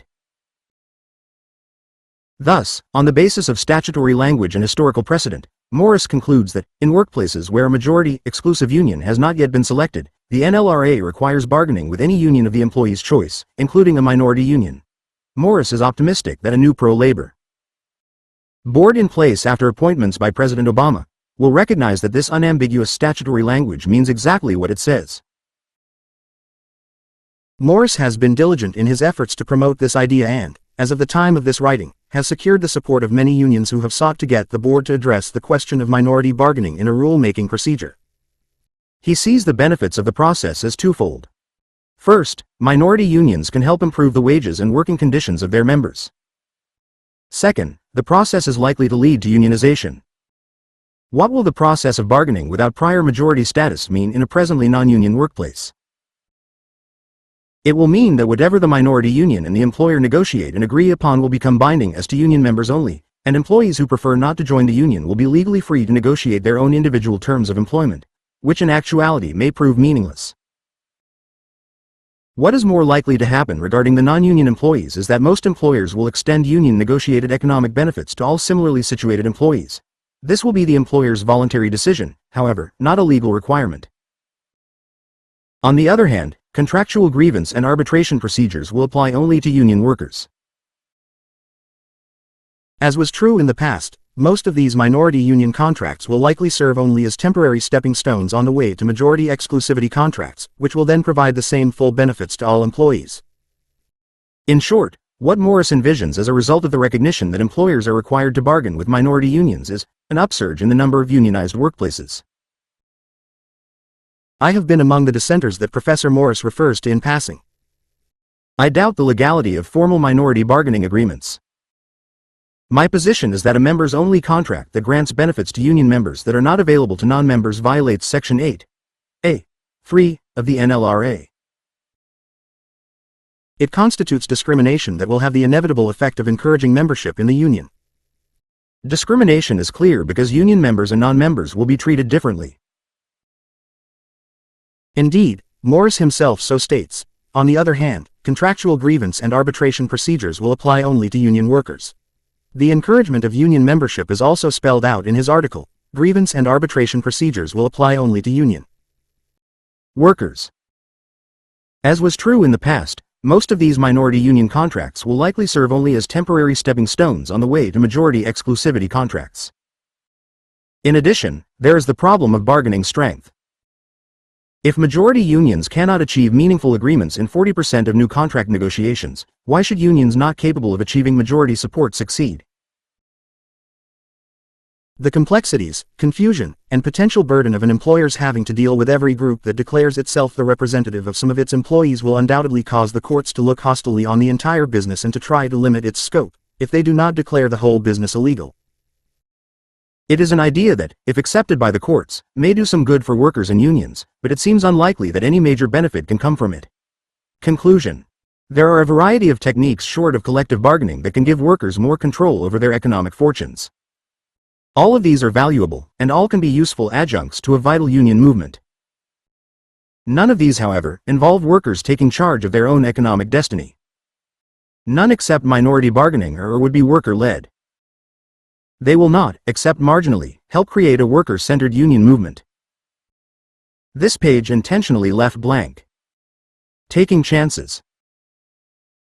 Thus, on the basis of statutory language and historical precedent, Morris concludes that, in workplaces where a majority, exclusive union has not yet been selected, the NLRA requires bargaining with any union of the employee's choice, including a minority union. Morris is optimistic that a new pro-labor board in place after appointments by President Obama will recognize that this unambiguous statutory language means exactly what it says. Morris has been diligent in his efforts to promote this idea and, as of the time of this writing, has secured the support of many unions who have sought to get the board to address the question of minority bargaining in a rule-making procedure. He sees the benefits of the process as twofold. First, minority unions can help improve the wages and working conditions of their members. Second, the process is likely to lead to unionization. What will the process of bargaining without prior majority status mean in a presently non-union workplace? It will mean that whatever the minority union and the employer negotiate and agree upon will become binding as to union members only, and employees who prefer not to join the union will be legally free to negotiate their own individual terms of employment, which in actuality may prove meaningless. What is more likely to happen regarding the non-union employees is that most employers will extend union-negotiated economic benefits to all similarly situated employees. This will be the employer's voluntary decision, however, not a legal requirement. On the other hand, contractual grievance and arbitration procedures will apply only to union workers. As was true in the past, most of these minority union contracts will likely serve only as temporary stepping stones on the way to majority exclusivity contracts, which will then provide the same full benefits to all employees. In short, what Morris envisions as a result of the recognition that employers are required to bargain with minority unions is an upsurge in the number of unionized workplaces. I have been among the dissenters that Professor Morris refers to in passing. I doubt the legality of formal minority bargaining agreements. My position is that a members-only contract that grants benefits to union members that are not available to non-members violates Section 8(a)(3) of the NLRA. It constitutes discrimination that will have the inevitable effect of encouraging membership in the union. Discrimination is clear because union members and non-members will be treated differently. Indeed, Morris himself so states. On the other hand, contractual grievance and arbitration procedures will apply only to union workers. The encouragement of union membership is also spelled out in his article. Grievance and arbitration procedures will apply only to union workers. As was true in the past, most of these minority union contracts will likely serve only as temporary stepping stones on the way to majority exclusivity contracts. In addition, there is the problem of bargaining strength. If majority unions cannot achieve meaningful agreements in 40% of new contract negotiations, why should unions not capable of achieving majority support succeed? The complexities, confusion, and potential burden of an employer's having to deal with every group that declares itself the representative of some of its employees will undoubtedly cause the courts to look hostilely on the entire business and to try to limit its scope, if they do not declare the whole business illegal. It is an idea that, if accepted by the courts, may do some good for workers and unions, but it seems unlikely that any major benefit can come from it. Conclusion. There are a variety of techniques short of collective bargaining that can give workers more control over their economic fortunes. All of these are valuable, and all can be useful adjuncts to a vital union movement. None of these, however, involve workers taking charge of their own economic destiny. None except minority bargaining or would be worker-led. They will not, except marginally, help create a worker-centered union movement. This page intentionally left blank. Taking chances.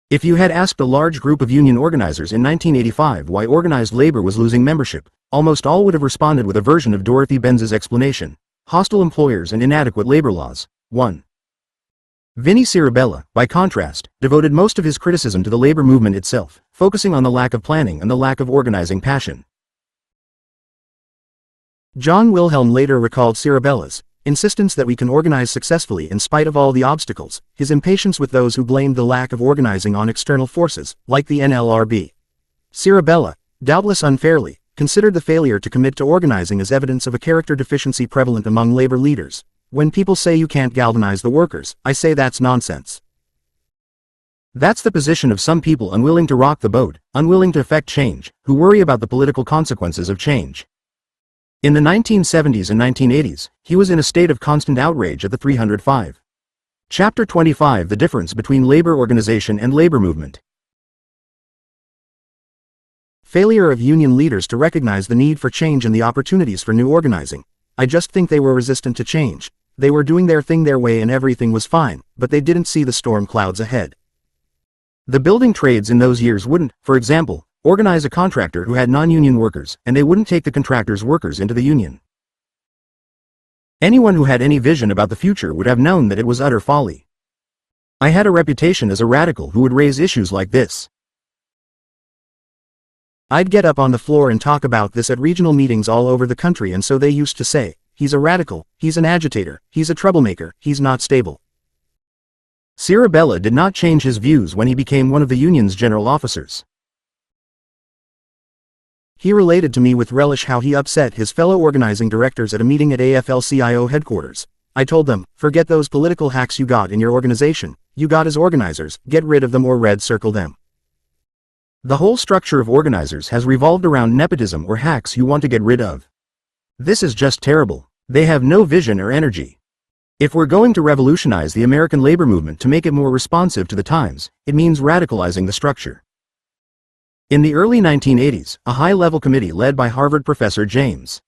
If you had asked a large group of union organizers in 1985 why organized labor was losing membership, almost all would have responded with a version of Dorothy Benz's explanation: Hostile employers and inadequate labor laws. 1. Vinnie Ciarabella, by contrast, devoted most of his criticism to the labor movement itself, focusing on the lack of planning and the lack of organizing passion. John Wilhelm later recalled Ciarabella's insistence that we can organize successfully in spite of all the obstacles, his impatience with those who blamed the lack of organizing on external forces, like the NLRB. Ciarabella, doubtless unfairly, considered the failure to commit to organizing as evidence of a character deficiency prevalent among labor leaders. When people say you can't galvanize the workers, I say that's nonsense. That's the position of some people unwilling to rock the boat, unwilling to effect change, who worry about the political consequences of change. In the 1970s and 1980s, he was in a state of constant outrage at the 305. Chapter 25: The Difference Between Labor Organization and Labor Movement. Failure of union leaders to recognize the need for change and the opportunities for new organizing. I just think they were resistant to change. They were doing their thing their way and everything was fine, but they didn't see the storm clouds ahead. The building trades in those years wouldn't, for example, organize a contractor who had non-union workers, and they wouldn't take the contractor's workers into the union. Anyone who had any vision about the future would have known that it was utter folly. I had a reputation as a radical who would raise issues like this. I'd get up on the floor and talk about this at regional meetings all over the country, and so they used to say, "He's a radical, he's an agitator, he's a troublemaker, he's not stable." Ciarabella did not change his views when he became one of the union's general officers. He related to me with relish how he upset his fellow organizing directors at a meeting at AFL-CIO headquarters. I told them, "Forget those political hacks you got in your organization, you got as organizers, get rid of them or red circle them." The whole structure of organizers has revolved around nepotism or hacks you want to get rid of. This is just terrible. They have no vision or energy. If we're going to revolutionize the American labor movement to make it more responsive to the times, it means radicalizing the structure. In the early 1980s, a high-level committee led by Harvard professor James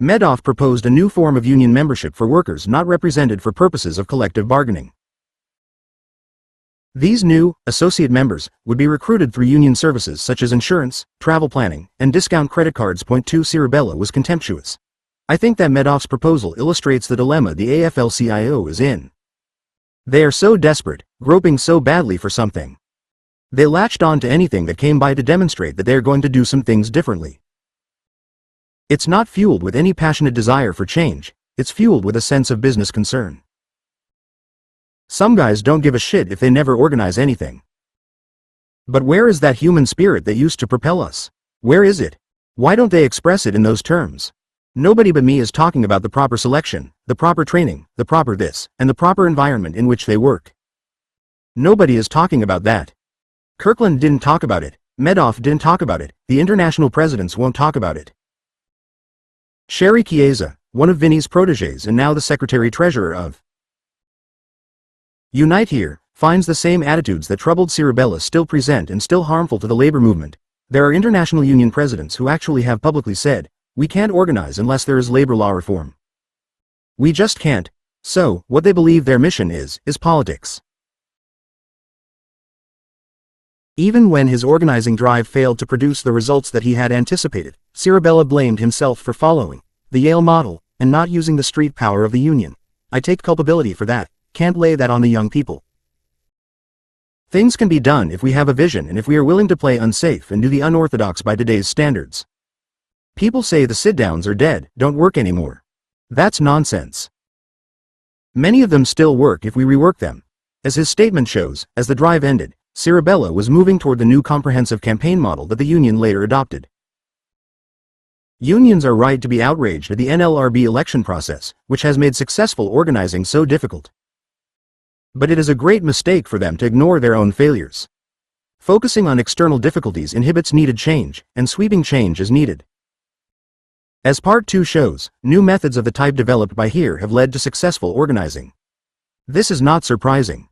Medoff proposed a new form of union membership for workers not represented for purposes of collective bargaining. These new, associate members, would be recruited through union services such as insurance, travel planning, and discount credit cards. Point 2. Ciarabella was contemptuous. I think that Medoff's proposal illustrates the dilemma the AFL-CIO is in. They are so desperate, groping so badly for something. They latched on to anything that came by to demonstrate that they are going to do some things differently. It's not fueled with any passionate desire for change, it's fueled with a sense of business concern. Some guys don't give a shit if they never organize anything. But where is that human spirit that used to propel us? Where is it? Why don't they express it in those terms? Nobody but me is talking about the proper selection, the proper training, the proper this, and the proper environment in which they work. Nobody is talking about that. Kirkland didn't talk about it, Medoff didn't talk about it, the international presidents won't talk about it. Sherry Chiesa, one of Vinnie's protégés and now the secretary-treasurer of Unite Here, finds the same attitudes that troubled Ciarabella still present and still harmful to the labor movement. There are international union presidents who actually have publicly said, "We can't organize unless there is labor law reform. We just can't." So, what they believe their mission is politics. Even when his organizing drive failed to produce the results that he had anticipated, Ciarabella blamed himself for following the Yale model and not using the street power of the union. I take culpability for that. Can't lay that on the young people. Things can be done if we have a vision and if we are willing to play unsafe and do the unorthodox by today's standards. People say the sit-downs are dead, don't work anymore. That's nonsense. Many of them still work if we rework them. As his statement shows, as the drive ended, Ciarabella was moving toward the new comprehensive campaign model that the union later adopted. Unions are right to be outraged at the NLRB election process, which has made successful organizing so difficult. But it is a great mistake for them to ignore their own failures. Focusing on external difficulties inhibits needed change, and sweeping change is needed. As Part 2 shows, new methods of the type developed by here have led to successful organizing. This is not surprising.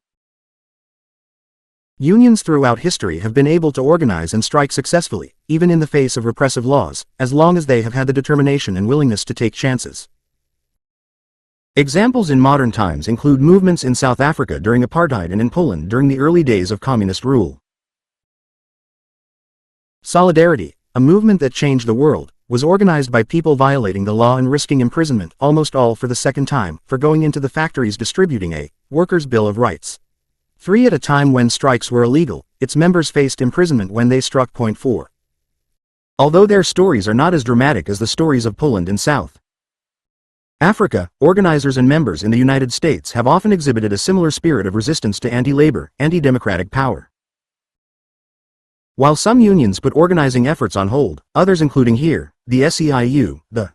Unions throughout history have been able to organize and strike successfully, even in the face of repressive laws, as long as they have had the determination and willingness to take chances. Examples in modern times include movements in South Africa during apartheid and in Poland during the early days of communist rule. Solidarity, a movement that changed the world, was organized by people violating the law and risking imprisonment, almost all for the second time, for going into the factories distributing a workers' bill of rights. 3 at a time when strikes were illegal, its members faced imprisonment when they struck. Point 4. Although their stories are not as dramatic as the stories of Poland and South Africa, organizers and members in the United States have often exhibited a similar spirit of resistance to anti-labor, anti-democratic power. While some unions put organizing efforts on hold, others including here, the SEIU, the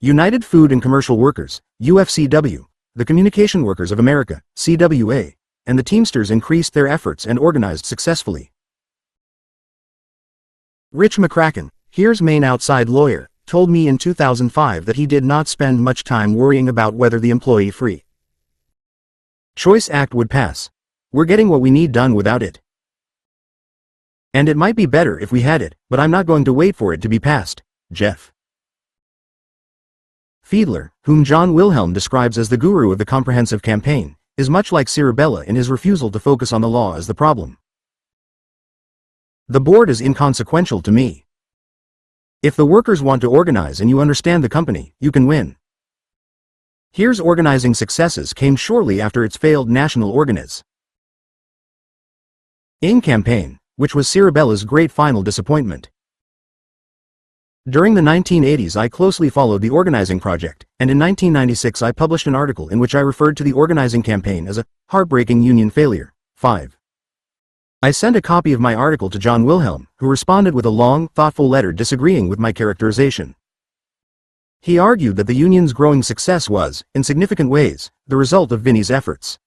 United Food and Commercial Workers, UFCW, the Communication Workers of America, CWA, and the Teamsters increased their efforts and organized successfully. Rich McCracken, here's Maine outside lawyer, told me in 2005 that he did not spend much time worrying about whether the Employee Free Choice Act would pass. We're getting what we need done without it. And it might be better if we had it, but I'm not going to wait for it to be passed. Jeff Fiedler, whom John Wilhelm describes as the guru of the comprehensive campaign, is much like Cirabella in his refusal to focus on the law as the problem. The board is inconsequential to me. If the workers want to organize and you understand the company, you can win. Here's organizing successes came shortly after its failed national organiz ing campaign, which was Cirabella's great final disappointment. During the 1980s I closely followed the organizing project, and in 1996 I published an article in which I referred to the organizing campaign as a heartbreaking union failure. 5. I sent a copy of my article to John Wilhelm, who responded with a long, thoughtful letter disagreeing with my characterization. He argued that the union's growing success was, in significant ways, the result of Vinnie's efforts.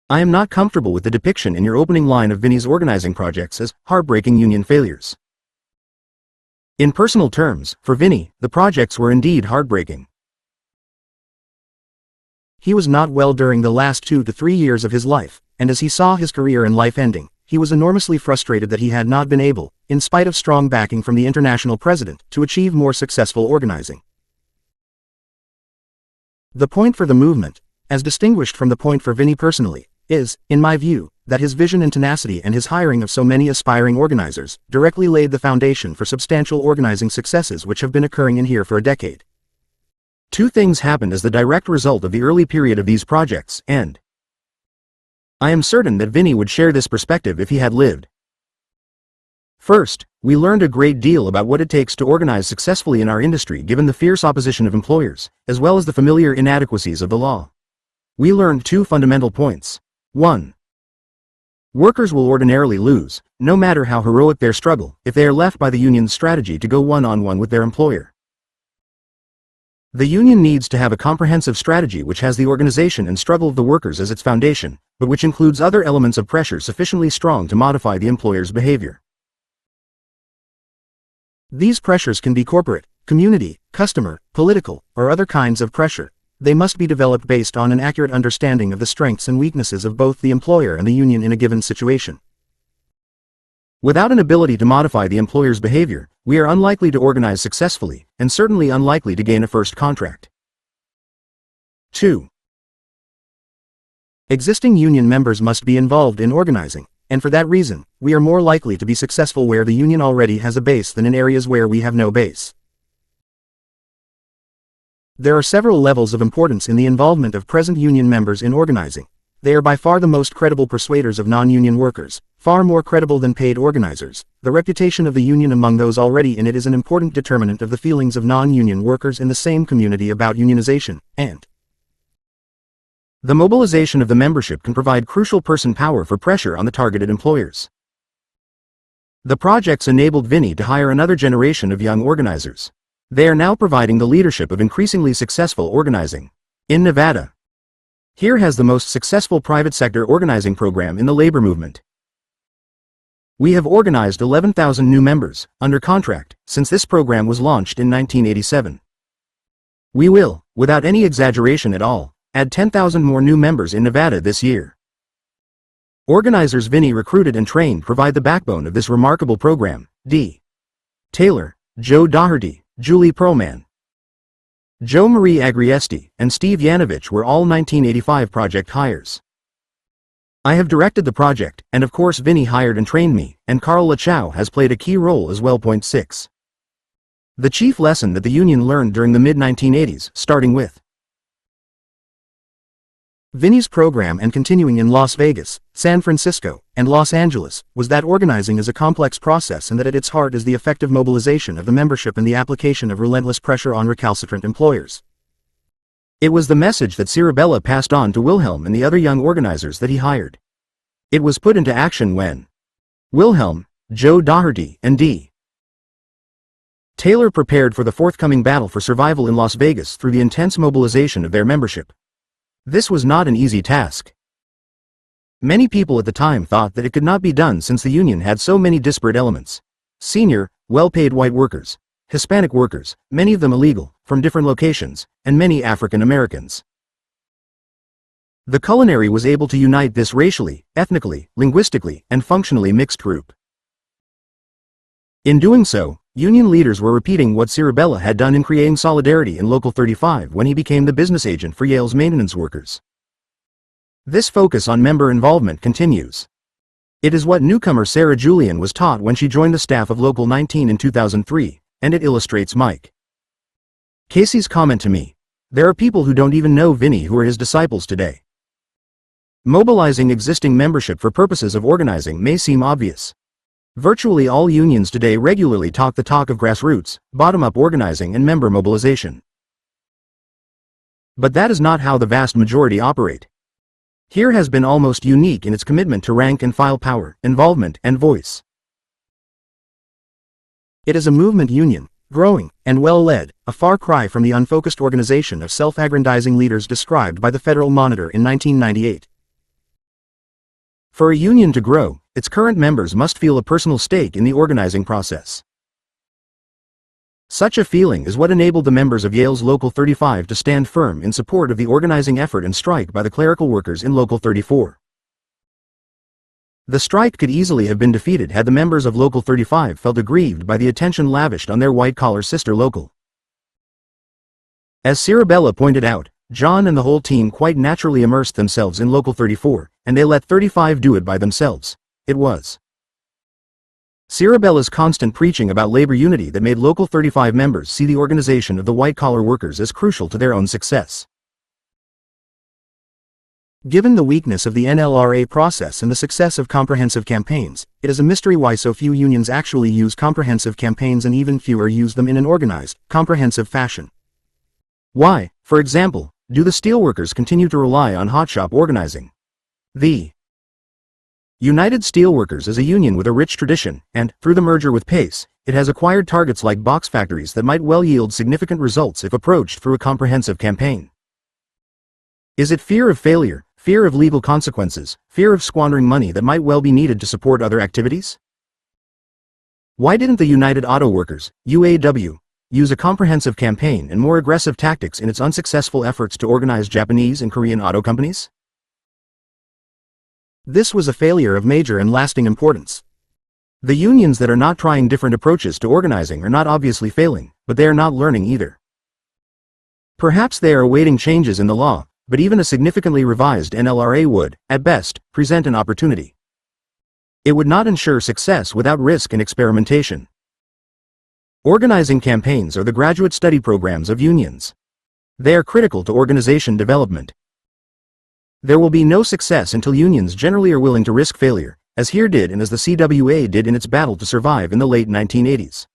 I am not comfortable with the depiction in your opening line of Vinnie's organizing projects as heartbreaking union failures. In personal terms, for Vinnie, the projects were indeed heartbreaking. He was not well during the last 2 to 3 years of his life, and as he saw his career and life ending, he was enormously frustrated that he had not been able, in spite of strong backing from the international president, to achieve more successful organizing. The point for the movement, as distinguished from the point for Vinnie personally, is, in my view, that his vision and tenacity and his hiring of so many aspiring organizers directly laid the foundation for substantial organizing successes which have been occurring in here for a decade. 2 things happened as the direct result of the early period of these projects, and I am certain that Vinnie would share this perspective if he had lived. First, we learned a great deal about what it takes to organize successfully in our industry given the fierce opposition of employers, as well as the familiar inadequacies of the law. We learned 2 fundamental points. 1. Workers will ordinarily lose, no matter how heroic their struggle, if they are left by the union's strategy to go one-on-one with their employer. The union needs to have a comprehensive strategy which has the organization and struggle of the workers as its foundation, but which includes other elements of pressure sufficiently strong to modify the employer's behavior. These pressures can be corporate, community, customer, political, or other kinds of pressure. They must be developed based on an accurate understanding of the strengths and weaknesses of both the employer and the union in a given situation. Without an ability to modify the employer's behavior, we are unlikely to organize successfully, and certainly unlikely to gain a first contract. 2. Existing union members must be involved in organizing, and for that reason, we are more likely to be successful where the union already has a base than in areas where we have no base. There are several levels of importance in the involvement of present union members in organizing. They are by far the most credible persuaders of non-union workers, far more credible than paid organizers. The reputation of the union among those already in it is an important determinant of the feelings of non-union workers in the same community about unionization, and the mobilization of the membership can provide crucial person power for pressure on the targeted employers. The projects enabled Vinnie to hire another generation of young organizers. They are now providing the leadership of increasingly successful organizing in Nevada. Here has the most successful private sector organizing program in the labor movement. We have organized 11,000 new members, under contract, since this program was launched in 1987. We will, without any exaggeration at all, add 10,000 more new members in Nevada this year. Organizers Vinnie recruited and trained provide the backbone of this remarkable program. D. Taylor, Joe Doherty, Julie Perlman, Joe Marie Agriesti, and Steve Yanovich were all 1985 project hires. I have directed the project, and of course Vinny hired and trained me, and Carl Lachow has played a key role as well. Point 6. The chief lesson that the union learned during the mid-1980s, starting with Vinny's program and continuing in Las Vegas, San Francisco, and Los Angeles, was that organizing is a complex process and that at its heart is the effective mobilization of the membership and the application of relentless pressure on recalcitrant employers. It was the message that Cirabella passed on to Wilhelm and the other young organizers that he hired. It was put into action when Wilhelm, Joe Doherty, and D. Taylor prepared for the forthcoming battle for survival in Las Vegas through the intense mobilization of their membership. This was not an easy task. Many people at the time thought that it could not be done since the union had so many disparate elements. Senior, well-paid white workers, Hispanic workers, many of them illegal, from different locations, and many African Americans. The culinary was able to unite this racially, ethnically, linguistically, and functionally mixed group. In doing so, union leaders were repeating what Cirabella had done in creating solidarity in Local 35 when he became the business agent for Yale's maintenance workers. This focus on member involvement continues. It is what newcomer Sarah Julian was taught when she joined the staff of Local 19 in 2003, and it illustrates Mike Casey's comment to me. There are people who don't even know Vinny who are his disciples today. Mobilizing existing membership for purposes of organizing may seem obvious. Virtually all unions today regularly talk the talk of grassroots, bottom-up organizing and member mobilization. But that is not how the vast majority operate. Here has been almost unique in its commitment to rank-and-file power, involvement, and voice. It is a movement union, growing, and well-led, a far cry from the unfocused organization of self-aggrandizing leaders described by the Federal Monitor in 1998. For a union to grow, its current members must feel a personal stake in the organizing process. Such a feeling is what enabled the members of Yale's Local 35 to stand firm in support of the organizing effort and strike by the clerical workers in Local 34. The strike could easily have been defeated had the members of Local 35 felt aggrieved by the attention lavished on their white-collar sister local. As Cirabella pointed out, John and the whole team quite naturally immersed themselves in Local 34, and they let 35 do it by themselves. It was Cirabella's constant preaching about labor unity that made Local 35 members see the organization of the white-collar workers as crucial to their own success. Given the weakness of the NLRA process and the success of comprehensive campaigns, it is a mystery why so few unions actually use comprehensive campaigns and even fewer use them in an organized, comprehensive fashion. Why, for example, do the steelworkers continue to rely on hotshop organizing? The United Steelworkers is a union with a rich tradition, and, through the merger with Pace, it has acquired targets like box factories that might well yield significant results if approached through a comprehensive campaign. Is it fear of failure, fear of legal consequences, fear of squandering money that might well be needed to support other activities? Why didn't the United Auto Workers, UAW, use a comprehensive campaign and more aggressive tactics in its unsuccessful efforts to organize Japanese and Korean auto companies? This was a failure of major and lasting importance. The unions that are not trying different approaches to organizing are not obviously failing, but they are not learning either. Perhaps they are awaiting changes in the law, but even a significantly revised NLRA would, at best, present an opportunity. It would not ensure success without risk and experimentation. Organizing campaigns are the graduate study programs of unions. They are critical to organization development. There will be no success until unions generally are willing to risk failure, as here did and as the CWA did in its battle to survive in the late 1980s.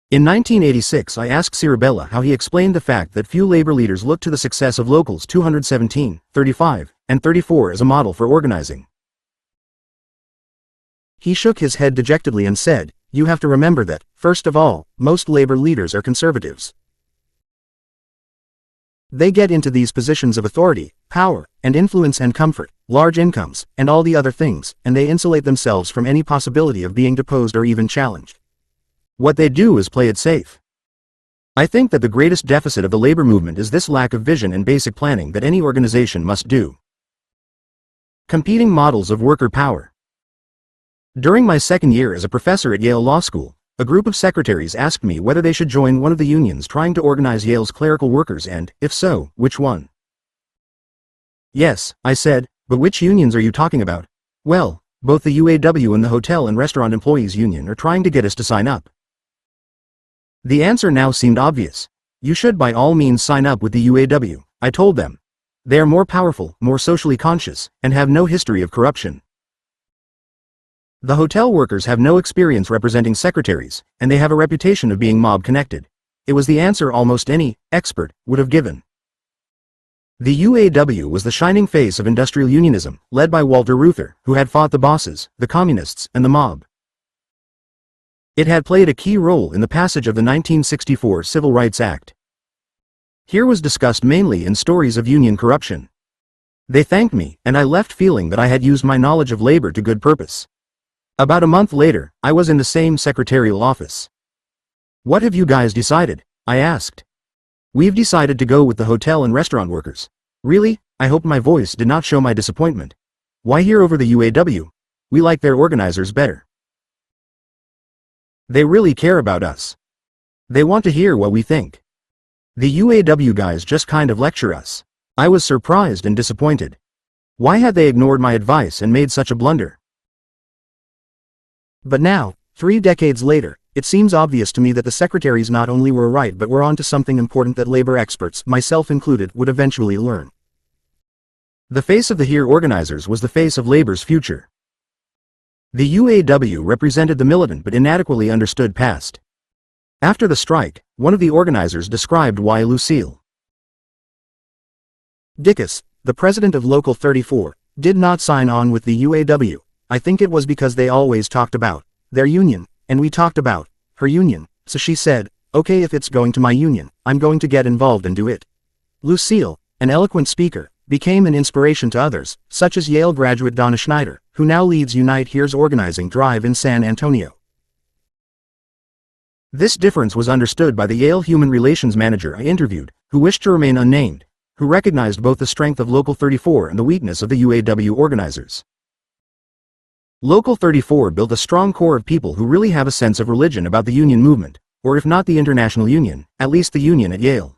In 1986 I asked Cirabella how he explained the fact that few labor leaders looked to the success of Locals 217, 35, and 34 as a model for organizing. He shook his head dejectedly and said, "You have to remember that, first of all, most labor leaders are conservatives. They get into these positions of authority, power, and influence and comfort, large incomes, and all the other things, and they insulate themselves from any possibility of being deposed or even challenged. What they do is play it safe." I think that the greatest deficit of the labor movement is this lack of vision and basic planning that any organization must do. Competing models of worker power. During my second year as a professor at Yale Law School, a group of secretaries asked me whether they should join one of the unions trying to organize Yale's clerical workers and, if so, which one. "Yes," I said, But which unions are you talking about? Well, both the UAW and the Hotel and Restaurant Employees Union are trying to get us to sign up. The answer now seemed obvious. You should by all means sign up with the UAW, I told them. They are more powerful, more socially conscious, and have no history of corruption. The hotel workers have no experience representing secretaries, and they have a reputation of being mob-connected. It was the answer almost any expert would have given. The UAW was the shining face of industrial unionism, led by Walter Reuther, who had fought the bosses, the communists, and the mob. It had played a key role in the passage of the 1964 Civil Rights Act. Here was discussed mainly in stories of union corruption. They thanked me, and I left feeling that I had used my knowledge of labor to good purpose. About a month later, I was in the same secretarial office. What have you guys decided? I asked. We've decided to go with the hotel and restaurant workers. Really? I hope my voice did not show my disappointment. Why here over the UAW? We like their organizers better. They really care about us. They want to hear what we think. The UAW guys just kind of lecture us. I was surprised and disappointed. Why had they ignored my advice and made such a blunder? But now, 3 decades later, it seems obvious to me that the secretaries not only were right but were onto something important that labor experts, myself included, would eventually learn. The face of the HERE organizers was the face of labor's future. The UAW represented the militant but inadequately understood past. After the strike, one of the organizers described why Lucille Dickus, the president of Local 34, did not sign on with the UAW. I think it was because they always talked about their union, and we talked about her union, so she said, okay, if it's going to my union, I'm going to get involved and do it. Lucille, an eloquent speaker, became an inspiration to others, such as Yale graduate Donna Schneider, who now leads Unite HERE's organizing drive in San Antonio. This difference was understood by the Yale human relations manager I interviewed, who wished to remain unnamed, who recognized both the strength of Local 34 and the weakness of the UAW organizers. Local 34 built a strong core of people who really have a sense of religion about the union movement, or if not the international union, at least the union at Yale.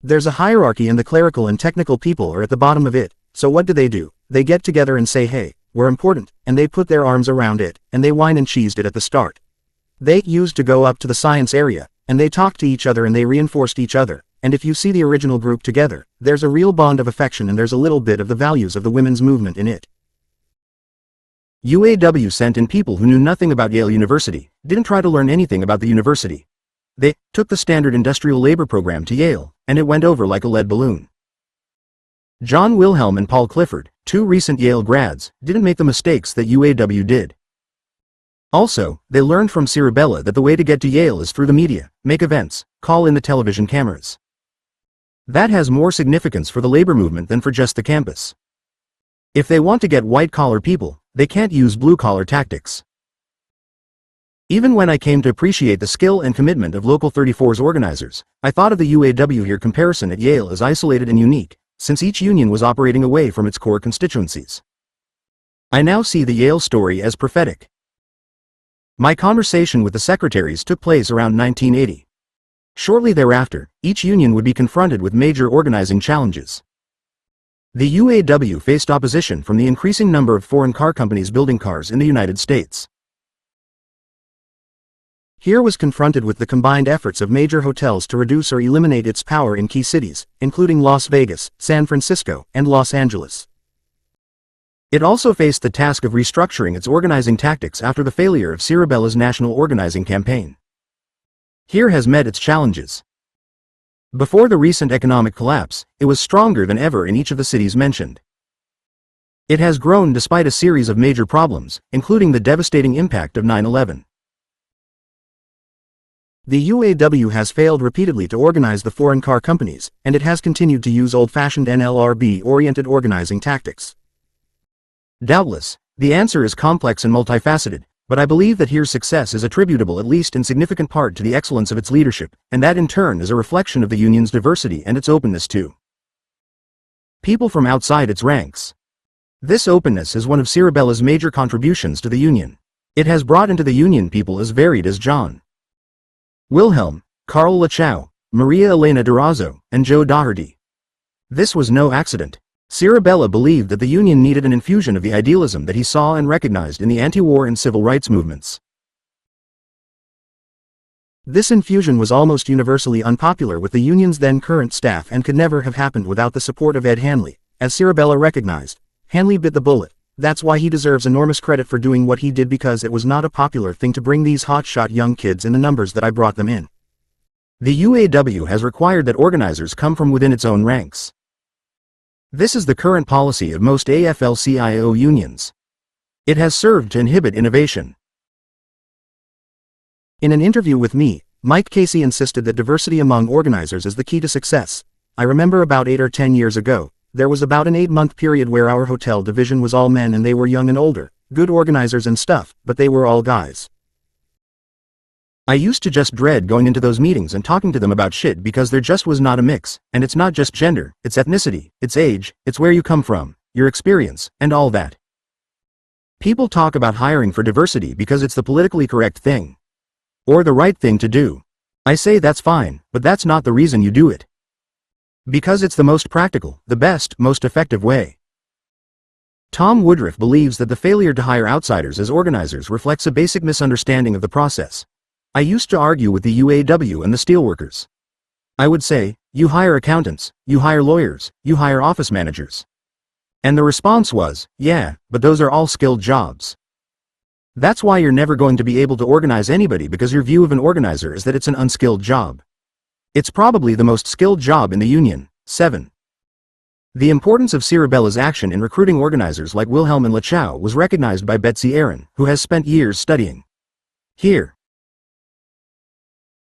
There's a hierarchy and the clerical and technical people are at the bottom of it, so what do? They get together and say hey, we're important, and they put their arms around it, and they wine and cheesed it at the start. They used to go up to the science area, and they talked to each other and they reinforced each other, and if you see the original group together, there's a real bond of affection and there's a little bit of the values of the women's movement in it. UAW sent in people who knew nothing about Yale University, didn't try to learn anything about the university. They took the standard industrial labor program to Yale, and it went over like a lead balloon. John Wilhelm and Paul Clifford, 2 recent Yale grads, didn't make the mistakes that UAW did. Also, they learned from Cirabella that the way to get to Yale is through the media, make events, call in the television cameras. That has more significance for the labor movement than for just the campus. If they want to get white-collar people, they can't use blue-collar tactics. Even when I came to appreciate the skill and commitment of Local 34's organizers, I thought of the UAW HERE comparison at Yale as isolated and unique, since each union was operating away from its core constituencies. I now see the Yale story as prophetic. My conversation with the secretaries took place around 1980. Shortly thereafter, each union would be confronted with major organizing challenges. The UAW faced opposition from the increasing number of foreign car companies building cars in the United States. HERE was confronted with the combined efforts of major hotels to reduce or eliminate its power in key cities, including Las Vegas, San Francisco, and Los Angeles. It also faced the task of restructuring its organizing tactics after the failure of Cirabella's national organizing campaign. HERE has met its challenges. Before the recent economic collapse, it was stronger than ever in each of the cities mentioned. It has grown despite a series of major problems, including the devastating impact of 9/11. The UAW has failed repeatedly to organize the foreign car companies, and it has continued to use old-fashioned NLRB-oriented organizing tactics. Doubtless, the answer is complex and multifaceted, but I believe that HERE's success is attributable at least in significant part to the excellence of its leadership, and that in turn is a reflection of the union's diversity and its openness to people from outside its ranks. This openness is one of Cirabella's major contributions to the union. It has brought into the union people as varied as John Wilhelm, Carl Lachow, Maria Elena Durazo, and Joe Doherty. This was no accident. Cirabella believed that the Union needed an infusion of the idealism that he saw and recognized in the anti-war and civil rights movements. This infusion was almost universally unpopular with the Union's then current staff and could never have happened without the support of Ed Hanley. As Cirabella recognized, Hanley bit the bullet. That's why he deserves enormous credit for doing what he did, because it was not a popular thing to bring these hotshot young kids in the numbers that I brought them in. The UAW has required that organizers come from within its own ranks. This is the current policy of most AFL-CIO unions. It has served to inhibit innovation. In an interview with me, Mike Casey insisted that diversity among organizers is the key to success. I remember about 8 or 10 years ago, there was about an 8-month period where our hotel division was all men and they were young and older, good organizers and stuff, but they were all guys. I used to just dread going into those meetings and talking to them about shit because there just was not a mix, and it's not just gender, it's ethnicity, it's age, it's where you come from, your experience, and all that. People talk about hiring for diversity because it's the politically correct thing. Or the right thing to do. I say that's fine, but that's not the reason you do it. Because it's the most practical, the best, most effective way. Tom Woodruff believes that the failure to hire outsiders as organizers reflects a basic misunderstanding of the process. I used to argue with the UAW and the steelworkers. I would say, you hire accountants, you hire lawyers, you hire office managers. And the response was, yeah, but those are all skilled jobs. That's why you're never going to be able to organize anybody, because your view of an organizer is that it's an unskilled job. It's probably the most skilled job in the union. 7. The importance of Cirabella's action in recruiting organizers like Wilhelm and Lachau was recognized by Betsy Aaron, who has spent years studying. Here.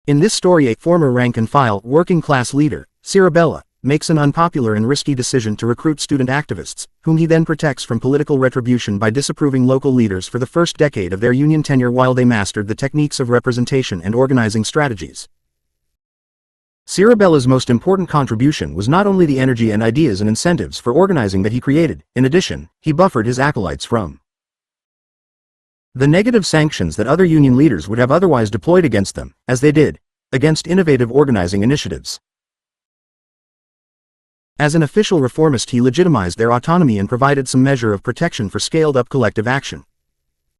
In this story, a former rank-and-file, working-class leader, Cirabella, makes an unpopular and risky decision to recruit student activists, whom he then protects from political retribution by disapproving local leaders for the first decade of their union tenure while they mastered the techniques of representation and organizing strategies. Cirabella's most important contribution was not only the energy and ideas and incentives for organizing that he created, in addition, he buffered his acolytes from the negative sanctions that other union leaders would have otherwise deployed against them, as they did, against innovative organizing initiatives. As an official reformist, he legitimized their autonomy and provided some measure of protection for scaled-up collective action.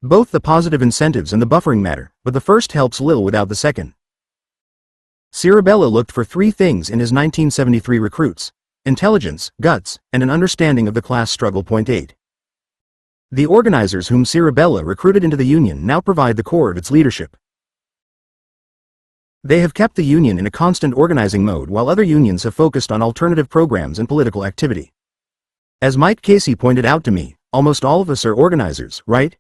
Both the positive incentives and the buffering matter, but the first helps little without the second. Cirabella looked for 3 things in his 1973 recruits: intelligence, guts, and an understanding of the class struggle. 8. The organizers whom Cirabella recruited into the union now provide the core of its leadership. They have kept the union in a constant organizing mode while other unions have focused on alternative programs and political activity. As Mike Casey pointed out to me, almost all of us are organizers, right?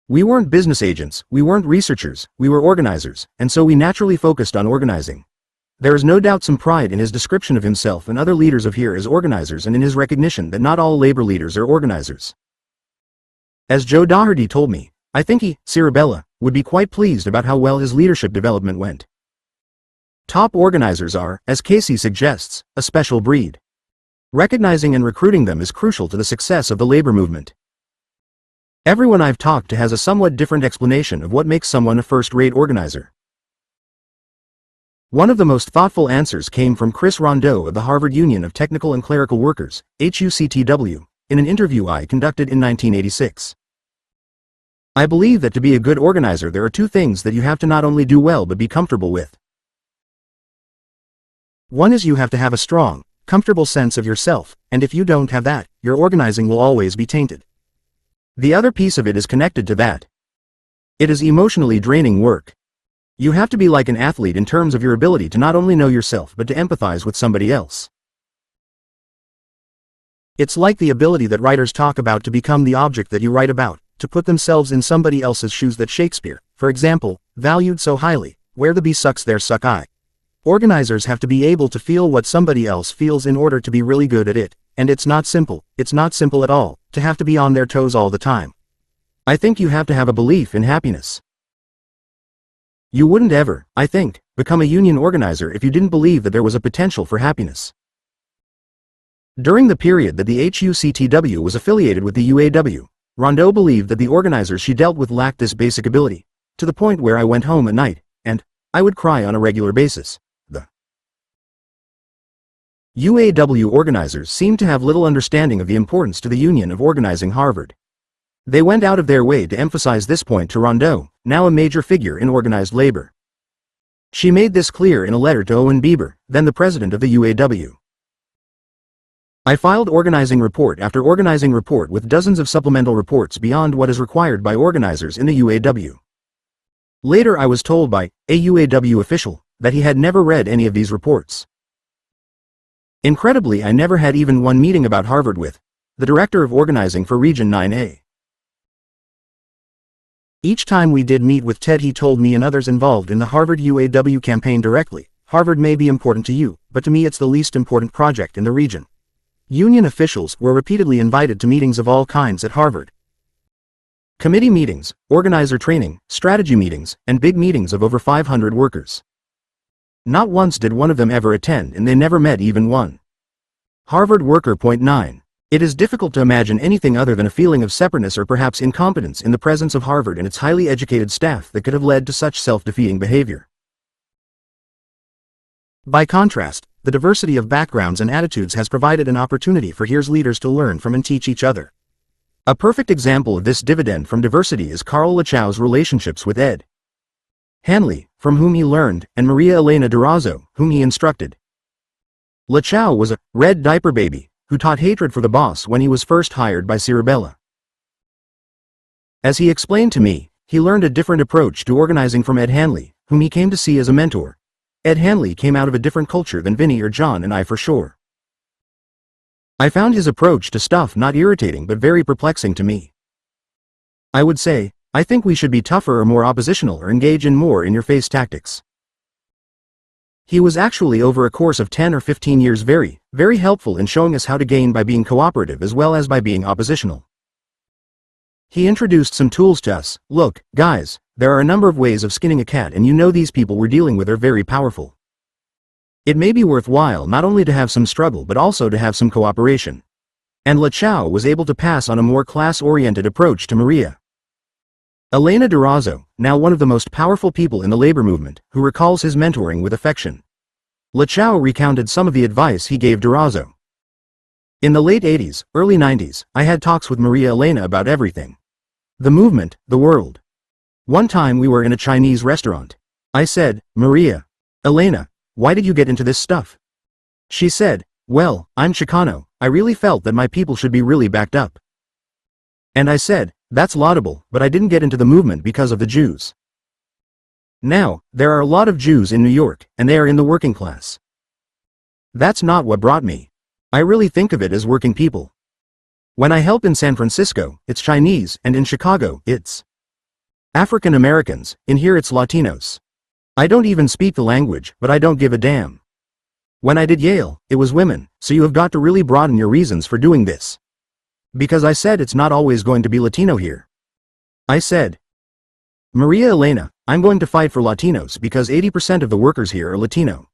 We weren't business agents, we weren't researchers, we were organizers, and so we naturally focused on organizing. There is no doubt some pride in his description of himself and other leaders of here as organizers, and in his recognition that not all labor leaders are organizers. As Joe Doherty told me, I think he, Cirabella, would be quite pleased about how well his leadership development went. Top organizers are, as Casey suggests, a special breed. Recognizing and recruiting them is crucial to the success of the labor movement. Everyone I've talked to has a somewhat different explanation of what makes someone a first-rate organizer. One of the most thoughtful answers came from Chris Rondeau of the Harvard Union of Technical and Clerical Workers, HUCTW, in an interview I conducted in 1986. I believe that to be a good organizer there are 2 things that you have to not only do well but be comfortable with. One is you have to have a strong, comfortable sense of yourself, and if you don't have that, your organizing will always be tainted. The other piece of it is connected to that. It is emotionally draining work. You have to be like an athlete in terms of your ability to not only know yourself but to empathize with somebody else. It's like the ability that writers talk about to become the object that you write about, to put themselves in somebody else's shoes, that Shakespeare, for example, valued so highly. Where the bee sucks there suck I. Organizers have to be able to feel what somebody else feels in order to be really good at it, and it's not simple at all, to have to be on their toes all the time. I think you have to have a belief in happiness. You wouldn't ever, I think, become a union organizer if you didn't believe that there was a potential for happiness. During the period that the HUCTW was affiliated with the UAW, Rondeau believed that the organizers she dealt with lacked this basic ability, to the point where I went home at night, and I would cry on a regular basis. UAW organizers seemed to have little understanding of the importance to the union of organizing Harvard. They went out of their way to emphasize this point to Rondeau, now a major figure in organized labor. She made this clear in a letter to Owen Bieber, then the president of the UAW. I filed organizing report after organizing report with dozens of supplemental reports beyond what is required by organizers in the UAW. Later I was told by a UAW official that he had never read any of these reports. Incredibly, I never had even one meeting about Harvard with the director of organizing for Region 9A. Each time we did meet with Ted, he told me and others involved in the Harvard UAW campaign directly, Harvard may be important to you, but to me it's the least important project in the region. Union officials were repeatedly invited to meetings of all kinds at Harvard. Committee meetings, organizer training, strategy meetings, and big meetings of over 500 workers. Not once did one of them ever attend, and they never met even one. Harvard Worker. 9. It is difficult to imagine anything other than a feeling of separateness or perhaps incompetence in the presence of Harvard and its highly educated staff that could have led to such self-defeating behavior. By contrast, the diversity of backgrounds and attitudes has provided an opportunity for here's leaders to learn from and teach each other. A perfect example of this dividend from diversity is Carl Lachow's relationships with Ed Hanley, from whom he learned, and Maria Elena Durazo, whom he instructed. Lachow was a red diaper baby who taught hatred for the boss when he was first hired by Cirabella. As he explained to me, he learned a different approach to organizing from Ed Hanley, whom he came to see as a mentor. Ed Hanley came out of a different culture than Vinny or John and I for sure. I found his approach to stuff not irritating but very perplexing to me. I would say, I think we should be tougher or more oppositional or engage in more in-your-face tactics. He was actually over a course of 10 or 15 years very helpful in showing us how to gain by being cooperative as well as by being oppositional. He introduced some tools to us. Look, guys, there are a number of ways of skinning a cat, and you know these people we're dealing with are very powerful. It may be worthwhile not only to have some struggle but also to have some cooperation. And Lachow was able to pass on a more class-oriented approach to Maria Elena Durazo, now one of the most powerful people in the labor movement, who recalls his mentoring with affection. Lachow recounted some of the advice he gave Durazo. In the late 80s, early 90s, I had talks with Maria Elena about everything. The movement, the world. One time we were in a Chinese restaurant. I said, Maria Elena, why did you get into this stuff? She said, well, I'm Chicano, I really felt that my people should be really backed up. And I said, that's laudable, but I didn't get into the movement because of the Jews. Now, there are a lot of Jews in New York, and they are in the working class. That's not what brought me. I really think of it as working people. When I help in San Francisco, it's Chinese, and in Chicago, it's African Americans, in here it's Latinos. I don't even speak the language, but I don't give a damn. When I did Yale, it was women, so you have got to really broaden your reasons for doing this. Because I said it's not always going to be Latino here. I said, Maria Elena, I'm going to fight for Latinos because 80% of the workers here are Latino.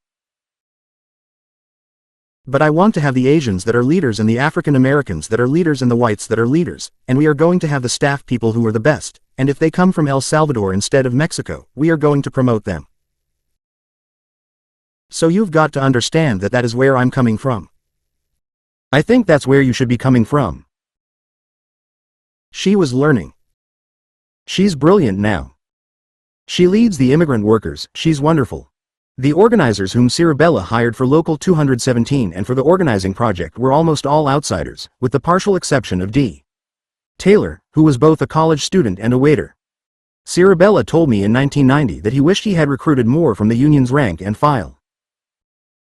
But I want to have the Asians that are leaders and the African Americans that are leaders and the whites that are leaders, and we are going to have the staff people who are the best, and if they come from El Salvador instead of Mexico, we are going to promote them. So you've got to understand that that is where I'm coming from. I think that's where you should be coming from. She was learning. She's brilliant now. She leads the immigrant workers, she's wonderful. The organizers whom Cirabella hired for Local 217 and for the organizing project were almost all outsiders, with the partial exception of D. Taylor, who was both a college student and a waiter. Cirabella told me in 1990 that he wished he had recruited more from the union's rank and file.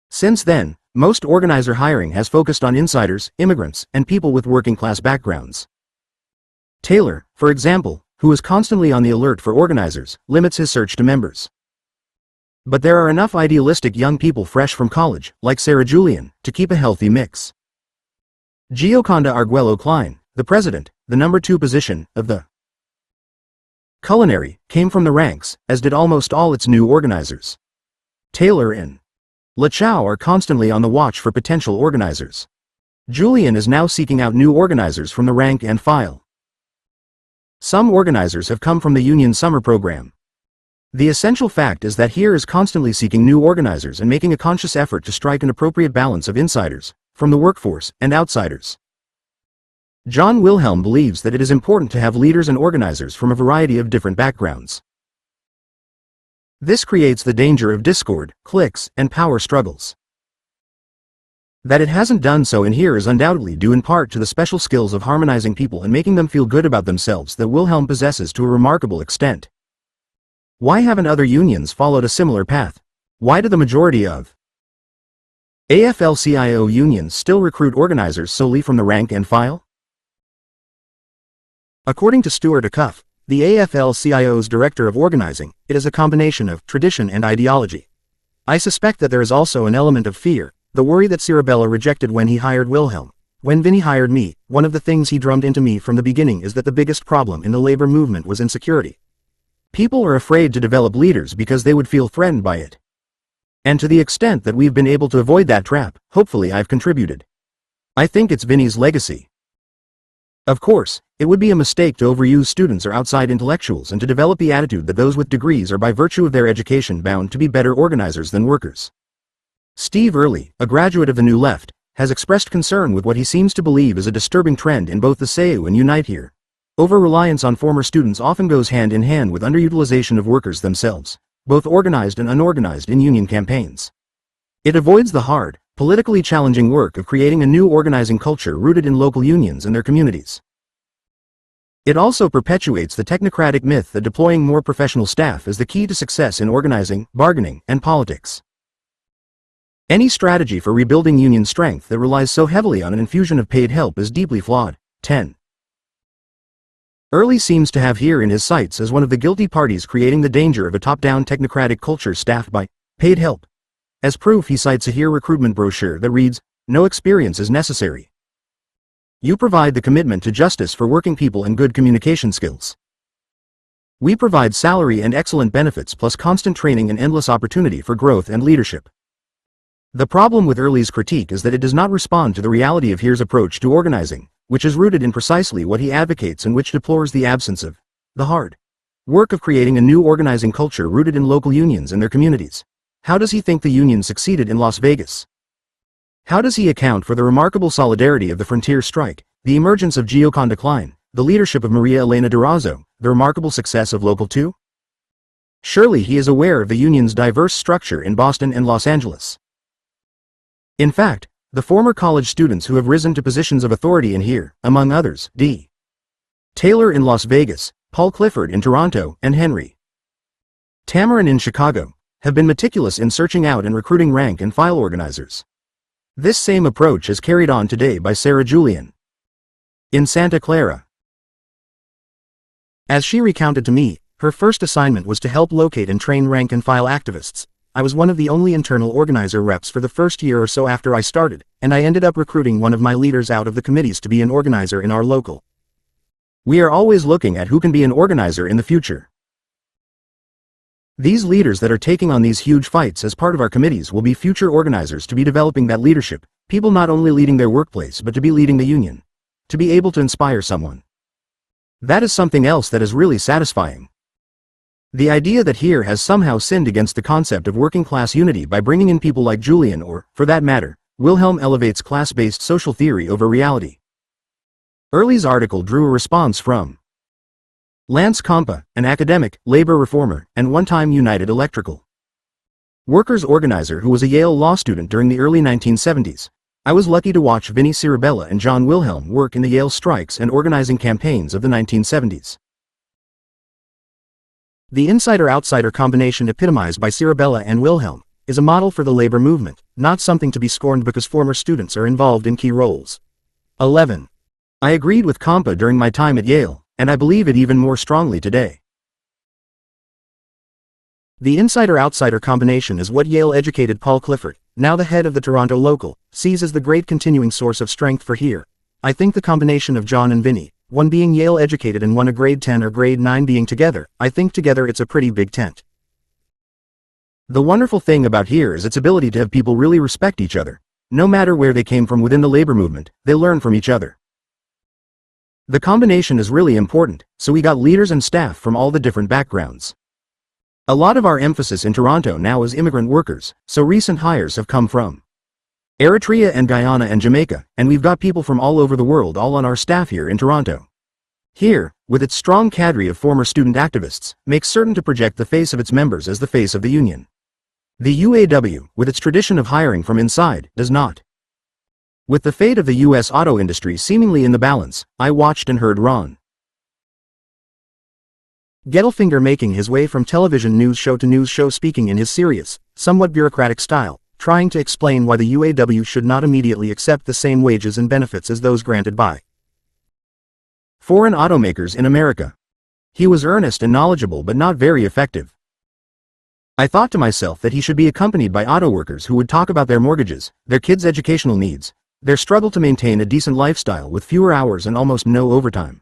Since then, most organizer hiring has focused on insiders, immigrants, and people with working-class backgrounds. Taylor, for example, who is constantly on the alert for organizers, limits his search to members. But there are enough idealistic young people fresh from college, like Sarah Julian, to keep a healthy mix. Gioconda Arguello Klein, the president, the number 2 position, of the Culinary, came from the ranks, as did almost all its new organizers. Taylor and Lachow are constantly on the watch for potential organizers. Julian is now seeking out new organizers from the rank and file. Some organizers have come from the union summer program. The essential fact is that here is constantly seeking new organizers and making a conscious effort to strike an appropriate balance of insiders, from the workforce, and outsiders. John Wilhelm believes that it is important to have leaders and organizers from a variety of different backgrounds. This creates the danger of discord, cliques, and power struggles. That it hasn't done so in here is undoubtedly due in part to the special skills of harmonizing people and making them feel good about themselves that Wilhelm possesses to a remarkable extent. Why haven't other unions followed a similar path? Why do the majority of AFL-CIO unions still recruit organizers solely from the rank and file? According to Stuart Acuff, the AFL-CIO's director of organizing, it is a combination of tradition and ideology. I suspect that there is also an element of fear, the worry that Cirabella rejected when he hired Wilhelm. When Vinny hired me, one of the things he drummed into me from the beginning is that the biggest problem in the labor movement was insecurity. People are afraid to develop leaders because they would feel threatened by it. And to the extent that we've been able to avoid that trap, hopefully I've contributed. I think it's Vinny's legacy. Of course, it would be a mistake to overuse students or outside intellectuals and to develop the attitude that those with degrees are by virtue of their education bound to be better organizers than workers. Steve Early, a graduate of the New Left, has expressed concern with what he seems to believe is a disturbing trend in both the SAU and Unite Here. Over-reliance on former students often goes hand in hand with underutilization of workers themselves, both organized and unorganized in union campaigns. It avoids the hard, politically challenging work of creating a new organizing culture rooted in local unions and their communities. It also perpetuates the technocratic myth that deploying more professional staff is the key to success in organizing, bargaining, and politics. Any strategy for rebuilding union strength that relies so heavily on an infusion of paid help is deeply flawed. 10. Early seems to have here in his sights as one of the guilty parties creating the danger of a top-down technocratic culture staffed by paid help. As proof, he cites a here recruitment brochure that reads, "No experience is necessary. You provide the commitment to justice for working people and good communication skills. We provide salary and excellent benefits plus constant training and endless opportunity for growth and leadership." The problem with Early's critique is that it does not respond to the reality of here's approach to organizing, which is rooted in precisely what he advocates and which deplores the absence of the hard work of creating a new organizing culture rooted in local unions and their communities. How does he think the union succeeded in Las Vegas? How does he account for the remarkable solidarity of the Frontier Strike, the emergence of Geocon Decline, the leadership of Maria Elena Durazo, the remarkable success of Local 2? Surely he is aware of the union's diverse structure in Boston and Los Angeles. In fact, the former college students who have risen to positions of authority in here, among others, D. Taylor in Las Vegas, Paul Clifford in Toronto, and Henry Tamarin in Chicago, have been meticulous in searching out and recruiting rank-and-file organizers. This same approach is carried on today by Sarah Julian in Santa Clara. As she recounted to me, her first assignment was to help locate and train rank-and-file activists. I was one of the only internal organizer reps for the first year or so after I started, and I ended up recruiting one of my leaders out of the committees to be an organizer in our local. We are always looking at who can be an organizer in the future. These leaders that are taking on these huge fights as part of our committees will be future organizers to be developing that leadership, people not only leading their workplace but to be leading the union, to be able to inspire someone. That is something else that is really satisfying. The idea that here has somehow sinned against the concept of working-class unity by bringing in people like Julian or, for that matter, Wilhelm elevates class-based social theory over reality. Early's article drew a response from Lance Compa, an academic, labor reformer, and one-time United Electrical Workers organizer who was a Yale law student during the early 1970s. I was lucky to watch Vinny Cirabella and John Wilhelm work in the Yale strikes and organizing campaigns of the 1970s. The insider-outsider combination epitomized by Cirabella and Wilhelm is a model for the labor movement, not something to be scorned because former students are involved in key roles. 11. I agreed with Compa during my time at Yale, and I believe it even more strongly today. The insider-outsider combination is what Yale-educated Paul Clifford, now the head of the Toronto local, sees as the great continuing source of strength for here. I think the combination of John and Vinny, one being Yale-educated and one a grade 10 or grade 9 being together, I think together it's a pretty big tent. The wonderful thing about here is its ability to have people really respect each other. No matter where they came from within the labor movement, they learn from each other. The combination is really important, so we got leaders and staff from all the different backgrounds. A lot of our emphasis in Toronto now is immigrant workers, so recent hires have come from Eritrea and Guyana and Jamaica, and we've got people from all over the world all on our staff here in Toronto. Here, with its strong cadre of former student activists, makes certain to project the face of its members as the face of the union. The UAW, with its tradition of hiring from inside, does not. With the fate of the U.S. auto industry seemingly in the balance, I watched and heard Ron Gettelfinger making his way from television news show to news show speaking in his serious, somewhat bureaucratic style, trying to explain why the UAW should not immediately accept the same wages and benefits as those granted by foreign automakers in America. He was earnest and knowledgeable but not very effective. I thought to myself that he should be accompanied by auto workers who would talk about their mortgages, their kids' educational needs, their struggle to maintain a decent lifestyle with fewer hours and almost no overtime.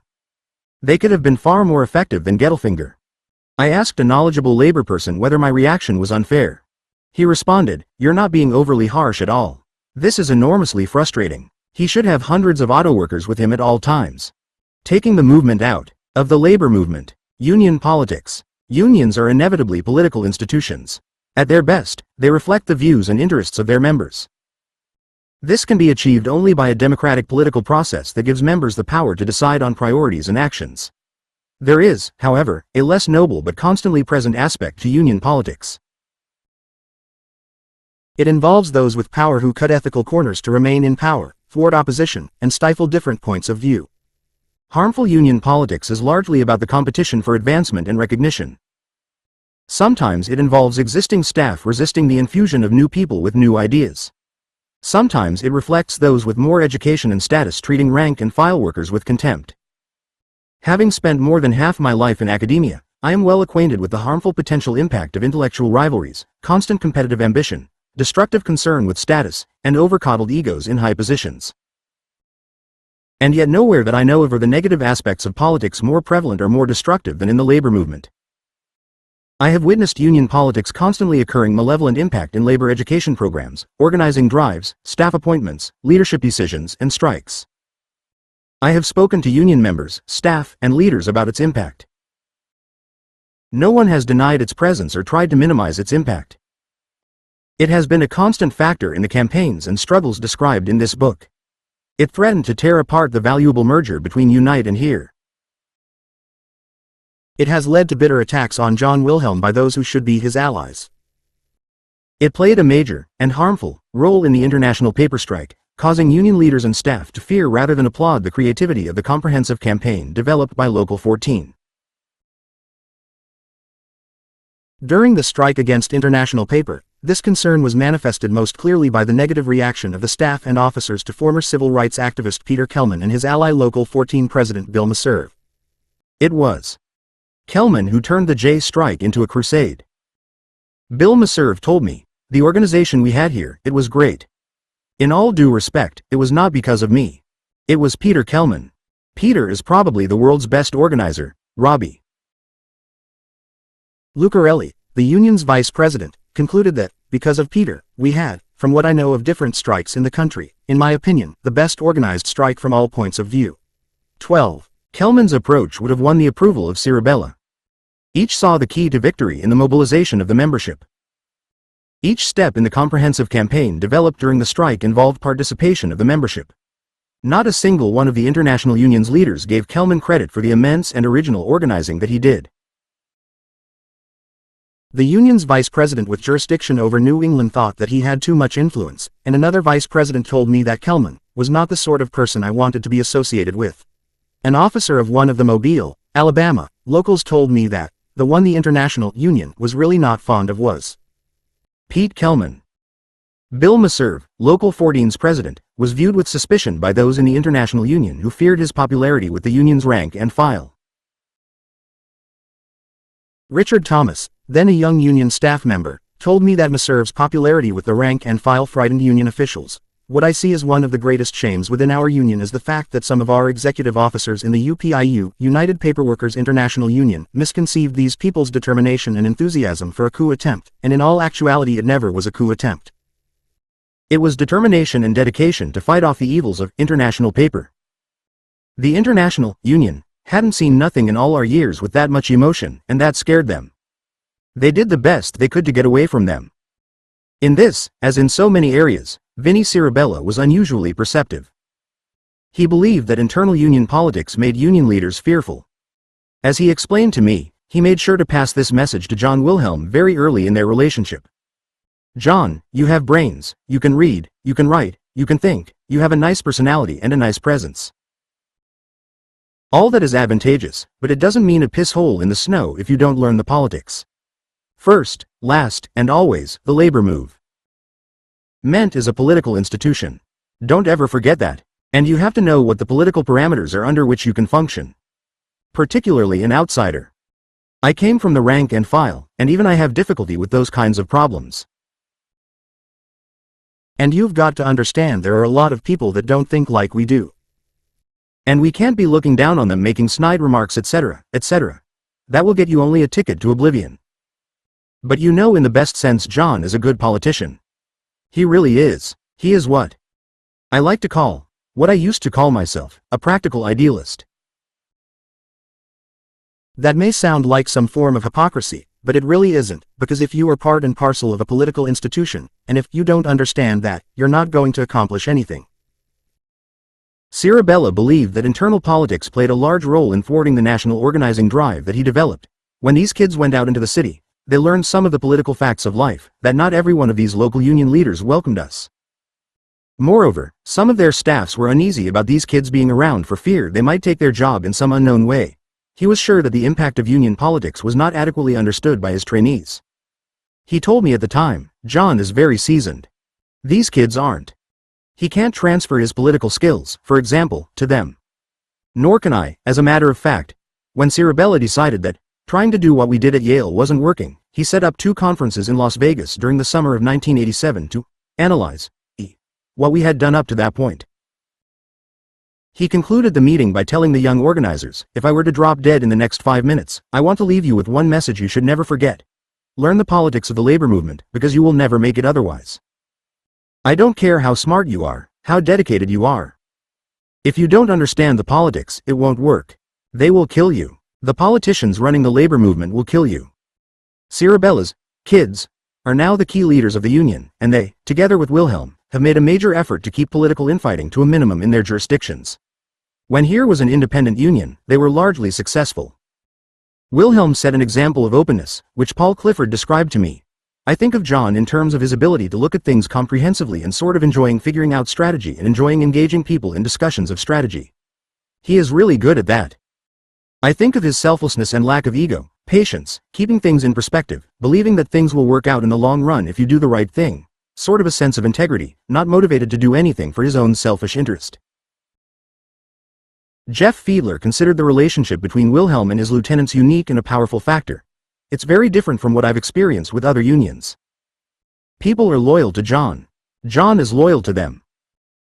They could have been far more effective than Gettelfinger. I asked a knowledgeable labor person whether my reaction was unfair. He responded, "You're not being overly harsh at all. This is enormously frustrating. He should have hundreds of auto workers with him at all times." Taking the movement out of the labor movement. Union politics. Unions are inevitably political institutions. At their best, they reflect the views and interests of their members. This can be achieved only by a democratic political process that gives members the power to decide on priorities and actions. There is, however, a less noble but constantly present aspect to union politics. It involves those with power who cut ethical corners to remain in power, thwart opposition, and stifle different points of view. Harmful union politics is largely about the competition for advancement and recognition. Sometimes it involves existing staff resisting the infusion of new people with new ideas. Sometimes it reflects those with more education and status treating rank and file workers with contempt. Having spent more than half my life in academia, I am well acquainted with the harmful potential impact of intellectual rivalries, constant competitive ambition, destructive concern with status, and overcoddled egos in high positions. And yet nowhere that I know of are the negative aspects of politics more prevalent or more destructive than in the labor movement. I have witnessed union politics constantly occurring malevolent impact in labor education programs, organizing drives, staff appointments, leadership decisions, and strikes. I have spoken to union members, staff, and leaders about its impact. No one has denied its presence or tried to minimize its impact. It has been a constant factor in the campaigns and struggles described in this book. It threatened to tear apart the valuable merger between Unite and HERE. It has led to bitter attacks on John Wilhelm by those who should be his allies. It played a major, and harmful, role in the international paper strike, causing union leaders and staff to fear rather than applaud the creativity of the comprehensive campaign developed by Local 14. During the strike against international paper, this concern was manifested most clearly by the negative reaction of the staff and officers to former civil rights activist Peter Kellman and his ally Local 14 president Bill Meserve. It was Kellman who turned the J strike into a crusade. Bill Meserve told me, "The organization we had here, it was great. In all due respect, it was not because of me. It was Peter Kellman. Peter is probably the world's best organizer, Robbie." Lucarelli, the union's vice president, concluded that, because of Peter, we had, from what I know of different strikes in the country, in my opinion, the best organized strike from all points of view. 12. Kellman's approach would have won the approval of Cirabella. Each saw the key to victory in the mobilization of the membership. Each step in the comprehensive campaign developed during the strike involved participation of the membership. Not a single one of the international union's leaders gave Kellman credit for the immense and original organizing that he did. The union's vice president with jurisdiction over New England thought that he had too much influence, and another vice president told me that Kellman was not the sort of person I wanted to be associated with. An officer of one of the Mobile, Alabama, locals told me that the one the international union was really not fond of was Pete Kellman. Bill Meserve, Local 14's president, was viewed with suspicion by those in the international union who feared his popularity with the union's rank and file. Richard Thomas, then a young union staff member, told me that Meserve's popularity with the rank and file frightened union officials. What I see as one of the greatest shames within our union is the fact that some of our executive officers in the UPIU, United Paperworkers International Union, misconceived these people's determination and enthusiasm for a coup attempt, and in all actuality it never was a coup attempt. It was determination and dedication to fight off the evils of international paper. The international union hadn't seen nothing in all our years with that much emotion, and that scared them. They did the best they could to get away from them. In this, as in so many areas, Vinnie Cirabella was unusually perceptive. He believed that internal union politics made union leaders fearful. As he explained to me, he made sure to pass this message to John Wilhelm very early in their relationship. "John, you have brains, you can read, you can write, you can think, you have a nice personality and a nice presence. All that is advantageous, but it doesn't mean a piss hole in the snow if you don't learn the politics. First, last, and always, the labor move. MENT is a political institution. Don't ever forget that, and you have to know what the political parameters are under which you can function. Particularly an outsider. I came from the rank and file, and even I have difficulty with those kinds of problems. And you've got to understand there are a lot of people that don't think like we do. And we can't be looking down on them making snide remarks etc., etc. That will get you only a ticket to oblivion. But you know in the best sense John is a good politician. He really is. He is what I like to call, what I used to call myself, a practical idealist. That may sound like some form of hypocrisy, but it really isn't, because if you are part and parcel of a political institution, and if you don't understand that, you're not going to accomplish anything. Cirabella believed that internal politics played a large role in thwarting the national organizing drive that he developed. When these kids went out into the city, they learned some of the political facts of life, that not every one of these local union leaders welcomed us. Moreover, some of their staffs were uneasy about these kids being around for fear they might take their job in some unknown way. He was sure that the impact of union politics was not adequately understood by his trainees. He told me at the time, "John is very seasoned. These kids aren't. He can't transfer his political skills, for example, to them. Nor can I, as a matter of fact." When Cirabella decided that trying to do what we did at Yale wasn't working, he set up 2 conferences in Las Vegas during the summer of 1987 to analyze what we had done up to that point. He concluded the meeting by telling the young organizers, "If I were to drop dead in the next 5 minutes, I want to leave you with one message you should never forget. Learn the politics of the labor movement, because you will never make it otherwise. I don't care how smart you are, how dedicated you are. If you don't understand the politics, it won't work. They will kill you. The politicians running the labor movement will kill you." Cirabella's kids are now the key leaders of the union, and they, together with Wilhelm, have made a major effort to keep political infighting to a minimum in their jurisdictions. When here was an independent union, they were largely successful. Wilhelm set an example of openness, which Paul Clifford described to me. I think of John in terms of his ability to look at things comprehensively and sort of enjoying figuring out strategy and enjoying engaging people in discussions of strategy. He is really good at that. I think of his selflessness and lack of ego, patience, keeping things in perspective, believing that things will work out in the long run if you do the right thing, sort of a sense of integrity, not motivated to do anything for his own selfish interest. Jeff Fiedler considered the relationship between Wilhelm and his lieutenants unique and a powerful factor. It's very different from what I've experienced with other unions. People are loyal to John. John is loyal to them.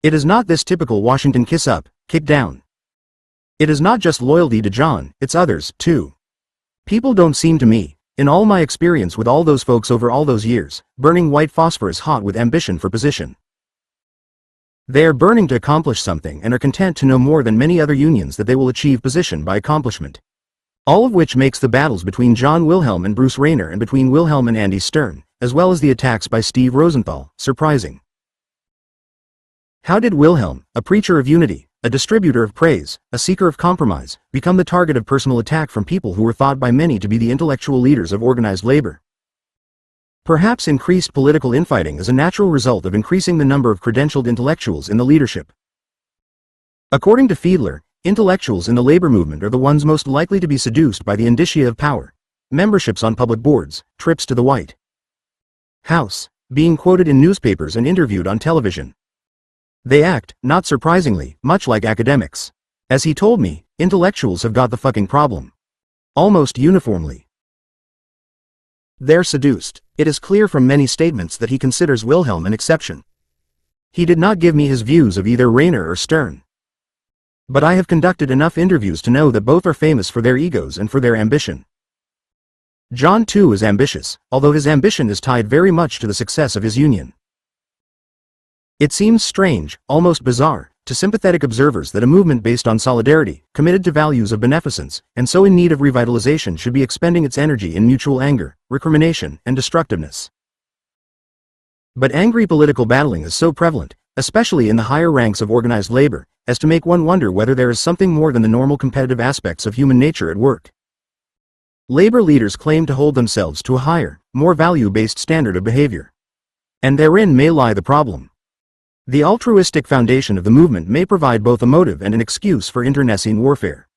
It is not this typical Washington kiss up, kick down. It is not just loyalty to John, it's others, too. People don't seem to me, in all my experience with all those folks over all those years, burning white phosphorus hot with ambition for position. They are burning to accomplish something and are content to know more than many other unions that they will achieve position by accomplishment. All of which makes the battles between John Wilhelm and Bruce Rayner and between Wilhelm and Andy Stern, as well as the attacks by Steve Rosenthal, surprising. How did Wilhelm, a preacher of unity, a distributor of praise, a seeker of compromise, become the target of personal attack from people who were thought by many to be the intellectual leaders of organized labor? Perhaps increased political infighting is a natural result of increasing the number of credentialed intellectuals in the leadership. According to Fiedler, intellectuals in the labor movement are the ones most likely to be seduced by the indicia of power, memberships on public boards, trips to the White House, being quoted in newspapers and interviewed on television. They act, not surprisingly, much like academics. As he told me, intellectuals have got the fucking problem. Almost uniformly. They're seduced. It is clear from many statements that he considers Wilhelm an exception. He did not give me his views of either Rayner or Stern. But I have conducted enough interviews to know that both are famous for their egos and for their ambition. John too is ambitious, although his ambition is tied very much to the success of his union. It seems strange, almost bizarre, to sympathetic observers that a movement based on solidarity, committed to values of beneficence, and so in need of revitalization should be expending its energy in mutual anger, recrimination, and destructiveness. But angry political battling is so prevalent, especially in the higher ranks of organized labor, as to make one wonder whether there is something more than the normal competitive aspects of human nature at work. Labor leaders claim to hold themselves to a higher, more value-based standard of behavior. And therein may lie the problem. The altruistic foundation of the movement may provide both a motive and an excuse for internecine warfare.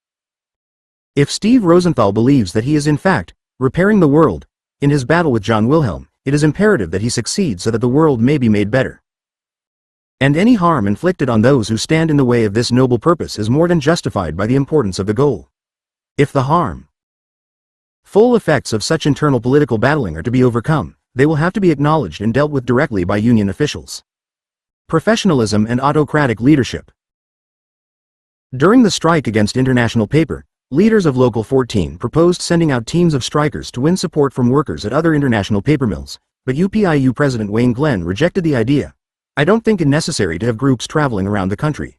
If Steve Rosenthal believes that he is in fact repairing the world, in his battle with John Wilhelm, it is imperative that he succeed so that the world may be made better. And any harm inflicted on those who stand in the way of this noble purpose is more than justified by the importance of the goal. If the full effects of such internal political battling are to be overcome, they will have to be acknowledged and dealt with directly by union officials. Professionalism and autocratic leadership. During the strike against International Paper, leaders of Local 14 proposed sending out teams of strikers to win support from workers at other international paper mills, but UPIU President Wayne Glenn rejected the idea. "I don't think it necessary to have groups traveling around the country.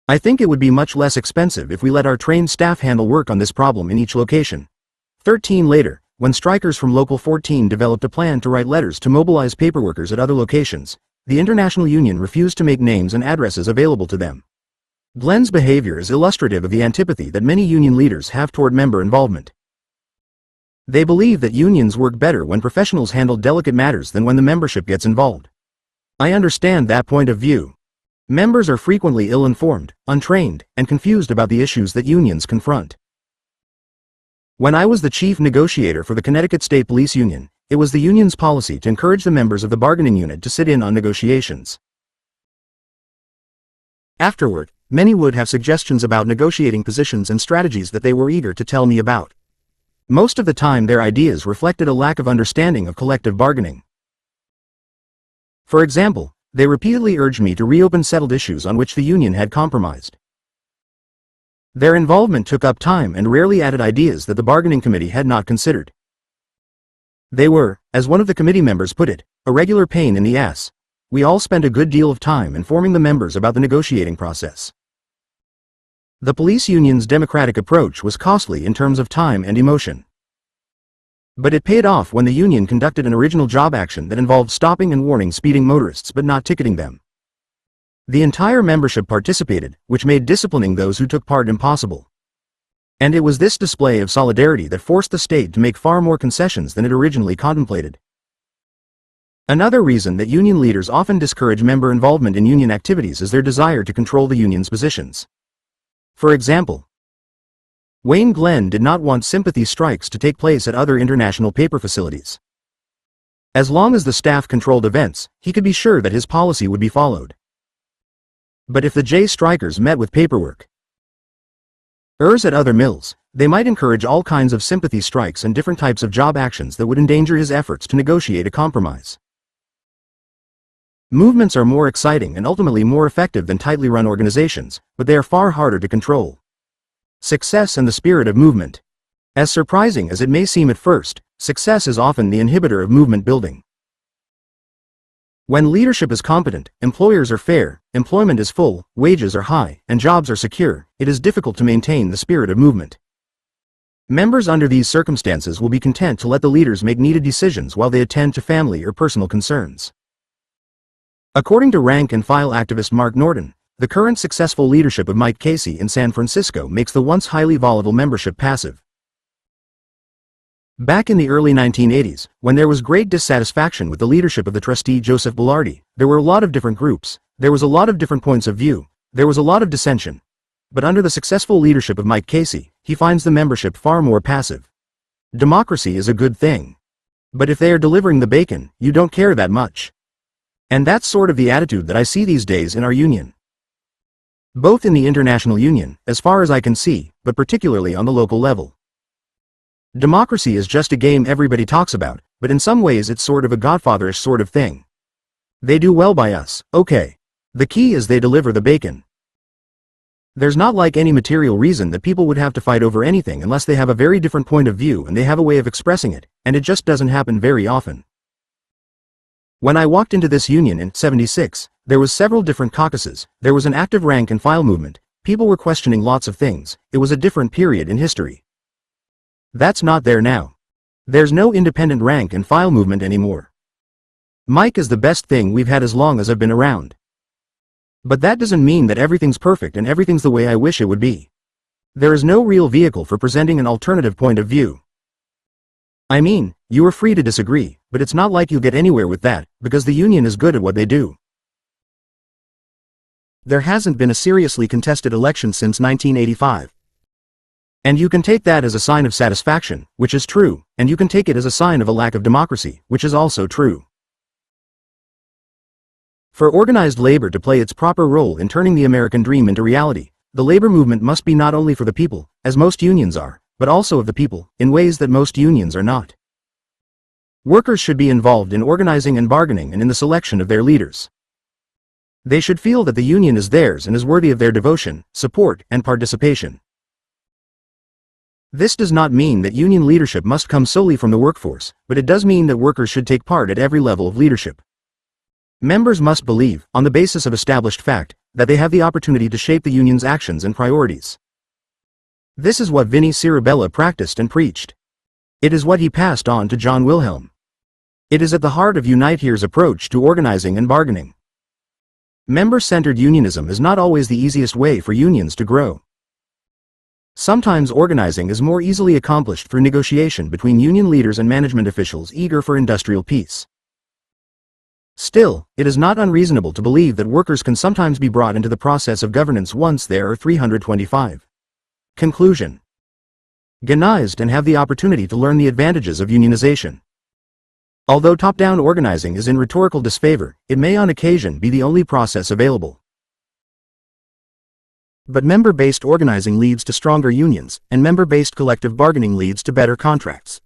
I think it would be much less expensive if we let our trained staff handle work on this problem in each location." 13 later, when strikers from Local 14 developed a plan to write letters to mobilize paperworkers at other locations, the International Union refused to make names and addresses available to them. Glenn's behavior is illustrative of the antipathy that many union leaders have toward member involvement. They believe that unions work better when professionals handle delicate matters than when the membership gets involved. I understand that point of view. Members are frequently ill-informed, untrained, and confused about the issues that unions confront. When I was the chief negotiator for the Connecticut State Police Union, it was the union's policy to encourage the members of the bargaining unit to sit in on negotiations. Afterward, many would have suggestions about negotiating positions and strategies that they were eager to tell me about. Most of the time their ideas reflected a lack of understanding of collective bargaining. For example, they repeatedly urged me to reopen settled issues on which the union had compromised. Their involvement took up time and rarely added ideas that the bargaining committee had not considered. They were, as one of the committee members put it, a regular pain in the ass. We all spent a good deal of time informing the members about the negotiating process. The police union's democratic approach was costly in terms of time and emotion. But it paid off when the union conducted an original job action that involved stopping and warning speeding motorists but not ticketing them. The entire membership participated, which made disciplining those who took part impossible. And it was this display of solidarity that forced the state to make far more concessions than it originally contemplated. Another reason that union leaders often discourage member involvement in union activities is their desire to control the union's positions. For example, Wayne Glenn did not want sympathy strikes to take place at other international paper facilities. As long as the staff controlled events, he could be sure that his policy would be followed. But if the J strikers met with paperwork at other mills, they might encourage all kinds of sympathy strikes and different types of job actions that would endanger his efforts to negotiate a compromise. Movements are more exciting and ultimately more effective than tightly run organizations, but they are far harder to control. Success and the spirit of movement. As surprising as it may seem at first, success is often the inhibitor of movement building. When leadership is competent, employers are fair, employment is full, wages are high, and jobs are secure, it is difficult to maintain the spirit of movement. Members under these circumstances will be content to let the leaders make needed decisions while they attend to family or personal concerns. According to rank-and-file activist Mark Norton, the current successful leadership of Mike Casey in San Francisco makes the once highly volatile membership passive. Back in the early 1980s, when there was great dissatisfaction with the leadership of the trustee Joseph Belardi, there were a lot of different groups, there was a lot of different points of view, there was a lot of dissension. But under the successful leadership of Mike Casey, he finds the membership far more passive. Democracy is a good thing. But if they are delivering the bacon, you don't care that much. And that's sort of the attitude that I see these days in our union. Both in the International Union, as far as I can see, but particularly on the local level. Democracy is just a game everybody talks about, but in some ways it's sort of a godfatherish sort of thing. They do well by us, okay. The key is they deliver the bacon. There's not like any material reason that people would have to fight over anything unless they have a very different point of view and they have a way of expressing it, and it just doesn't happen very often. When I walked into this union in '76, There was several different caucuses, there was an active rank and file movement, people were questioning lots of things, it was a different period in history. That's not there now. There's no independent rank and file movement anymore. Mike is the best thing we've had as long as I've been around. But that doesn't mean that everything's perfect and everything's the way I wish it would be. There is no real vehicle for presenting an alternative point of view. I mean, you are free to disagree, but it's not like you'll get anywhere with that, because the union is good at what they do. There hasn't been a seriously contested election since 1985. And you can take that as a sign of satisfaction, which is true, and you can take it as a sign of a lack of democracy, which is also true. For organized labor to play its proper role in turning the American dream into reality, the labor movement must be not only for the people, as most unions are, but also of the people, in ways that most unions are not. Workers should be involved in organizing and bargaining and in the selection of their leaders. They should feel that the union is theirs and is worthy of their devotion, support, and participation. This does not mean that union leadership must come solely from the workforce, but it does mean that workers should take part at every level of leadership. Members must believe, on the basis of established fact, that they have the opportunity to shape the union's actions and priorities. This is what Vinnie Cirabella practiced and preached. It is what he passed on to John Wilhelm. It is at the heart of Unite Here's approach to organizing and bargaining. Member-centered unionism is not always the easiest way for unions to grow. Sometimes organizing is more easily accomplished through negotiation between union leaders and management officials eager for industrial peace. Still, it is not unreasonable to believe that workers can sometimes be brought into the process of governance once there are 325. Conclusion. Organized and have the opportunity to learn the advantages of unionization. Although top-down organizing is in rhetorical disfavor, it may on occasion be the only process available. But member-based organizing leads to stronger unions, and member-based collective bargaining leads to better contracts.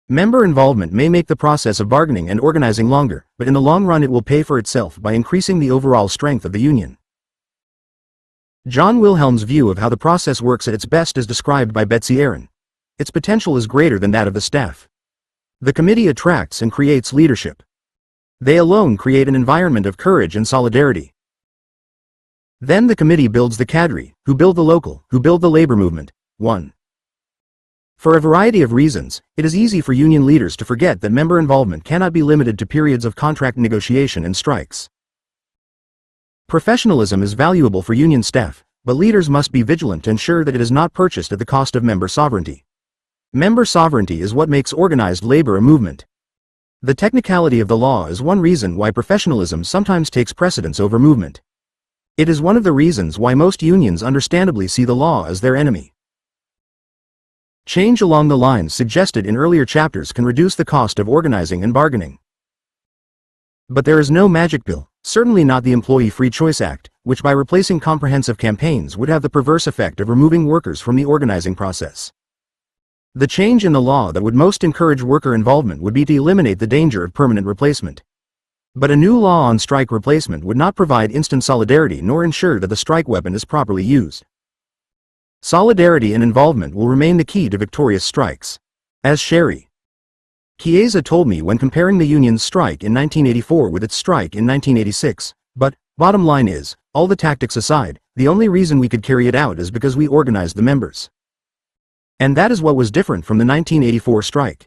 Member involvement may make the process of bargaining and organizing longer, but in the long run it will pay for itself by increasing the overall strength of the union. John Wilhelm's view of how the process works at its best is described by Betsy Aaron. Its potential is greater than that of the staff. The committee attracts and creates leadership. They alone create an environment of courage and solidarity. Then the committee builds the cadre, who build the local, who build the labor movement. 1. For a variety of reasons, it is easy for union leaders to forget that member involvement cannot be limited to periods of contract negotiation and strikes. Professionalism is valuable for union staff, but leaders must be vigilant to ensure that it is not purchased at the cost of member sovereignty. Member sovereignty is what makes organized labor a movement. The technicality of the law is one reason why professionalism sometimes takes precedence over movement. It is one of the reasons why most unions understandably see the law as their enemy. Change along the lines suggested in earlier chapters can reduce the cost of organizing and bargaining. But there is no magic pill, certainly not the Employee Free Choice Act, which by replacing comprehensive campaigns would have the perverse effect of removing workers from the organizing process. The change in the law that would most encourage worker involvement would be to eliminate the danger of permanent replacement. But a new law on strike replacement would not provide instant solidarity nor ensure that the strike weapon is properly used. Solidarity and involvement will remain the key to victorious strikes. As Sherry Chiesa told me when comparing the union's strike in 1984 with its strike in 1986, but, bottom line is, all the tactics aside, the only reason we could carry it out is because we organized the members. And that is what was different from the 1984 strike.